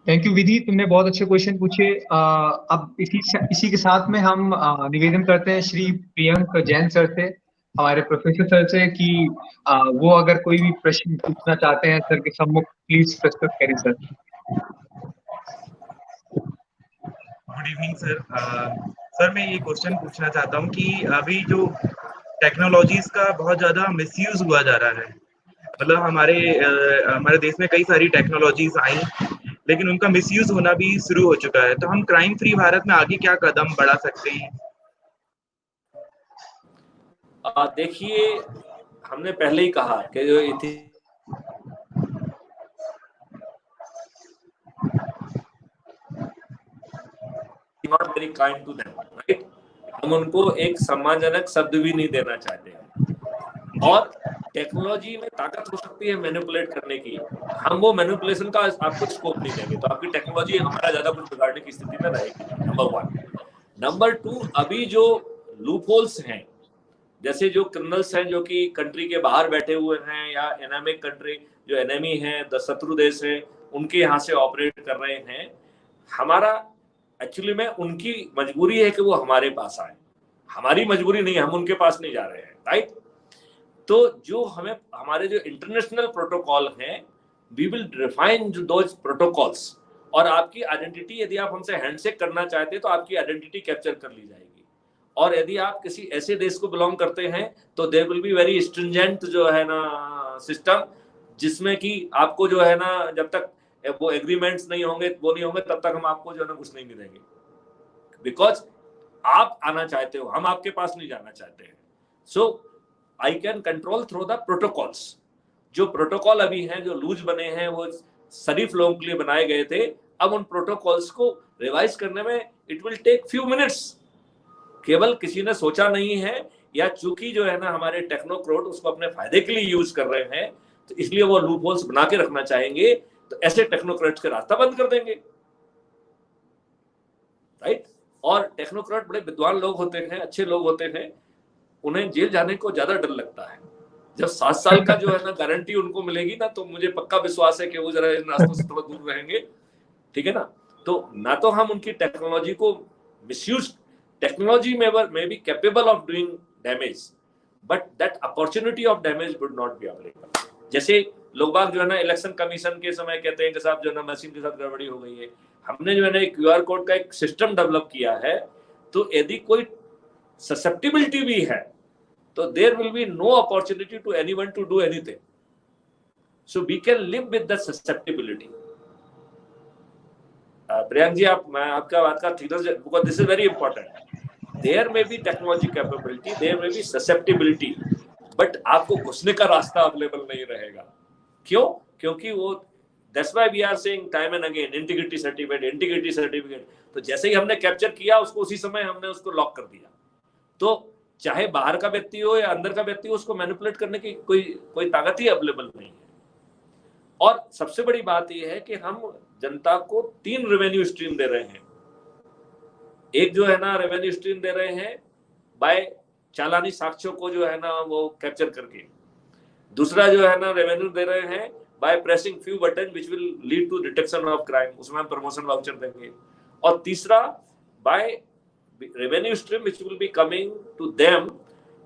थैंक यू विधि, तुमने बहुत अच्छे क्वेश्चन पूछे। अब इसी के साथ में हम निवेदन करते हैं श्री प्रियंक जैन सर से, हमारे प्रोफेसर सर से, कि वो अगर कोई भी प्रश्न पूछना चाहते हैं सर के सम्मुख, प्लीज प्रस्तुत करें sir. Good evening sir. Sir मैं ये क्वेश्चन पूछना चाहता हूँ कि अभी जो टेक्नोलॉजीज का बहुत ज़्यादा मिसयूज हुआ जा रहा है, मतलब हमारे देश में कई सारी टेक्नोलॉजीज आई लेकिन उनका मिसयूज होना भी शुरू हो चुका है, तो हम क्राइम फ्री भारत में आगे क्या कदम बढ़ा सकते हैं? देखिए, हमने पहले ही कहा कि जो not very kind to them, right. हम उनको एक सम्मानजनक शब्द भी नहीं देना चाहते हैं। और टेक्नोलॉजी में ताकत हो सकती है मैनिपुलेट करने की, हम वो मैनिपुलेशन का आपको स्कोप नहीं देंगे, तो आपकी टेक्नोलॉजी हमारा ज्यादा कुछ बिगाड़ने की स्थिति में रहेगी नहीं, नंबर 1। नंबर 2, अभी जो लूपहोल्स हैं, जैसे जो क्रिमिनल्स हैं जो कि कंट्री के बाहर बैठे हुए हैं या एनामिक कंट्री जो एनिमी है, शत्रु देश है, उनके यहाँ से ऑपरेट कर रहे हैं, हमारा एक्चुअली में उनकी मजबूरी है कि वो हमारे पास आए, हमारी मजबूरी नहीं, हम उनके पास नहीं जा रहे हैं, राइट। तो जो हमें हमारे जो इंटरनेशनल प्रोटोकॉल हैं, we will define those protocols, और आपकी आइडेंटिटी यदि आप हमसे हैंडशेक करना चाहते हैं तो आपकी आइडेंटिटी कैप्चर कर ली जाएगी। और यदि आप किसी ऐसे देश को बिलोंग करते हैं तो there will be very stringent जो है ना सिस्टम, जिसमें कि आपको जो है ना जब तक वो एग्रीमेंट्स नहीं होंगे, वो नहीं होंगे, तब तक हम आपको जो है ना कुछ नहीं मिलेंगे, बिकॉज आप आना चाहते हो, हम आपके पास नहीं जाना चाहते हैं। So I can control through the protocols. जो प्रोटोकॉल अभी हैं, जो लूज बने हैं, वो शरीफ लोगों के लिए बनाए गए थे, अब उन प्रोटोकॉल्स को रिवाइज करने में it will take few minutes. केवल किसी ने सोचा नहीं है, या चूंकि जो है ना हमारे टेक्नोक्रेट उसको अपने फायदे के लिए यूज कर रहे हैं, तो इसलिए वो लूप होल्स बना के रखना चाहेंगे, तो ऐसे टेक्नोक्रेट्स के रास्ता बंद कर देंगे, राइट। और टेक्नोक्रेट बड़े विद्वान लोग होते हैं, अच्छे लोग होते हैं, उन्हें जेल जाने को ज्यादा डर लगता है। जब 7 साल का जो है ना गारंटी उनको मिलेगी ना, तो मुझे पक्का विश्वास है कि वो जरा इन रास्तों से थोड़ा दूर रहेंगे, ठीक है ना। तो ना तो हम उनकी टेक्नोलॉजी को मिसयूज, टेक्नोलॉजी में be capable of doing damage, but that opportunity of damage would not be available. जैसे लोग बाग जो है ना इलेक्शन कमीशन के समय कहते हैं कि साहब जो है ना मशीन के साथ गड़बड़ी हो गई है, हमने जो है ना एक QR कोड का एक सिस्टम डेवलप किया है, तो यदि कोई ससेप्टिबिलिटी भी है तो there will be no opportunity to anyone to do anything, so we can live with that susceptibility. Priyank ji, मैं आपका बात का ठीक से, because this is very important. There may be technology capability, there may be susceptibility, but आपको घुसने का रास्ता अवेलेबल नहीं रहेगा। क्यों? क्योंकि वो that's why we are saying time and again integrity certificate. तो जैसे ही हमने कैप्चर किया उसको, उसी समय हमने उसको लॉक कर दिया। तो चाहे बाहर का व्यक्ति हो या अंदर का व्यक्ति हो, उसको मैनिपुलेट करने की कोई ताकत ही अवेलेबल नहीं है। और सबसे बड़ी बात यह है कि हम जनता को 3 रेवेन्यू स्ट्रीम दे रहे हैं। एक जो है ना रेवेन्यू स्ट्रीम दे रहे हैं बाय चालानी साक्ष्यों को जो है ना वो कैप्चर करके, दूसरा जो है ना रेवेन्यू दे रहे हैं by pressing few button which will lead to detection of crime, उसमें हम प्रमोशन वाउचर देंगे, और तीसरा by revenue stream which will be coming to them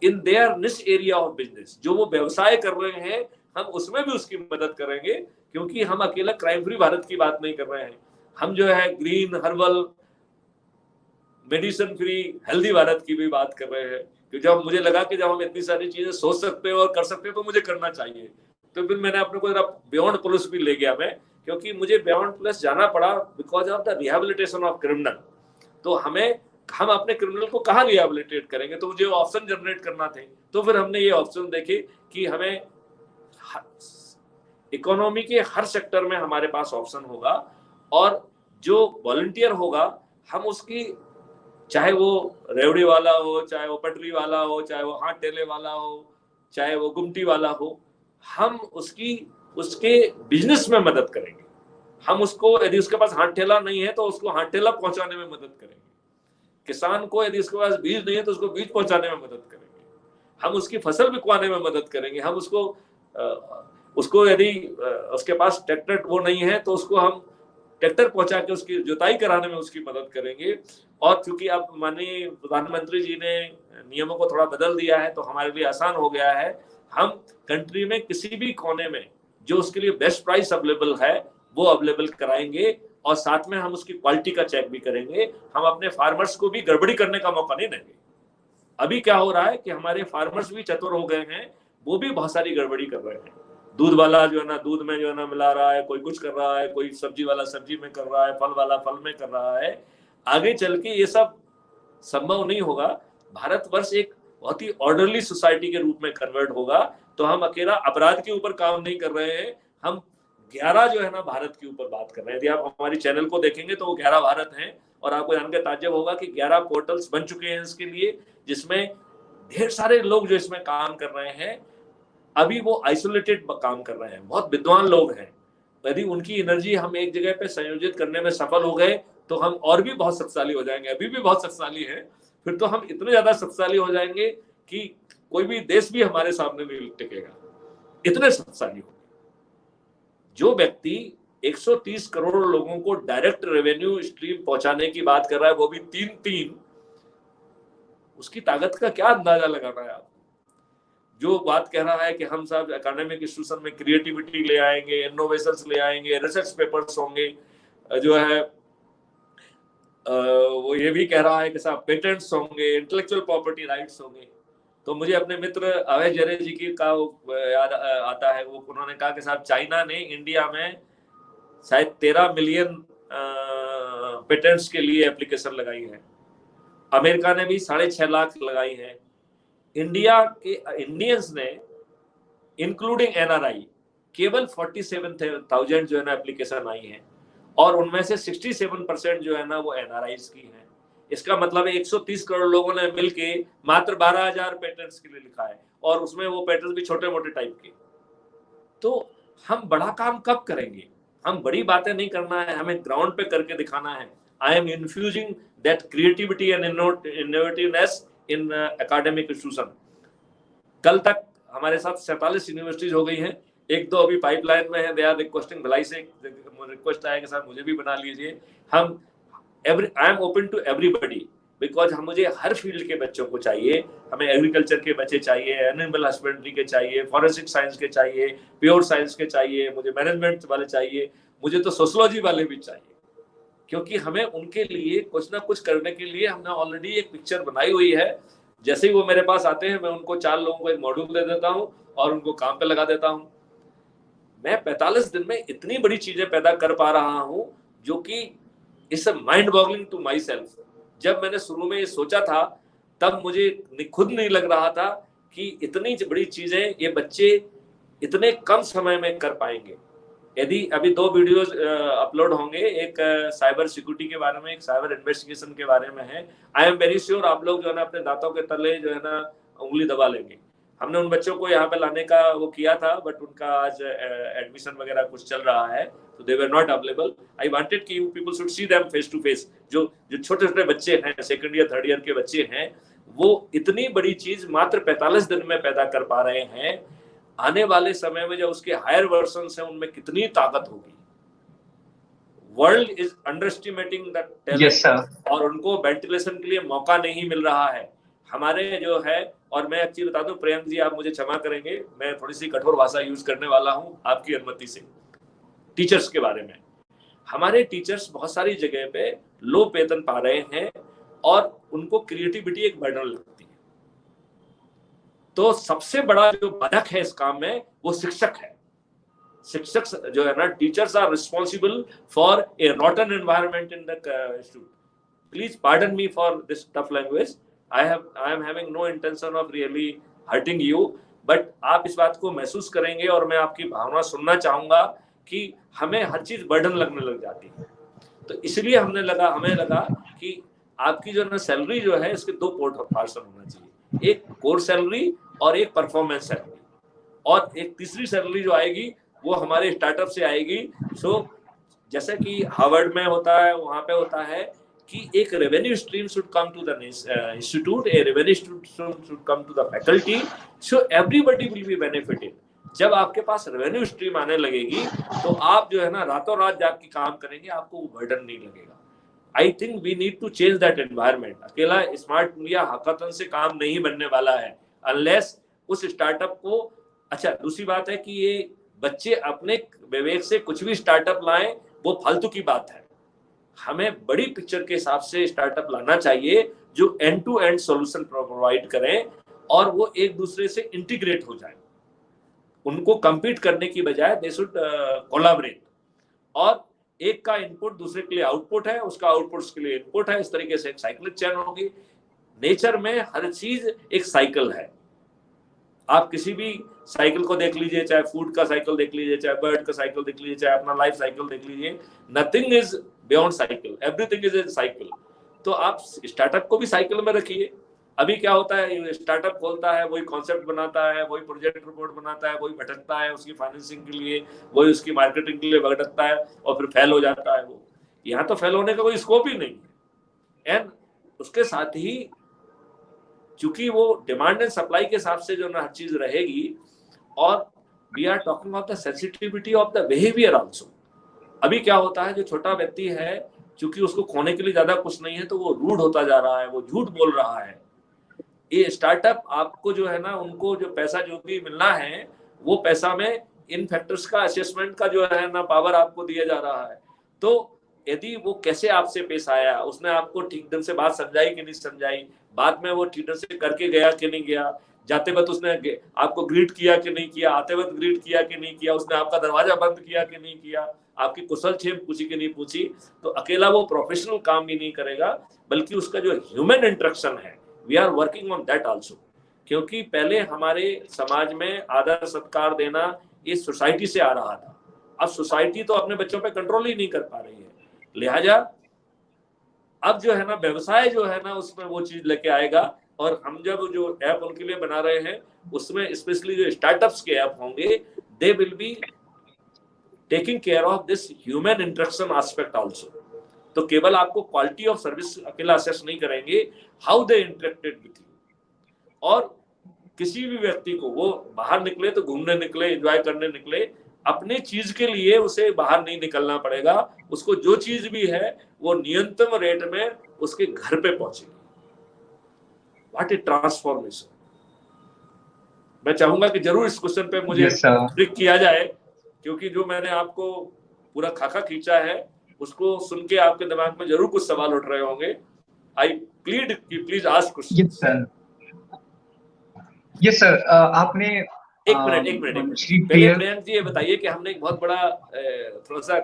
in their niche area of business. जो वो व्यवसाय कर रहे हैं हम उसमें भी उसकी मदद करेंगे, क्योंकि हम अकेला क्राइम फ्री भारत की बात नहीं कर रहे हैं, हम जो है green, herbal, medicine free, healthy Bharat की भी बात कर रहे हैं। क्योंकि जब मुझे लगा कि जब हम इतनी सारी चीजें सोच सकते हैं और कर सकते हैं तो मुझे करना चाहिए, तो फिर मैंने अपने को जरा बियॉन्ड पुलिस भी ले गया मैं, क्योंकि मुझे बियॉन्ड पुलिस जाना पड़ा because of the rehabilitation of criminal. तो हम अपने क्रिमिनल को कहाँ रिहेबिलिटेट करेंगे, तो मुझे ऑप्शन जनरेट करना थे। तो फिर हमने ये ऑप्शन देखे कि हमें इकोनॉमी के हर सेक्टर में हमारे पास ऑप्शन होगा, और जो वॉलंटियर होगा हम उसकी, चाहे वो रेवड़ी वाला हो, चाहे वो पटरी वाला हो, चाहे वो हाथ ठेले वाला हो, चाहे वो गुमटी वाला हो, हम उसके बिजनेस में मदद करेंगे। हम उसको, यदि उसके पास हाथ ठेला नहीं है तो उसको हाथ ठेला पहुंचाने में मदद करेंगे। किसान को यदि उसके पास बीज नहीं है तो उसको बीज पहुंचाने में मदद करेंगे। हम उसकी फसल बिकवाने में मदद करेंगे। हम उसको यदि उसके पास ट्रैक्टर वो नहीं है तो उसको हम ट्रैक्टर पहुंचा के उसकी जुताई कराने में उसकी मदद करेंगे। और क्योंकि अब माननीय प्रधानमंत्री जी ने नियमों को थोड़ा बदल दिया है तो हमारे लिए आसान हो गया है। हम कंट्री में किसी भी कोने में जो उसके लिए बेस्ट प्राइस अवेलेबल है वो अवेलेबल कराएंगे, और साथ में हम उसकी क्वालिटी का चेक भी करेंगे। हम अपने फार्मर्स को भी गड़बड़ी करने का मौका नहीं देंगे। अभी क्या हो रहा है कि हमारे फार्मर्स भी चतुर हो गए हैं, वो भी बहुत सारी गड़बड़ी कर रहे हैं। दूध वाला जो है ना दूध में जो है ना मिला रहा है, कोई कुछ कर रहा है, कोई सब्जी वाला सब्जी में कर रहा है, फल वाला फल में कर रहा है। आगे चल के ये सब संभव नहीं होगा। भारतवर्ष एक बहुत ही ऑर्डरली सोसाइटी के रूप में कन्वर्ट होगा। तो हम अकेला अपराध के ऊपर काम नहीं कर रहे हैं, हम 11 जो है ना भारत के ऊपर बात कर रहे हैं। यदि आप हमारी चैनल को देखेंगे तो वो 11 भारत हैं, और आपको जानकर ताज्जुब होगा कि 11 पोर्टल्स बन चुके हैं इसके लिए, जिसमें ढेर सारे लोग जो इसमें काम कर रहे हैं। अभी वो आइसोलेटेड काम कर रहे हैं, बहुत विद्वान लोग हैं। यदि उनकी एनर्जी हम एक जगह पे संयोजित करने में सफल हो गए तो हम और भी बहुत शक्तिशाली हो जाएंगे। अभी भी बहुत शक्तिशाली है, फिर तो हम इतने ज्यादा शक्तिशाली हो जाएंगे कि कोई भी देश भी हमारे सामने नहीं टिकेगा, इतने शक्तिशाली हो। जो व्यक्ति 130 करोड़ लोगों को डायरेक्ट रेवेन्यू स्ट्रीम पहुंचाने की बात कर रहा है, वो भी 3-3, उसकी ताकत का क्या अंदाजा लगाना है आप। जो बात कह रहा है कि हम सब एकेडमिक इंस्टीट्यूशन में क्रिएटिविटी ले आएंगे, इनोवेशंस ले आएंगे, रिसर्च पेपर्स होंगे, जो है वो ये भी कह रहा है कि साहब पेटेंट्स होंगे, इंटेलेक्चुअल प्रॉपर्टी राइट्स होंगे। तो मुझे अपने मित्र अभय जरे जी की का याद आता है। वो उन्होंने कहा कि साहब चाइना ने इंडिया में शायद 13 मिलियन पेटेंट्स के लिए एप्लीकेशन लगाई है, अमेरिका ने भी 6.5 लाख लगाई है। इंडिया के इंडियंस ने इंक्लूडिंग एनआरआई केवल 47,000 जो है ना एप्लीकेशन आई है, और उनमें से 67% जो है ना वो एनआरआईज की है। इसका मतलब है 130 करोड़ लोगों ने मिलके मात्र 12,000 पेटेंट्स के लिए लिखा है, और उसमें वो पेटेंट्स भी छोटे मोटे टाइप के। तो हम बड़ा काम कब करेंगे? हम बड़ी बातें नहीं करना है, हमें ग्राउंड पे करके दिखाना है। I am infusing that creativity and innovativeness in academic institution. कल तक हमारे साथ 47 यूनिवर्सिटीज हो गई हैं, एक दो अभी पाइपलाइन में है, दे आर रिक्वेस्टिंग, भिलाई से रिक्वेस्ट आया कि सर मुझे भी बना लीजिए। हम I am open to everybody, because हम मुझे हर फील्ड के बच्चों को चाहिए। हमें एग्रीकल्चर के बच्चे चाहिए, एनिमल हस्बेंड्री के चाहिए, फॉरेंसिक साइंस के चाहिए, प्योर साइंस के चाहिए, मुझे मैनेजमेंट वाले चाहिए, मुझे तो सोशियोलॉजी वाले भी चाहिए, क्योंकि हमें उनके लिए कुछ ना कुछ करने के लिए हमने ऑलरेडी एक पिक्चर बनाई हुई है। जैसे ही वो मेरे पास आते हैं, मैं उनको 4 लोगों को एक मॉड्यूल दे देता हूँ और उनको काम पे लगा देता हूँ। मैं 45 दिन में इतनी बड़ी चीजें पैदा कर पा रहा हूँ जो कि it's mind boggling to myself. जब मैंने शुरू में ये सोचा था तब मुझे खुद नहीं लग रहा था कि इतनी बड़ी चीजें ये बच्चे इतने कम समय में कर पाएंगे। यदि अभी 2 वीडियोस अपलोड होंगे, एक साइबर सिक्योरिटी के बारे में, एक साइबर इन्वेस्टिगेशन के बारे में है। आई एम वेरी श्योर आप लोग जो है ना अपने दांतों के तले जो है ना उंगली दबा लेंगे। हमने उन बच्चों को यहाँ पे लाने का वो किया था, बट उनका आज एडमिशन वगैरह कुछ चल रहा है, तो they were not available. I wanted कि you people should see them face to face. जो छोटे छोटे बच्चे हैं, 2nd ईयर 3rd ईयर के बच्चे हैं, वो इतनी बड़ी चीज मात्र 45 दिन में पैदा कर पा रहे हैं। आने वाले समय में जब उसके हायर वर्जन है उनमें कितनी ताकत होगी। वर्ल्ड इज अंडरएस्टिमेटिंग द टैलेंट, और उनको वेंटिलेशन के लिए मौका नहीं मिल रहा है हमारे जो है। और मैं एक चीज बता दूं प्रियंक जी, आप मुझे क्षमा करेंगे, मैं थोड़ी सी कठोर भाषा यूज करने वाला हूं आपकी अनुमति से। टीचर्स के बारे में, हमारे टीचर्स बहुत सारी जगह पे लो वेतन पा रहे हैं और उनको क्रिएटिविटी एक बर्डन लगती है। तो सबसे बड़ा जो बाधक है इस काम में वो शिक्षक है। शिक्षक जो है ना, teachers are responsible for a rotten environment in the school. Please pardon me for this tough language. I am having no intention of really hurting you, but आप इस बात को महसूस करेंगे और मैं आपकी भावना सुनना चाहूंगा कि हमें हर चीज बर्डन लगने लग जाती है। तो इसलिए हमें लगा कि आपकी जो ना सैलरी जो है इसके 2 पोर्शन होना चाहिए, एक कोर सैलरी और एक परफॉर्मेंस सैलरी, और एक तीसरी सैलरी जो आएगी वो हमारे स्टार्टअप से आएगी। सो जैसे कि हार्वर्ड में होता है, वहां पे होता है कि एक revenue stream should come to the institute, a revenue stream should come to the faculty, so everybody will be benefited. जब आपके पास रेवेन्यू स्ट्रीम आने लगेगी तो आप जो है ना रातों रात जाके काम करेंगे, आपको वो बर्डन नहीं लगेगा। I think we need to change that environment. अकेला स्मार्ट इंडिया हैकाथन से काम नहीं बनने वाला है अनलेस उस स्टार्टअप को। अच्छा, दूसरी बात है कि ये बच्चे अपने विवेक से कुछ भी स्टार्टअप लाएं वो फालतू की बात है। हमें बड़ी पिक्चर के हिसाब से स्टार्टअप लाना चाहिए जो end to end solution provide करें और वो एक दूसरे से इंटीग्रेट हो जाए। उनको compete करने की बजाय दे शुड कोलैबोरेट, और एक का इनपुट दूसरे के लिए आउटपुट है, उसका आउटपुट उसके लिए इनपुट है। इस तरीके से एक साइक्लिक चेन होगी। नेचर में हर चीज एक साइकिल है। आप किसी भी साइकिल को देख लीजिए, चाहे फूड का साइकिल देख लीजिए, चाहे बर्ड का साइकिल देख लीजिए, चाहे अपना लाइफ साइकिल देख लीजिए, nothing is beyond cycle, everything is a cycle. तो आप स्टार्टअप को भी साइकिल में रखिए। अभी क्या होता है, स्टार्टअप खोलता है, वही कॉन्सेप्ट बनाता है, वही प्रोजेक्ट रिपोर्ट बनाता है, वही भटकता है उसकी फाइनेंसिंग के लिए, वही उसकी मार्केटिंग के लिए भटकता है और फिर फेल हो जाता है। वो यहाँ तो फेल होने का कोई स्कोप ही नहीं है। एंड उसके साथ ही चूंकि वो डिमांड एंड सप्लाई के हिसाब से जो ना हर चीज रहेगी, और we are talking of the sensitivity of the behaviour also. अभी क्या होता है, जो छोटा व्यक्ति है चूंकि उसको खोने के लिए ज्यादा कुछ नहीं है तो वो रूड होता जा रहा है, वो झूठ बोल रहा है। ये स्टार्टअप आपको जो है ना, उनको जो पैसा जो भी मिलना है वो पैसा में इन फैक्टर्स का असेसमेंट का जो है ना पावर आपको दिया जा रहा है। तो यदि वो कैसे आपसे पेश आया, उसने आपको ठीक ढंग से बात समझाई कि नहीं समझाई, बाद में वो ठीक ढंग से करके गया कि नहीं गया, जाते वक्त उसने आपको ग्रीट किया कि नहीं किया, आते वक्त ग्रीट किया कि नहीं किया, उसने आपका दरवाजा बंद किया कि नहीं किया, आपकी कुशल छेम पूछी कि नहीं पूछी, तो अकेला वो प्रोफेशनल काम भी नहीं करेगा, बल्कि उसका जो ह्यूमन इंटरेक्शन है, we are working on that also. क्योंकि पहले हमारे समाज में आदर सत्कार देना ये सोसाइटी से आ रहा था। अब सोसाइटी तो अपने बच्चों पे कंट्रोल ही नहीं कर पा रही है, लिहाजा अब जो है ना व्यवसाय जो है ना उसमें वो चीज लेके आएगा। और हम जब जो ऐप उनके लिए बना रहे हैं उसमें स्पेशली जो स्टार्टअप्स के ऐप होंगे, दे will be taking care of this human interaction aspect also. तो केवल आपको क्वालिटी ऑफ सर्विस अकेला असेस नहीं करेंगे, how they interacted with you. और किसी भी व्यक्ति को, वो बाहर निकले तो घूमने निकले, एंजॉय करने निकले, अपनी चीज के लिए उसे बाहर नहीं निकलना पड़ेगा, उसको जो चीज भी है वो न्यूनतम रेट में उसके घर पे पहुंचेगी। What A transformation. मैं चाहूंगा कि जरूर इस क्वेश्चन पे मुझे क्लिक किया जाए, क्योंकि जो मैंने आपको पूरा खाका खींचा है उसको सुन के आपके दिमाग में जरूर कुछ सवाल उठ रहे होंगे। आई प्लीड कि please ask question. Yes sir, आपने एक मिनट पहले प्रियंक जी ये बताइए कि हमने एक बहुत बड़ा थोड़ा सा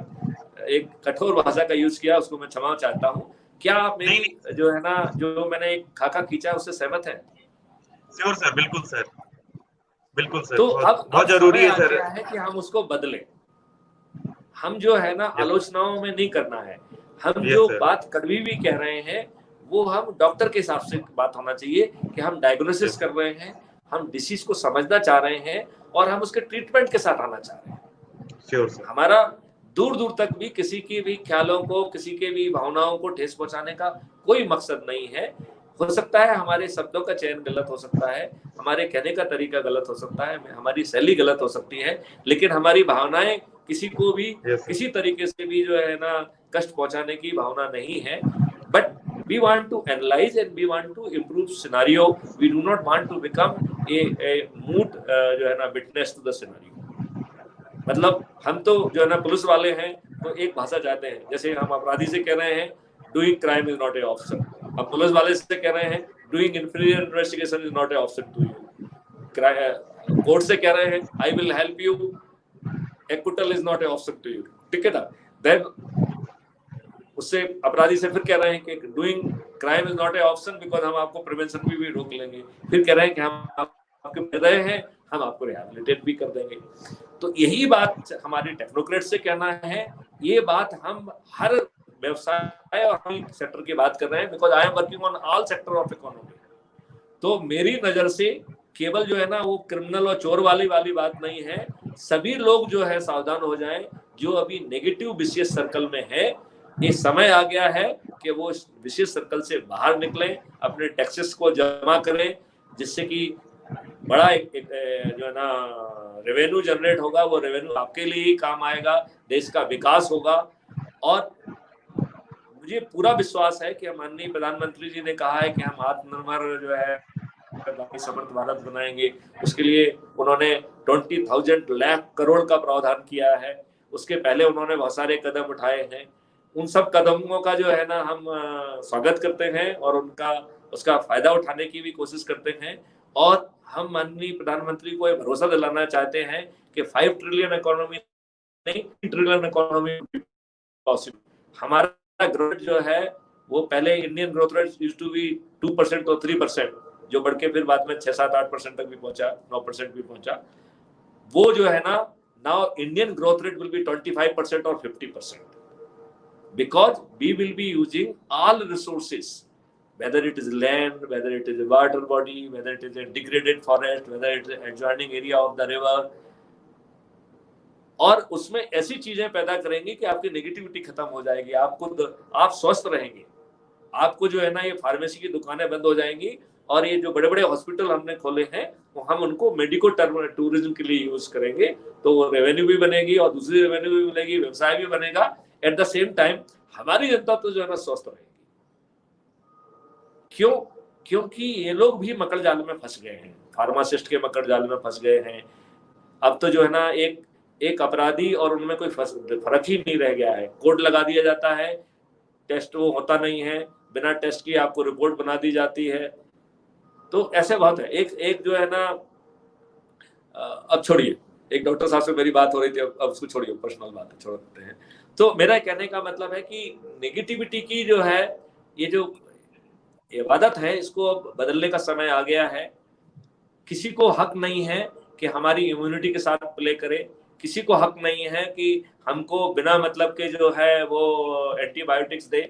एक कठोर भाषा का यूज किया, उसको मैं क्षमा चाहता हूँ। क्या आप मेरी जो है ना, जो मैंने एक खाका खींचा उससे सहमत हैं? श्योर सर, बिल्कुल सर, बिल्कुल सर। तो अब बहुत जरूरी है सर है कि हम उसको बदलें। हम जो है ना आलोचनाओं में नहीं करना है, हम जो बात कड़वी भी कह रहे हैं वो हम डॉक्टर के हिसाब से बात होना चाहिए कि हम डायग्नोसिस कर रहे हैं, हम डिसीज को समझना चाह रहे हैं और हम उसके ट्रीटमेंट के साथ आना चाह रहे हैं। Sure sir. हमारा दूर दूर तक भी किसी की भी ख्यालों को, किसी के भी भावनाओं को ठेस पहुंचाने का कोई मकसद नहीं है। हो सकता है हमारे शब्दों का चयन गलत हो सकता है, हमारे कहने का तरीका गलत हो सकता है, हमारी शैली गलत हो सकती है, लेकिन हमारी भावनाएं किसी को भी किसी तरीके से भी जो है ना कष्ट पहुंचाने की भावना नहीं है। But we want to analyze and we want to improve scenario. We do not want to become a moot जो है ना witness to the scenario। मतलब हम तो जो है ना पुलिस वाले हैं तो एक भाषा चाहते हैं, जैसे हम अपराधी से कह रहे हैं doing crime is not a option, अब पुलिस वाले से कह रहे हैं doing inferior investigation is not a option to you, court से कह रहे हैं I will help you, acquittal is not a option to you, ठीक है ना। then उससे अपराधी से फिर कह रहे हैं कि doing crime is not A option because हम आपको प्रिवेंशन भी रोक लेंगे, फिर कह रहे हैं कि हम आपके मिल रहे हैं, हम आपको रिहैबिलिटेट भी कर देंगे। तो यही बात हमारी टेक्नोक्रेट से कहना है, ये बात हम हर व्यवसाय और हर सेक्टर की बात कर रहे हैं, because I am working on all sector of economy. तो मेरी नजर से केवल जो है ना वो क्रिमिनल और चोर वाली बात नहीं है, सभी लोग जो है सावधान हो जाएं जो अभी नेगेटिव विशेष सर्कल में है। ये समय आ गया है कि वो इस विशेष सर्कल से बाहर निकलें, अपने टैक्सेस को जमा करें, जिससे कि बड़ा एक जो है ना रेवेन्यू जनरेट होगा, वो रेवेन्यू आपके लिए ही काम आएगा, देश का विकास होगा। और मुझे पूरा विश्वास है कि माननीय प्रधानमंत्री जी ने कहा है कि हम आत्मनिर्भर जो है समर्थ भारत बनाएंगे, उसके लिए उन्होंने 20,000 लाख करोड़ का प्रावधान किया है। उसके पहले उन्होंने बहुत सारे कदम उठाए हैं, उन सब कदमों का जो है ना हम स्वागत करते हैं और उसका फायदा उठाने की भी कोशिश करते हैं। और हम माननीय प्रधानमंत्री को भरोसा दिलाना चाहते हैं कि 5 ट्रिलियन इकोनॉमी नहीं, 3 ट्रिलियन इकोनॉमी पॉसिबल। हमारा ग्रोथ जो है वो पहले Indian growth rate used to be 2% और 3%, जो बढ़ के फिर बाद में 6-7-8% तक भी पहुंचा, 9% भी पहुंचा। वो जो है ना now Indian growth rate will be 25% और 50%, because we will be using all resources, whether it is land, whether it is a water body, whether it is a degraded forest, whether it is adjoining area of the river, और उसमें ऐसी चीजें पैदा करेंगी कि आपकी negativity खत्म हो जाएगी, आप स्वस्थ रहेंगे। आपको जो है ना ये फार्मेसी की दुकानें बंद हो जाएंगी और ये जो बड़े बड़े हॉस्पिटल हमने खोले हैं वो हम उनको मेडिको टूरिज्म के लिए यूज करेंगे, तो रेवेन्यू भी बनेगी और दूसरी रेवेन्यू भी मिलेगी, व्यवसाय भी बनेगा। एट द सेम टाइम हमारी जनता तो जो है ना स्वस्थ रहेगी। क्यों? क्योंकि ये लोग भी मकड़ जाल में फंस गए हैं, फार्मासिस्ट के मकड़ जाल में फंस गए हैं। अब तो जो है ना एक अपराधी और उनमें कोई फर्क ही नहीं रह गया है। कोड लगा दिया जाता है, टेस्ट वो होता नहीं है, बिना टेस्ट की आपको रिपोर्ट बना दी जाती है। तो ऐसे बहुत है। एक जो है ना, अब छोड़िए, एक डॉक्टर साहब से मेरी बात हो रही थी, अब उसको छोड़िए, पर्सनल बात है, छोड़ते हैं। तो मेरा कहने का मतलब है कि नेगेटिविटी की जो है ये जो इबादत है, इसको अब बदलने का समय आ गया है। किसी को हक नहीं है कि हमारी इम्यूनिटी के साथ प्ले करे, किसी को हक नहीं है कि हमको बिना मतलब के जो है वो एंटीबायोटिक्स दे।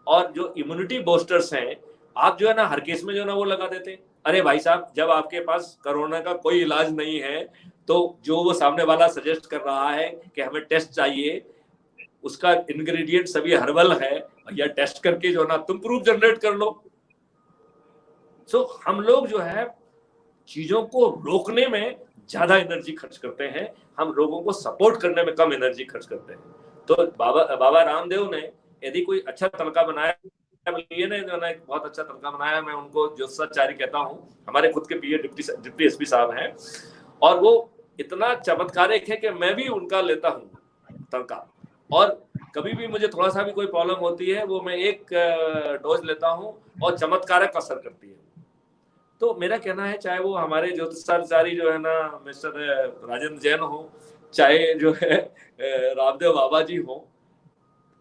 और जो इम्यूनिटी बूस्टर्स हैं, आप जो है ना हर केस में जो ना वो लगा देते हैं। अरे भाई साहब, जब आपके पास कोरोना का कोई इलाज नहीं है तो जो वो सामने वाला सजेस्ट कर रहा है कि हमें टेस्ट चाहिए, उसका इंग्रेडिएंट सभी हर्बल है, या टेस्ट करके जो ना तुम प्रूफ जनरेट कर लो। सो हम लोग जो है चीजों को रोकने में ज्यादा एनर्जी खर्च करते हैं, हम लोगों को सपोर्ट करने में कम एनर्जी खर्च करते हैं। तो बाबा रामदेव ने यदि कोई अच्छा तड़का बनाया, ये ने जो ना एक बहुत अच्छा तड़का बनाया, मैं उनको ज्योत्साचारी कहता हूँ, हमारे खुद के पीए डिप्टी एसपी साहब हैं, और वो इतना चमत्कारिक है कि मैं भी उनका लेता हूँ तड़का, और कभी भी मुझे थोड़ा सा भी कोई प्रॉब्लम होती है वो मैं एक डोज लेता हूँ और चमत्कारिक असर करती है। तो मेरा कहना है, चाहे वो हमारे ज्योतिषाचार्य जो है ना मिस्टर राजेंद्र जैन हो, चाहे जो है रामदेव बाबा जी हो,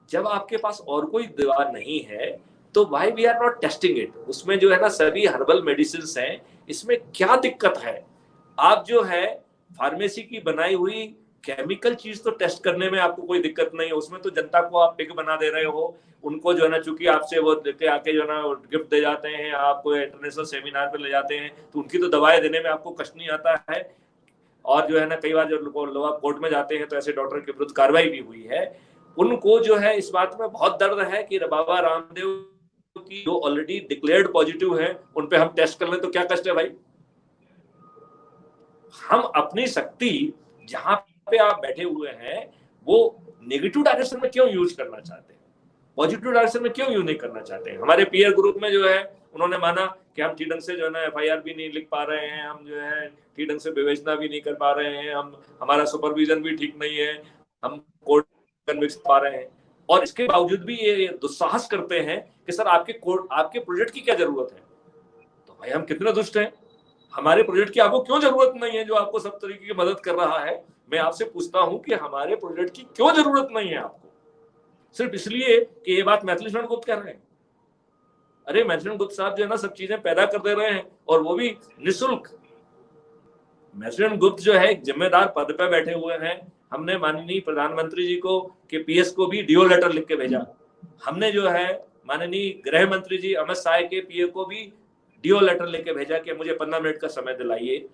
जब आपके पास और कोई दवा नहीं है तो why we are not testing it. उसमें जो है ना सभी हर्बल मेडिसिन हैं, इसमें क्या दिक्कत है? आप जो है फार्मेसी की बनाई हुई केमिकल चीज तो टेस्ट करने में आपको कोई दिक्कत नहीं है, उसमें तो जनता को आप पिग बना दे रहे हो, उनको जो है ना चूंकि आपसे वो लेके आके जो है ना गिफ्ट दे जाते हैं, आपको इंटरनेशनल सेमिनार पे ले जाते हैं, तो उनकी तो दवाएं देने में आपको कष्ट नहीं आता है। और जो है ना कई बार जो लोग कोर्ट में जाते हैं तो ऐसे डॉक्टर के विरुद्ध कार्रवाई भी हुई है। उनको जो है इस बात में बहुत दर्द है कि बाबा रामदेव की जो ऑलरेडी डिक्लेयर्ड पॉजिटिव है उन पे हम टेस्ट कर लें तो क्या कष्ट है भाई। हम अपनी शक्ति जहां पे आप बैठे हुए हैं वो नेगेटिव डायरेक्शन में क्यों यूज करना चाहते हैं, पॉजिटिव डायरेक्शन में क्यों यूज नहीं करना चाहते हैं? हमारे पीयर ग्रुप में जो है उन्होंने माना कि हम ठीक ढंग से जो है ना एफआईआर भी नहीं लिख पा रहे हैं, हम जो है ठीक ढंग से विवेचना भी नहीं कर पा रहे हैं, हम हमारा सुपरविजन भी ठीक नहीं है, हम कोर्ट कन्विक्स पा रहे हैं, और इसके बावजूद भी ये दुस्साहस करते हैं कि सर आपके प्रोजेक्ट की क्या जरूरत है। तो भाई हम कितने दुष्ट हैं, हमारे प्रोजेक्ट की आपको क्यों जरूरत नहीं है जो आपको सब तरीके की मदद कर रहा है। मैं आपसे पूछता हूं कि हमारे प्रोजेक्ट की क्यों जरूरत नहीं है आपको, सिर्फ इसलिए कि ये बात मैथिली शरण गुप्त कर रहे हैं। अरे मैथिली शरण गुप्त साहब जो है ना सब चीजें पैदा कर दे रहे हैं और वो भी निःशुल्क। मैथिली शरण गुप्त जो है एक जिम्मेदार पद पे बैठे हुए हैं। हमने माननीय प्रधानमंत्री जी को के पीएस को भी डीओ लेटर लिख के भेजा, हमने जो है माननीय गृह मंत्री जी अमित शाह के पीए को भी डीओ लेटर लेके भेजा कि मुझे 15 मिनट का समय दिलाइए।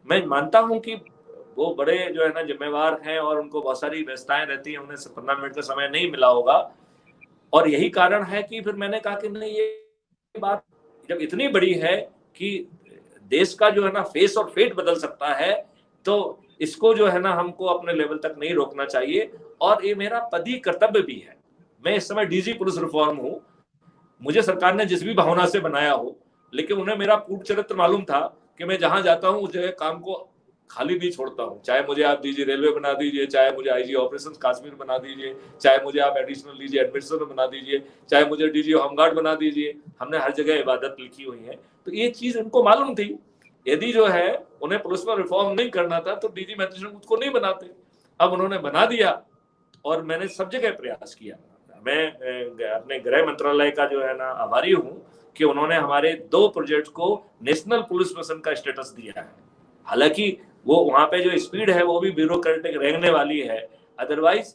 मैं मानता हूं कि वो बड़े जो है ना जिम्मेवार हैं और उनको बहुत सारी व्यवस्थाएं रहती हैं, उन्हें 15 मिनट का समय नहीं मिला होगा, और यही कारण है कि फिर मैंने कहा कि नहीं, ये बात जब इतनी बड़ी है कि देश का जो है ना फेस और फेट बदल सकता है, तो इसको जो है ना हमको अपने लेवल तक नहीं रोकना चाहिए। और ये मेरा पदी कर्तव्य भी है। मैं इस समय डीजी पुलिस रिफॉर्म हूँ, मुझे सरकार ने जिस भी भावना से बनाया हो, लेकिन उन्हें मेरा पूर्ण चरित्र मालूम था कि मैं जहां जाता हूं उस जगह काम को खाली नहीं छोड़ता हूं। चाहे मुझे आप डीजी रेलवे बना दीजिए, चाहे मुझे आईजी ऑपरेशन कश्मीर बना दीजिए, चाहे मुझे आप एडिशनल डीजी एडमिनिस्ट्रेटर बना दीजिए, चाहे मुझे डीजी होमगार्ड बना दीजिए, हमने हर जगह इबादत लिखी हुई है। तो ये चीज उनको मालूम थी। यदि जो है उन्हें पुलिस में रिफॉर्म नहीं करना था तो डीजी मैथिली शरण गुप्त को नहीं बनाते। अब उन्होंने बना दिया और मैंने सब जगह प्रयास किया। मैं अपने गृह मंत्रालय का जो है ना आभारी हूँ कि उन्होंने हमारे 2 प्रोजेक्ट को नेशनल पुलिस मिशन का स्टेटस दिया है। हालांकि वो वहां पे जो स्पीड है वो भी ब्यूरोक्रेटिक रहने वाली है, अदरवाइज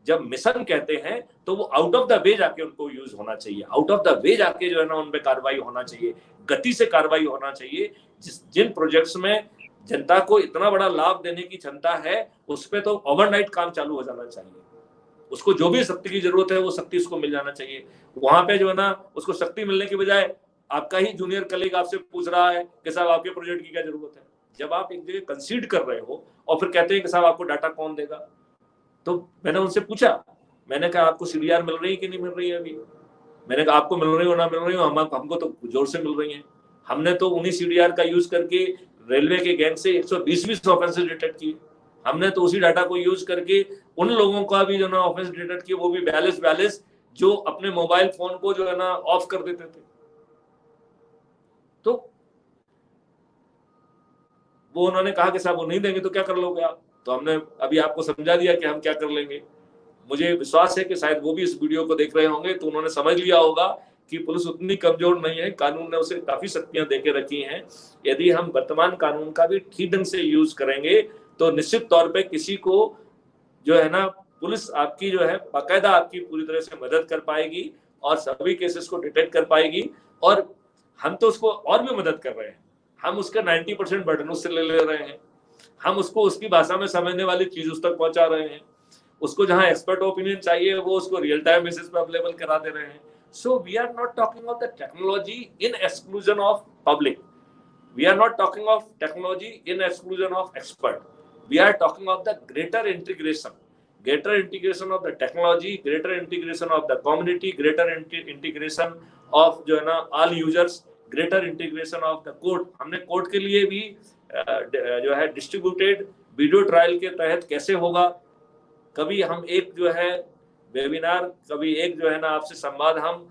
जब मिशन कहते हैं तो वो आउट ऑफ द वे जाके उनको यूज होना चाहिए, आउट ऑफ द वे जाके जो है ना उन पे कार्रवाई होना चाहिए, गति से कार्रवाई होना चाहिए। जिन प्रोजेक्ट्स में जनता को इतना बड़ा लाभ देने की क्षमता है उस पर तो ओवरनाइट काम चालू हो जाना चाहिए। उसको जो भी शक्ति की जरूरत है वो शक्ति उसको मिल जाना चाहिए। वहां पे जो है ना उसको शक्ति मिलने की बजाय आपका ही जूनियर कलीग आपसे पूछ रहा है कि साहब आपके प्रोजेक्ट की क्या जरूरत है। जब आप एक जगह कंसीड कर रहे हो और फिर कहते हैं कि साहब आपको डाटा कौन देगा, तो मैंने उनसे पूछा, मैंने कहा आपको सीडीआर मिल रही है कि नहीं मिल रही है अभी? मैंने कहा आपको मिल रही हो ना मिल रही हो, हमको तो जोर से मिल रही है। हमने तो उन्हीं सीडीआर का यूज करके रेलवे के गैंग से 120 ऑफेंसेस डिटेक्ट किए। हमने तो उसी डाटा को यूज करके उन लोगों का भी जो ना ऑफेंस डिटेक्ट किए, वो भी 42 जो अपने मोबाइल फोन को जो है ना ऑफ कर देते थे। तो वो उन्होंने कहा कि साहब वो नहीं देंगे तो क्या कर लोगे आप? तो हमने अभी आपको समझा दिया कि हम क्या कर लेंगे। मुझे विश्वास है कि शायद वो भी इस वीडियो को देख रहे होंगे, तो उन्होंने समझ लिया होगा कि पुलिस उतनी कमजोर नहीं है, कानून ने उसे काफी शक्तियां देके रखी हैं। यदि हम वर्तमान कानून का भी ठीक ढंग से यूज करेंगे तो निश्चित तौर पे किसी को जो है ना पुलिस आपकी जो है बाकायदा आपकी पूरी तरह से मदद कर पाएगी और सभी केसेस को डिटेक्ट कर पाएगी। और हम तो उसको और भी मदद कर रहे हैं, हम उसका 90% बर्डन उससे ले रहे हैं, हम उसको उसकी भाषा में समझने वाली चीज उस तक पहुंचा रहे हैं। उसको जहां एक्सपर्ट ओपिनियन चाहिए वो उसको रियल टाइम बेसिस पे अवेलेबल करा दे रहे हैं. So we are not talking of the technology in exclusion of public. We are not talking of technology in exclusion of expert. We are talking of the greater integration of the technology, greater integration of the community, greater integration of जो है ना all users, greater integration of the court. हमने court के लिए भी जो है distributed video trial के तहत कैसे होगा, कभी हम एक जो है वेबिनार, कभी एक जो है ना आपसे संवाद हम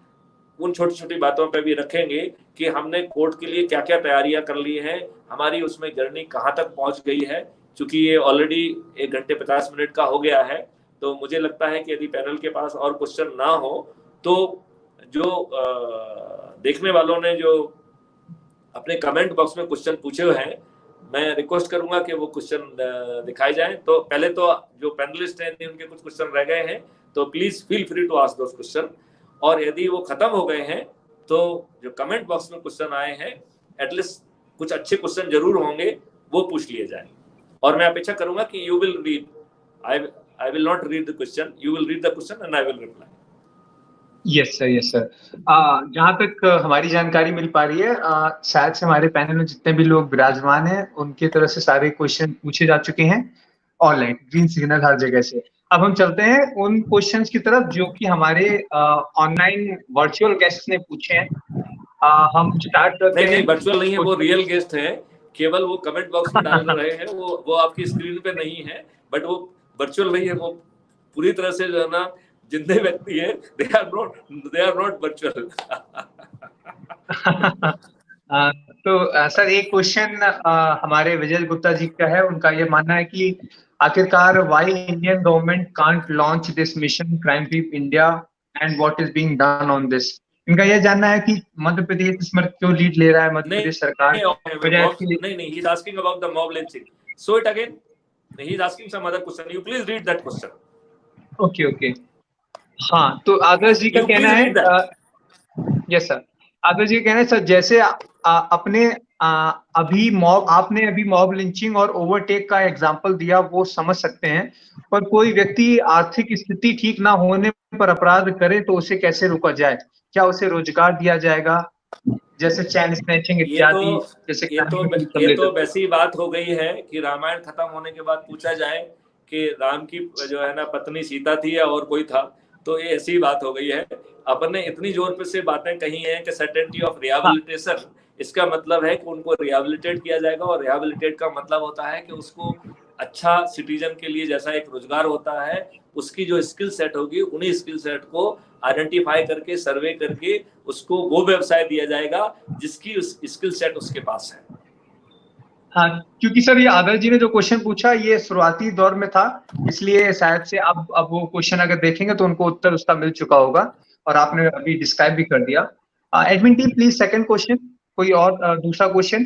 उन छोटी छोटी बातों पे भी रखेंगे कि हमने कोर्ट के लिए क्या क्या तैयारियां कर ली हैं, हमारी उसमें जर्नी कहाँ तक पहुंच गई है. चूंकि ये ऑलरेडी 1 घंटे 50 मिनट का हो गया है, तो मुझे लगता है कि यदि पैनल के पास और क्वेश्चन ना हो तो जो देखने वालों ने जो अपने कमेंट बॉक्स में क्वेश्चन पूछे हुए हैं, मैं रिक्वेस्ट करूंगा कि वो क्वेश्चन दिखाए जाएं. तो पहले तो जो पैनलिस्ट हैं उनके कुछ क्वेश्चन रह गए हैं, तो please feel free to ask those question. और यदि वो खत्म हो गए हैं तो जो कमेंट बॉक्स में क्वेश्चन आए हैं, एटलीस्ट कुछ अच्छे क्वेश्चन जरूर होंगे, वो पूछ लिए जाएं. और मैं अपेक्षा करूंगा कि you will read, I will not read the question, you will read the question and I will reply. Yes sir, yes sir. जहाँ तक हमारी जानकारी मिल पा रही है, शायद से हमारे पैनल में जितने भी लोग विराजमान हैं उनकी तरफ से सारे क्वेश्चन पूछे जा चुके हैं ऑनलाइन, ग्रीन सिग्नल हर जगह से. अब हम चलते हैं उन क्वेश्चंस की तरफ जो कि हमारे ऑनलाइन वर्चुअल गेस्ट ने पूछे हैं. हम स्टार्ट करते हैं. नहीं, वर्चुअल नहीं है, वो रियल गेस्ट है, केवल वो कमेंट बॉक्स में डाल रहे हैं, वो आपकी स्क्रीन पे नहीं है, बट वो वर्चुअल नहीं है, वो पूरी तरह से जो है ना जितने व्यक्ति है दे आर नॉट वर्चुअल. तो सर एक क्वेश्चन हमारे विजय गुप्ता जी का है. उनका ये मानना है कि आखिरकार why Indian government can't launch this mission crime free India and what is being done on this. इनका यह जानना है कि मध्य प्रदेश इसमें क्यों लीड ले रहा है मध्य प्रदेश सरकार. नहीं, he is asking about the mob lynching. So it again, he is asking some other question. You please read that question. Okay. हाँ, तो आदर्श जी का कहना है, यस सर, आदर्श जी का कहना है सर, जैसे आपने अभी मॉब लिंचिंग और ओवरटेक का एग्जांपल दिया, वो समझ सकते हैं, पर कोई व्यक्ति आर्थिक स्थिति ठीक ना होने पर अपराध करे तो उसे कैसे रोका जाए? क्या उसे रोजगार दिया जाएगा, जैसे चैन स्नैचिंग इत्यादि? जैसे ये तो वैसी बात हो गई है कि रामायण खत्म होने के बाद पूछा जाए कि राम की जो है ना पत्नी सीता थी या और कोई था, तो ये ऐसी बात हो गई है. अपन ने इतनी जोर पे से बातें कही हैं कि सर्टेनिटी ऑफ रिहेबिलिटेशन, इसका मतलब है कि उनको रिहेबिलिटेट किया जाएगा, और रिहेबिलिटेट का मतलब होता है कि उसको अच्छा सिटीजन के लिए जैसा एक रोजगार होता है, उसकी जो स्किल सेट होगी, उन्हीं स्किल सेट को आइडेंटिफाई करके, सर्वे करके उसको वो व्यवसाय दिया जाएगा जिसकी उस स्किल सेट उसके पास है. हाँ, क्योंकि सर ये आदर्श जी ने जो क्वेश्चन पूछा ये शुरुआती दौर में था, इसलिए शायद से अब वो क्वेश्चन अगर देखेंगे तो उनको उत्तर उसका मिल चुका होगा, और आपने अभी डिस्क्राइब भी कर दिया. Admin team please second question. कोई और दूसरा question?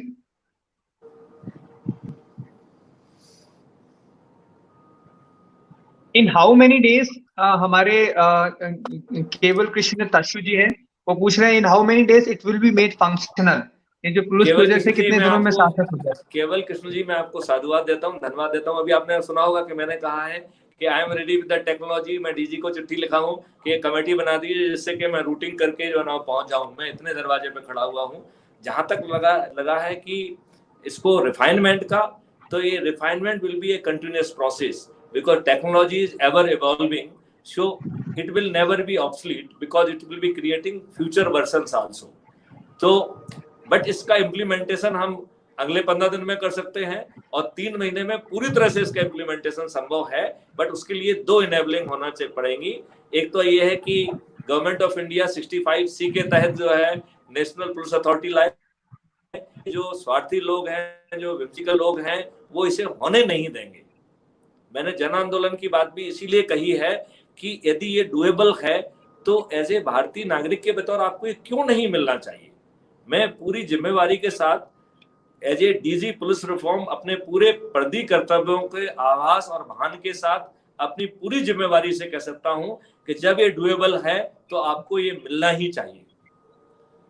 In how many days, हमारे केवल कृष्ण ताशु जी हैं, वो पूछ रहे हैं in how many days it will be made functional. ये जो पुलिस प्रोजेक्ट है कितने दिनों में सार्थक हो जाए? केवल कृष्ण जी, मैं आपको साधुवाद देता हूँ, धन्यवाद देता हूँ. अभी आपने सुना होगा कि मैंने कहा है कि I am ready with the technology. मैं डीजी को चिट्ठी लिखा हूँ कि कमेटी बना दीजिए जिससे कि मैं रूटिंग करके जो है ना पहुंच जाऊँ. मैं इतने दरवाजे पे खड़ा हुआ हूँ. जहां तक लगा है कि इसको रिफाइनमेंट का, तो ये refinement will be A continuous process because technology is ever evolving. So it will never be obsolete because it will be creating future versions also. तो बट इसका इम्प्लीमेंटेशन हम अगले 15 दिन में कर सकते हैं, और 3 महीने में पूरी तरह से इसका इम्प्लीमेंटेशन संभव है. बट उसके लिए 2 इनेबलिंग होना चाहिए पड़ेंगी. एक तो ये है कि गवर्नमेंट ऑफ इंडिया 65C के तहत जो है नेशनल पुलिस अथॉरिटी लाए. जो स्वार्थी लोग हैं, जो विपचिकल लोग हैं, वो इसे होने नहीं देंगे. मैंने जन आंदोलन की बात भी इसीलिए कही है कि यदि ये डुएबल है तो एज ए भारतीय नागरिक के बतौर आपको ये क्यों नहीं मिलना चाहिए. मैं पूरी जिम्मेवारी के साथ as a DG police reform अपने पूरे पर्दी कर्तव्यों के आभास और भान के साथ अपनी पूरी जिम्मेवारी से कह सकता हूं कि जब ये डुएबल है तो आपको ये मिलना ही चाहिए.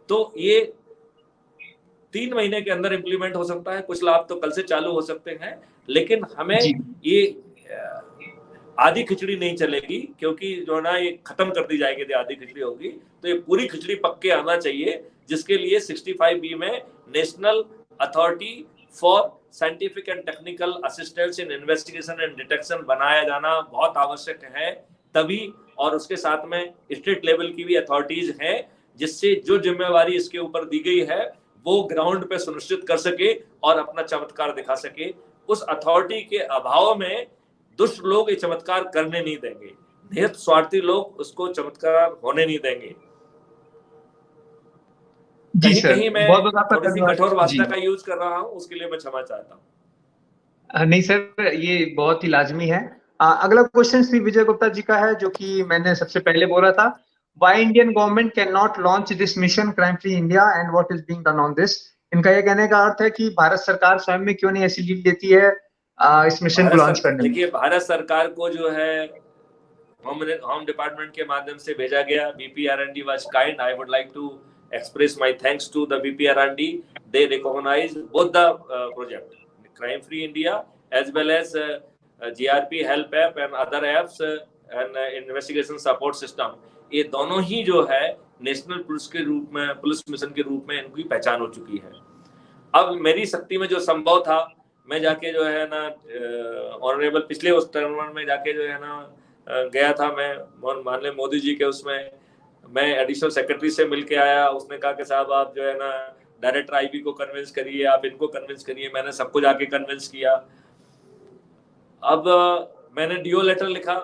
तो ये 3 महीने के अंदर इंप्लीमेंट हो सकता है. कुछ लाभ तो कल से चालू हो सकते हैं, लेकिन हमें ये आधी खिचड़ी नहीं चलेगी, क्योंकि जो है ना ये खत्म कर दी जाएगी यदि आधी खिचड़ी होगी, तो ये पूरी खिचड़ी पक के आना चाहिए, जिसके लिए 65B में national authority for scientific and technical assistance in investigation and detection बनाया जाना बहुत आवश्यक है तभी, और उसके साथ में स्टेट लेवल की भी अथॉरिटीज हैं, जिससे जो जिम्मेवारी इसके ऊपर दी गई है वो ग्राउंड पे सुनिश्चित कर सके और अपना चमत्कार दिखा सके। उस अथॉरिटी के अभाव में दुष्ट लोग ये चमत्कार करने नहीं देंगे, निहित स्वार्थी लोग उसको चमत्कार होने नहीं देंगे। जी सर, कहीं मैं बहुत बहुत आपका थोड़ी सी धन्यवाद। कठोर भाषा जी। का यूज कर रहा हूँ, उसके लिए मैं क्षमा चाहता हूँ। नहीं सर, ये बहुत ही लाजमी है। अगला क्वेश्चन श्री विजय गुप्ता जी का है, जो कि मैंने सबसे पहले बोला था, why Indian government can not launch this mission crime free India and what is being done on this. इनका ये कहने का अर्थ है कि भारत सरकार स्वयं में क्यों नहीं ऐसी लीड लेती है इस मिशन को लॉन्च करने में। देखिए, भारत सरकार को जो है होम डिपार्टमेंट के माध्यम से भेजा गया, BPRND was kind. I would like to express my thanks to the BPRND. They recognize both the project, Crime Free India as well as GRP Help App and other apps and investigation support system. ये दोनों ही जो है national police के रूप में, police mission के रूप में इनकी पहचान हो चुकी है। अब मेरी शक्ति में जो संभव था, मैं जाके जो है ना ऑनरेबल पिछले उस टर्म में जाके जो है ना गया था, मैं माननीय मोदी जी के उसमें मैं एडिशनल सेक्रेटरी से मिलके आया। उसने कहा कि साहब आप जो है ना डायरेक्टर IB को कन्विंस करिए, आप इनको कन्विंस करिए। मैंने सबको जाके कन्विंस किया। अब मैंने DO लेटर लिखा,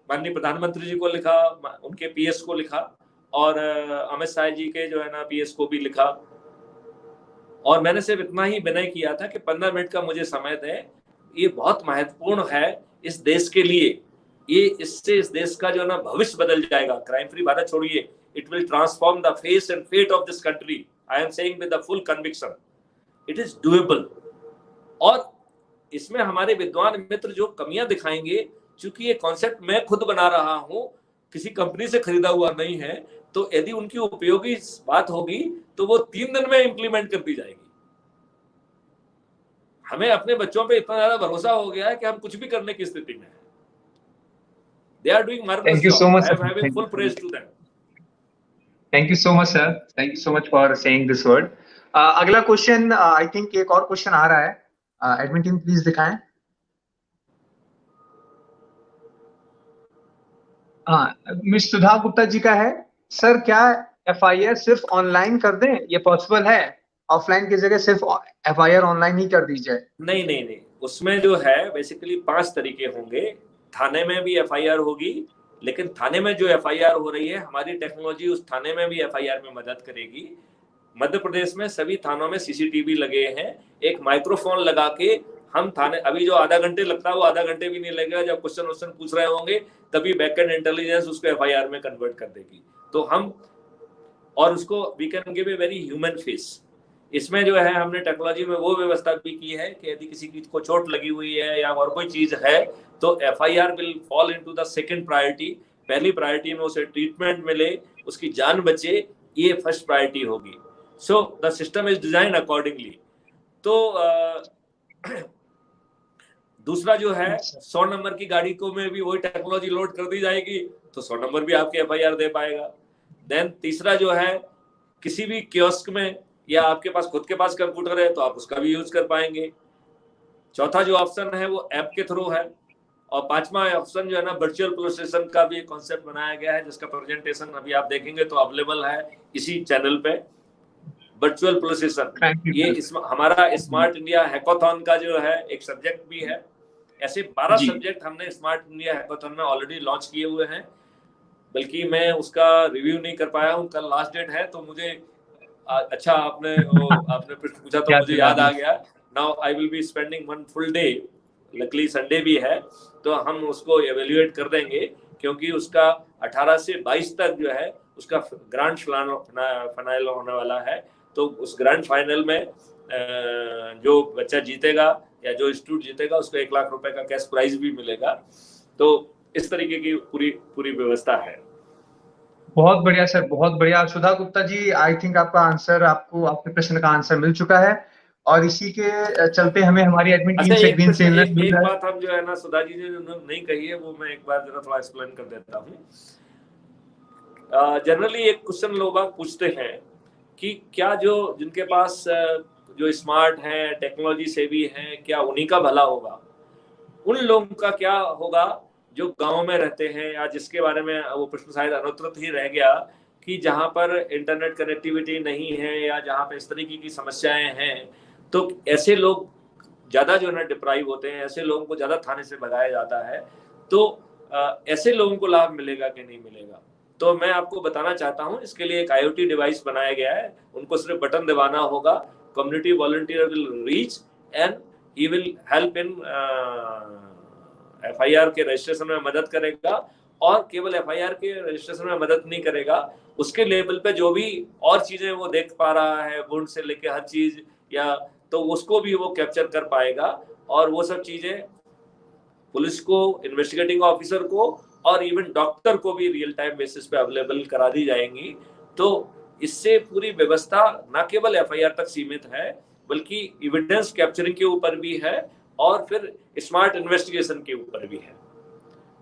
माननीय प्रधानमंत्री जी को लिखा, उनके PS को लिखा, और अमित शाह जी के जो है ना PS को भी लिखा, और मैंने सिर्फ इतना ही विनय किया था कि 15 मिनट का मुझे समय दें, ये बहुत महत्वपूर्ण है इस देश के लिए। ये इससे इस देश का जो है ना भविष्य बदल जाएगा। क्राइम फ्री भारत छोड़िए, it will transform the face and fate of this country. I am saying with the full conviction, it is doable. और इसमें हमारे विद्वान मित्र जो कमियां दिखाएंगे, चूंकि ये कॉन्सेप्ट मैं खुद बना रहा हूं, किसी कंपनी से खरीदा हुआ नहीं है, तो यदि उनकी उपयोगी बात होगी तो वो 3 दिन में इंप्लीमेंट कर दी जाएगी। हमें अपने बच्चों पे इतना ज्यादा भरोसा हो गया है कि हम कुछ भी करने की स्थिति में हैं। They are doing marvelous Thank you so job. much, I am sir. having full praise to them. Thank you so much, sir. Thank you so much for saying this word. अगला क्वेश्चन, आई थिंक एक और question आ रहा है। Admin team please दिखाएं। Miss सुधा गुप्ता जी का है, sir क्या FIR सिर्फ ऑनलाइन कर दें, ये पॉसिबल है? ऑफलाइन की जगह सिर्फ FIR ऑनलाइन ही कर दी जाए? नहीं, उसमें जो है बेसिकली 5 तरीके होंगे। थाने में भी FIR होगी, लेकिन थाने में जो FIR हो रही है, हमारी टेक्नोलॉजी उस थाने में भी FIR में मदद करेगी। मध्य प्रदेश में सभी थानों में CCTV लगे हैं। एक माइक्रोफोन लगा के हम थाने, अभी जो आधा घंटे लगता है वो आधा घंटे भी नहीं लगेगा। जब क्वेश्चन पूछ रहे होंगे तभी बैकएंड इंटेलिजेंस उसको FIR में कन्वर्ट कर देगी। तो हम, और उसको we can give a very human face. इसमें जो है हमने टेक्नोलॉजी में वो व्यवस्था भी की है कि यदि किसी को चोट लगी हुई है या और कोई चीज है, तो FIR will fall into the second priority. पहली प्रायोरिटी में उसे ट्रीटमेंट मिले, उसकी जान बचे, ये फर्स्ट प्रायोरिटी होगी। So the system is design accordingly. तो दूसरा जो है 100 नंबर की गाड़ी को में भी वही टेक्नोलॉजी लोड कर दी जाएगी, तो 100 नंबर भी आपके FIR दे पाएगा। देन तीसरा जो है, किसी भी कियोस्क में या आपके पास खुद के पास कंप्यूटर है तो आप उसका भी यूज कर पाएंगे। चौथा जो ऑप्शन है वो ऐप के थ्रू है। और पांचवा ऑप्शन जो है ना, वर्चुअल पुलिस स्टेशन का भी एक कॉन्सेप्ट बनाया गया है, जिसका प्रेजेंटेशन अभी आप देखेंगे तो अवेलेबल है इसी चैनल पे। वर्चुअल पुलिस स्टेशन, ये हमारा स्मार्ट इंडिया हैकाथॉन का जो है एक सब्जेक्ट भी है। ऐसे 12 सब्जेक्ट हमने स्मार्ट इंडिया हैकाथॉन में ऑलरेडी लॉन्च किए हुए हैं, बल्कि मैं उसका रिव्यू नहीं कर पाया हूँ, कल लास्ट डेट है। तो मुझे अच्छा आपने पूछा तो मुझे याद आ गया। Now I will be spending 1 full day, luckily Sunday भी है, तो हम उसको एवेल्युएट कर देंगे, क्योंकि उसका 18 से 22 तक जो है उसका ग्रैंड फाइनल होने वाला है। तो उस ग्रैंड फाइनल में जो बच्चा जीतेगा या जो इंस्टीट्यूट जीतेगा उसको 1 लाख रुपए का कैश प्राइज भी मिलेगा। तो इस तरीके की पूरी व्यवस्था है। बहुत बढ़िया सर, बहुत बढ़िया। सुधा गुप्ता जी, आई थिंक आपका आंसर, आपको आपके प्रश्न का आंसर मिल चुका है। और इसी के चलते हमें हमारी एडमिन टीम अच्छा, से ग्रीन सिग्नल मिल एक रहा है। बात हम जो है ना सुधा जी ने नहीं कही है, वो मैं एक बार जरा थोड़ा एक्सप्लेन कर देता हूँ। जनरली एक क्वेश्चन लोग पूछते हैं कि क्या जो जिनके पास जो स्मार्ट हैं, टेक्नोलॉजी सेवी हैं, क्या उन्हीं का भला होगा? उन लोगों का क्या होगा जो गांव में रहते हैं, या जिसके बारे में वो प्रश्न शायद अनुत्तरित ही रह गया कि जहां पर इंटरनेट कनेक्टिविटी नहीं है या जहां पे इस तरीके की समस्याएं हैं, तो ऐसे लोग ज्यादा जो है ना डिप्राइव होते हैं, ऐसे लोगों को ज्यादा थाने से भगाया जाता है। तो ऐसे लोगों को लाभ मिलेगा कि नहीं मिलेगा? तो मैं आपको बताना चाहता हूं, इसके लिए एक IoT डिवाइस बनाया गया है। उनको सिर्फ बटन दबाना होगा, community volunteer will reach and he will help in FIR के रजिस्ट्रेशन में मदद करेगा। और केवल FIR के रजिस्ट्रेशन में मदद नहीं करेगा, उसके लेवल पे जो भी और चीजें वो देख पा रहा है, गुण से लेके हर चीज, या तो उसको भी वो कैप्चर कर पाएगा। और वो सब चीजें पुलिस को, इन्वेस्टिगेटिंग ऑफिसर को और इवन डॉक्टर को भी रियल टाइम बेसिस पे अवेलेबल करा दी जाएंगी। तो इससे पूरी व्यवस्था न केवल FIR तक सीमित है, बल्कि एविडेंस कैप्चरिंग के ऊपर भी है और फिर स्मार्ट इन्वेस्टिगेशन के ऊपर भी है।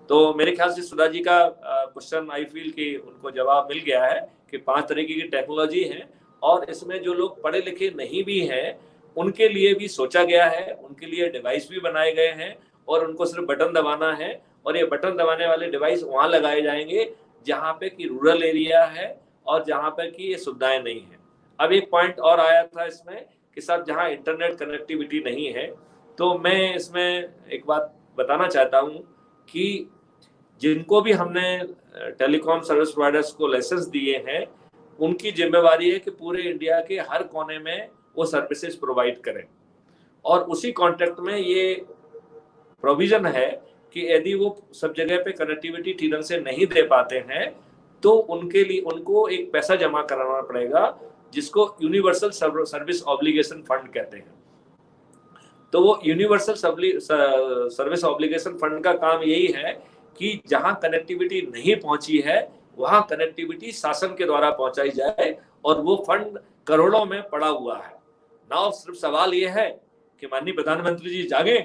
तो मेरे ख्याल से सुधा जी का क्वेश्चन आई फील कि उनको जवाब मिल गया है कि 5 तरीके की टेक्नोलॉजी है, और इसमें जो लोग पढ़े लिखे नहीं भी हैं उनके लिए भी सोचा गया है, उनके लिए डिवाइस भी बनाए गए हैं, और उनको सिर्फ बटन दबाना है। और ये बटन दबाने वाले डिवाइस वहां लगाए जाएंगे जहां पे कि रूरल एरिया है और जहां पे कि ये सुविधाएं नहीं है। अब एक पॉइंट और आया था इसमें कि साहब जहां इंटरनेट कनेक्टिविटी नहीं है, तो मैं इसमें एक बात बताना चाहता हूं कि जिनको भी हमने टेलीकॉम सर्विस प्रोवाइडर्स को लाइसेंस दिए हैं, उनकी जिम्मेवारी है कि पूरे इंडिया के हर कोने में वो सर्विसेज प्रोवाइड करें। और उसी कॉन्ट्रैक्ट में ये प्रोविजन है कि यदि वो सब जगह पे कनेक्टिविटी ठीक ढंग से नहीं दे पाते हैं, तो उनके लिए उनको एक पैसा जमा कराना पड़ेगा, जिसको यूनिवर्सल सर्विस ऑब्लिगेशन फंड कहते हैं। तो वो यूनिवर्सल सर्विस ऑब्लिगेशन फंड का काम यही है कि जहां कनेक्टिविटी नहीं पहुंची है वहां कनेक्टिविटी शासन के द्वारा पहुंचाई जाए, और वो फंड करोड़ों में पड़ा हुआ है ना। सिर्फ सवाल ये है कि माननीय प्रधानमंत्री जी जागे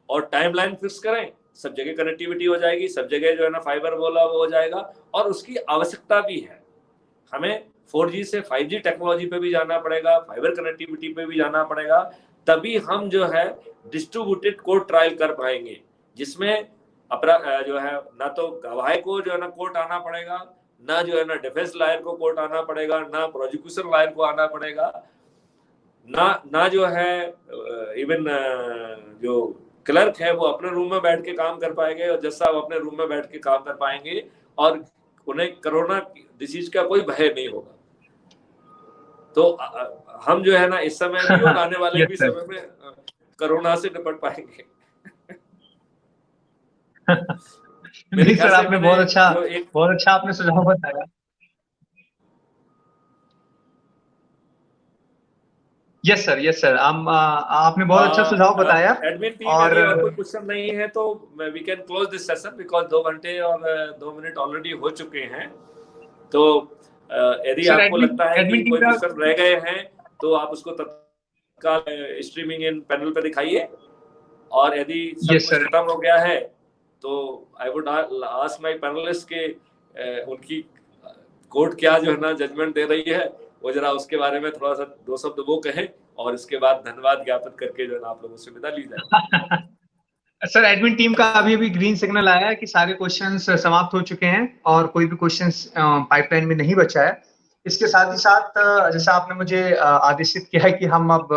और टाइमलाइन फिक्स करें, सब जगह कनेक्टिविटी हो जाएगी, सब जगह जो है ना फाइबर बोला वो हो जाएगा। और उसकी आवश्यकता भी है, हमें 4G से 5G टेक्नोलॉजी पे भी जाना पड़ेगा, फाइबर कनेक्टिविटी पे भी जाना पड़ेगा, तभी हम जो है डिस्ट्रीब्यूटेड कोर्ट ट्रायल कर पाएंगे, जिसमें जो है ना तो गवाह को जो है ना कोर्ट आना पड़ेगा, ना जो है ना डिफेंस लॉयर को कोर्ट आना पड़ेगा, ना प्रोसिक्यूशन लॉयर को आना पड़ेगा, ना जो है इवन जो क्लर्क है वो अपने रूम में बैठ के काम कर पाएंगे, और जज साहब अपने रूम में बैठ के काम कर पाएंगे, और उन्हें कोरोना डिसीज का कोई भय नहीं होगा। तो हम जो है ना इस समय भी और आने वाले भी समय में कोरोना से निपट पाएंगे। नहीं सर, आपने बहुत अच्छा आपने सुझाव बताया। यस सर, आपने बहुत अच्छा सुझाव बताया। एडमिन टीम और कोई क्वेश्चन नहीं है तो we can close this session, because 2 घंटे और 2 मिनट ऑलरेडी हो चुके हैं। तो यदि आपको लगता है कि कोई क्वेश्चन रह गए हैं तो आप उसको तत्काल स्ट्रीमिंग इन पैनल पे दिखाइए, और यदि सब कुछ खत्म हो गया है तो I would ask my panelist के उनकी कोर्ट क्या जो है ना जजमेंट दे रही है, वो जरा उसके बारे में थोड़ा सा 2 शब्द वो कहें, और इसके बाद धन्यवाद ज्ञापित करके जो है ना आप लोगों से विदा ली जाए। सर, एडमिन टीम का अभी ग्रीन सिग्नल आया है कि सारे क्वेश्चंस समाप्त हो चुके हैं और कोई भी क्वेश्चंस पाइपलाइन में नहीं बचा है। इसके साथ ही साथ जैसा आपने मुझे आदेशित किया है कि हम अब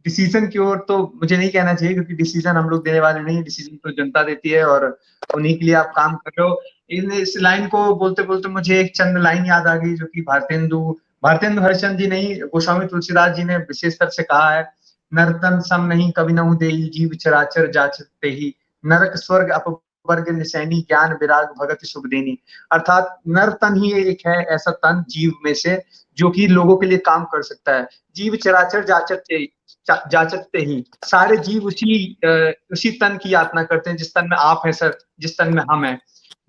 डिसीजन की ओर, तो मुझे नहीं कहना चाहिए क्योंकि डिसीजन हम लोग देने वाले नहीं, डिसीजन तो जनता देती है और उन्हीं के लिए आप काम कर रहे हो। इस लाइन को बोलते बोलते मुझे एक चंद लाइन याद आ गई जो कि भारतेंदु हरिश्चंद्र जी नहीं, गोस्वामी तुलसीदास जी ने विशेष कर से कहा है, नरतन सम नहीं कभी न देई, जीव चराचर जाचते ही, नरक स्वर्ग अपवर्ग निसैनी, ज्ञान विराग भगत शुभ देनी। अर्थात नर तन ही एक है ऐसा तन जीव में से जो कि लोगों के लिए काम कर सकता है। जीव चराचर जाचते ही, सारे जीव उसी तन की यातना करते हैं जिस तन में आप हैं सर, जिस तन में हम हैं।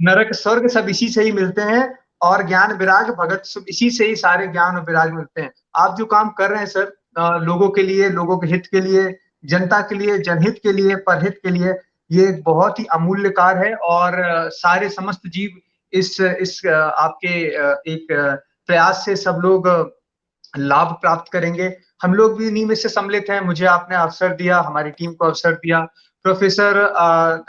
नरक स्वर्ग सब इसी से ही मिलते हैं, और ज्ञान विराग भगत शुभ, इसी से ही सारे ज्ञान और विराग मिलते हैं। आप जो काम कर रहे हैं सर, लोगों के लिए, लोगों के हित के लिए, जनता के लिए, जनहित के लिए, परहित के लिए ये एक बहुत ही अमूल्य कार्य है और सारे समस्त जीव इस आपके एक प्रयास से सब लोग लाभ प्राप्त करेंगे। हम लोग भी इन्हीं में से सम्मिलित हैं। मुझे आपने अवसर दिया, हमारी टीम को अवसर दिया। प्रोफेसर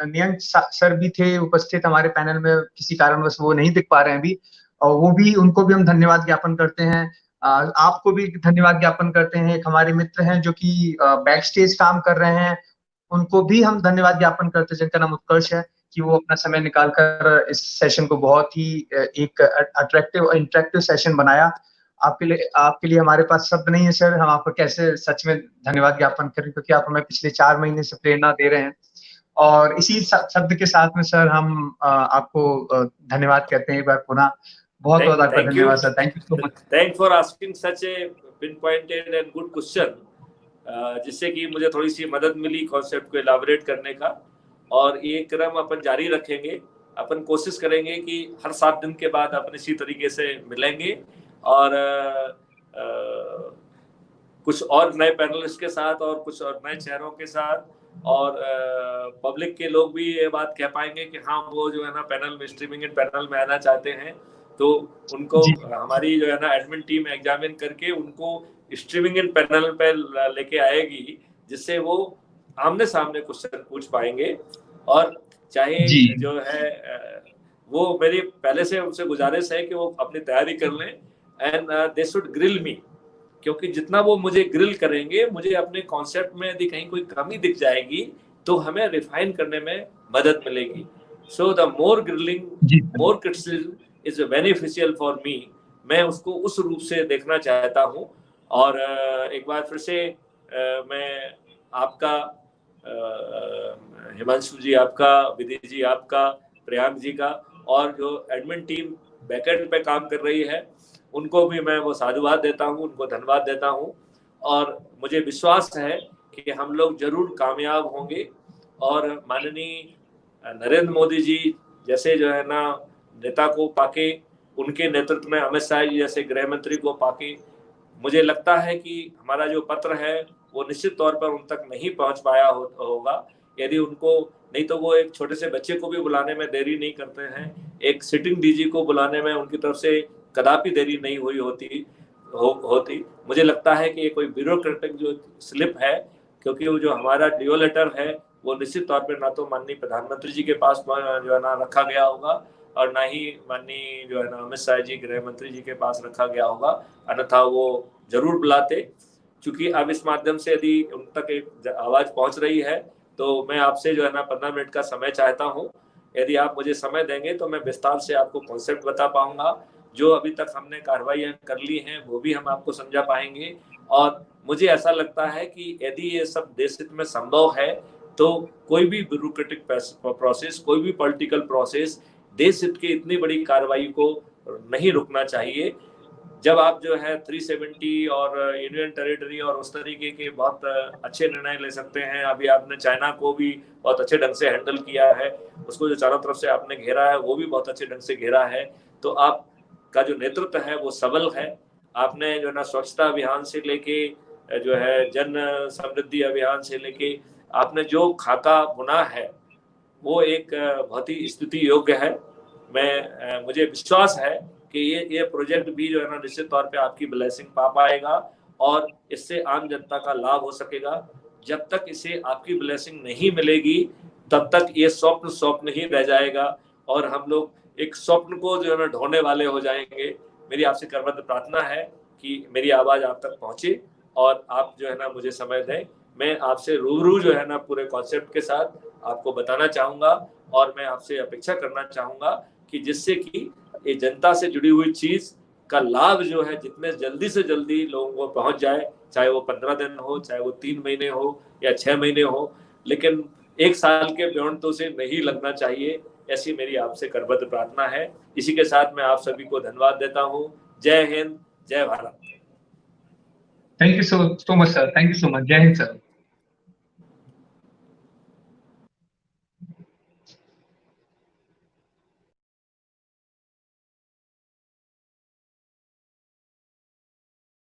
नियंक सर भी थे उपस्थित हमारे पैनल में, किसी कारणवश वो नहीं दिख पा रहे हैं अभी, और वो भी, उनको भी हम धन्यवाद ज्ञापन करते हैं। आपको भी धन्यवाद ज्ञापन करते हैं। एक हमारे मित्र हैं जो कि बैक स्टेज काम कर रहे हैं, उनको भी हम धन्यवाद ज्ञापन करते हैं, जिनका नाम उत्कर्ष है, कि वो अपना समय निकालकर इस सेशन को बहुत ही एक अट्रैक्टिव इंटरेक्टिव सेशन बनाया। आपके लिए हमारे पास शब्द नहीं है सर, हम आपको कैसे सच में धन्यवाद ज्ञापन करें, क्योंकि आप हमें पिछले 4 महीने से प्रेरणा दे रहे हैं। और इसी शब्द के साथ में सर हम आपको धन्यवाद कहते हैं एक बार पुनः। बहुत बहुत आपका धन्यवाद sir. Thank you so much. Thank for asking such A pin pointed and good question, जिससे कि मुझे थोड़ी सी मदद मिली कॉन्सेप्ट को एलाबोरेट करने का। और ये क्रम अपन जारी रखेंगे। अपन कोशिश करेंगे कि हर 7 दिन के बाद अपन इसी तरीके से मिलेंगे और कुछ और नए पैनलिस्ट के साथ और कुछ और नए चेहरों के साथ, और पब्लिक के लोग भी ये बात कह पाएंगे कि हाँ वो जो है ना पैनल में, स्ट्रीमिंग इन पैनल में आना चाहते हैं, तो उनको हमारी जो है ना एडमिन टीम एग्जामिन करके उनको स्ट्रीमिंग इन पैनल पे लेके आएगी, जिससे वो आमने सामने क्वेश्चन पूछ पाएंगे। और चाहे जो है वो मेरी पहले से उनसे गुजारिश है कि वो अपनी तैयारी कर लें एंड दे शुड ग्रिल मी, क्योंकि जितना वो मुझे ग्रिल करेंगे, मुझे अपने कॉन्सेप्ट में यदि कहीं कोई कमी दिख जाएगी तो हमें रिफाइन करने में मदद मिलेगी। So the more grilling, more criticism is beneficial for me. मैं उसको उस रूप से देखना चाहता हूँ। और एक बार फिर से मैं आपका, हिमांशु जी आपका, विधि जी आपका, प्रियांक जी का, और जो एडमिन टीम बैकएंड पे काम कर रही है, उनको भी मैं वो साधुवाद देता हूँ, उनको धन्यवाद देता हूँ। और मुझे विश्वास है कि हम लोग जरूर कामयाब होंगे। और माननीय नरेंद्र मोदी जी जैसे जो है ना नेता को पाके, उनके नेतृत्व में अमित शाह जी जैसे गृह मंत्री को पाके, मुझे लगता है कि हमारा जो पत्र है वो निश्चित तौर पर उन तक नहीं पहुंच पाया होगा। यदि उनको, नहीं तो वो एक छोटे से बच्चे को भी बुलाने में देरी नहीं करते हैं, एक सिटिंग डीजी को बुलाने में उनकी तरफ से कदापि देरी नहीं हुई होती। मुझे लगता है कि ये कोई ब्यूरोक्रेटिक जो स्लिप है, क्योंकि वो जो हमारा डिओ लेटर है वो निश्चित तौर पर ना तो माननीय प्रधानमंत्री जी के पास जो है ना रखा गया होगा, और ना ही माननीय जो है ना अमित शाह जी गृह मंत्री जी के पास रखा गया होगा, अन्यथा वो जरूर बुलाते। क्योंकि अब इस माध्यम से यदि उन तक एक आवाज पहुंच रही है, तो मैं आपसे जो है ना 15 मिनट का समय चाहता हूं। यदि आप मुझे समय देंगे तो मैं विस्तार से आपको कॉन्सेप्ट बता पाऊंगा। जो अभी तक हमने कार्रवाइयां कर ली हैं वो भी हम आपको समझा पाएंगे। और मुझे ऐसा लगता है कि यदि ये सब देश हित में संभव है, तो कोई भी ब्यूरोक्रेटिक प्रोसेस, कोई भी पॉलिटिकल प्रोसेस देश हित की इतनी बड़ी कार्रवाई को नहीं रुकना चाहिए। जब आप जो है 370 और यूनियन टेरिटरी और उस तरीके के बहुत अच्छे निर्णय ले सकते हैं। अभी आपने चाइना को भी बहुत अच्छे ढंग से हैंडल किया है, उसको जो चारों तरफ से आपने घेरा है वो भी बहुत अच्छे ढंग से घेरा है। तो आपका जो नेतृत्व है वो सबल है। आपने जो है ना स्वच्छता अभियान से लेके जो है जन समृद्धि अभियान से लेके आपने जो खाका बुना है वो एक बहुत ही स्तुति योग्य है। मुझे विश्वास है कि ये प्रोजेक्ट भी जो है ना निश्चित तौर पे आपकी ब्लेसिंग पा पाएगा और इससे आम जनता का लाभ हो सकेगा। जब तक इसे आपकी ब्लेसिंग नहीं मिलेगी तब तक ये स्वप्न ही रह जाएगा और हम लोग एक स्वप्न को जो है ना ढोने वाले हो जाएंगे। मेरी आपसे करबद्ध प्रार्थना है कि मेरी आवाज आप तक पहुंचे और आप जो है ना मुझे समय दें। मैं आपसे रूबरू जो है ना पूरे कॉन्सेप्ट के साथ आपको बताना चाहूंगा और मैं आपसे अपेक्षा करना चाहूंगा कि जिससे कि ये जनता से जुड़ी हुई चीज का लाभ जो है जितने जल्दी से जल्दी लोगों को पहुंच जाए, चाहे वो 15 दिन हो, चाहे वो 3 महीने हो या 6 महीने हो, लेकिन 1 साल के बियॉन्ड तो उसे नहीं लगना चाहिए। ऐसी मेरी आपसे करबद्ध प्रार्थना है। इसी के साथ मैं आप सभी को धन्यवाद देता हूँ। जय हिंद, जय Bharat. Thank you so much sir. Thank you so much. जय हिंद सर।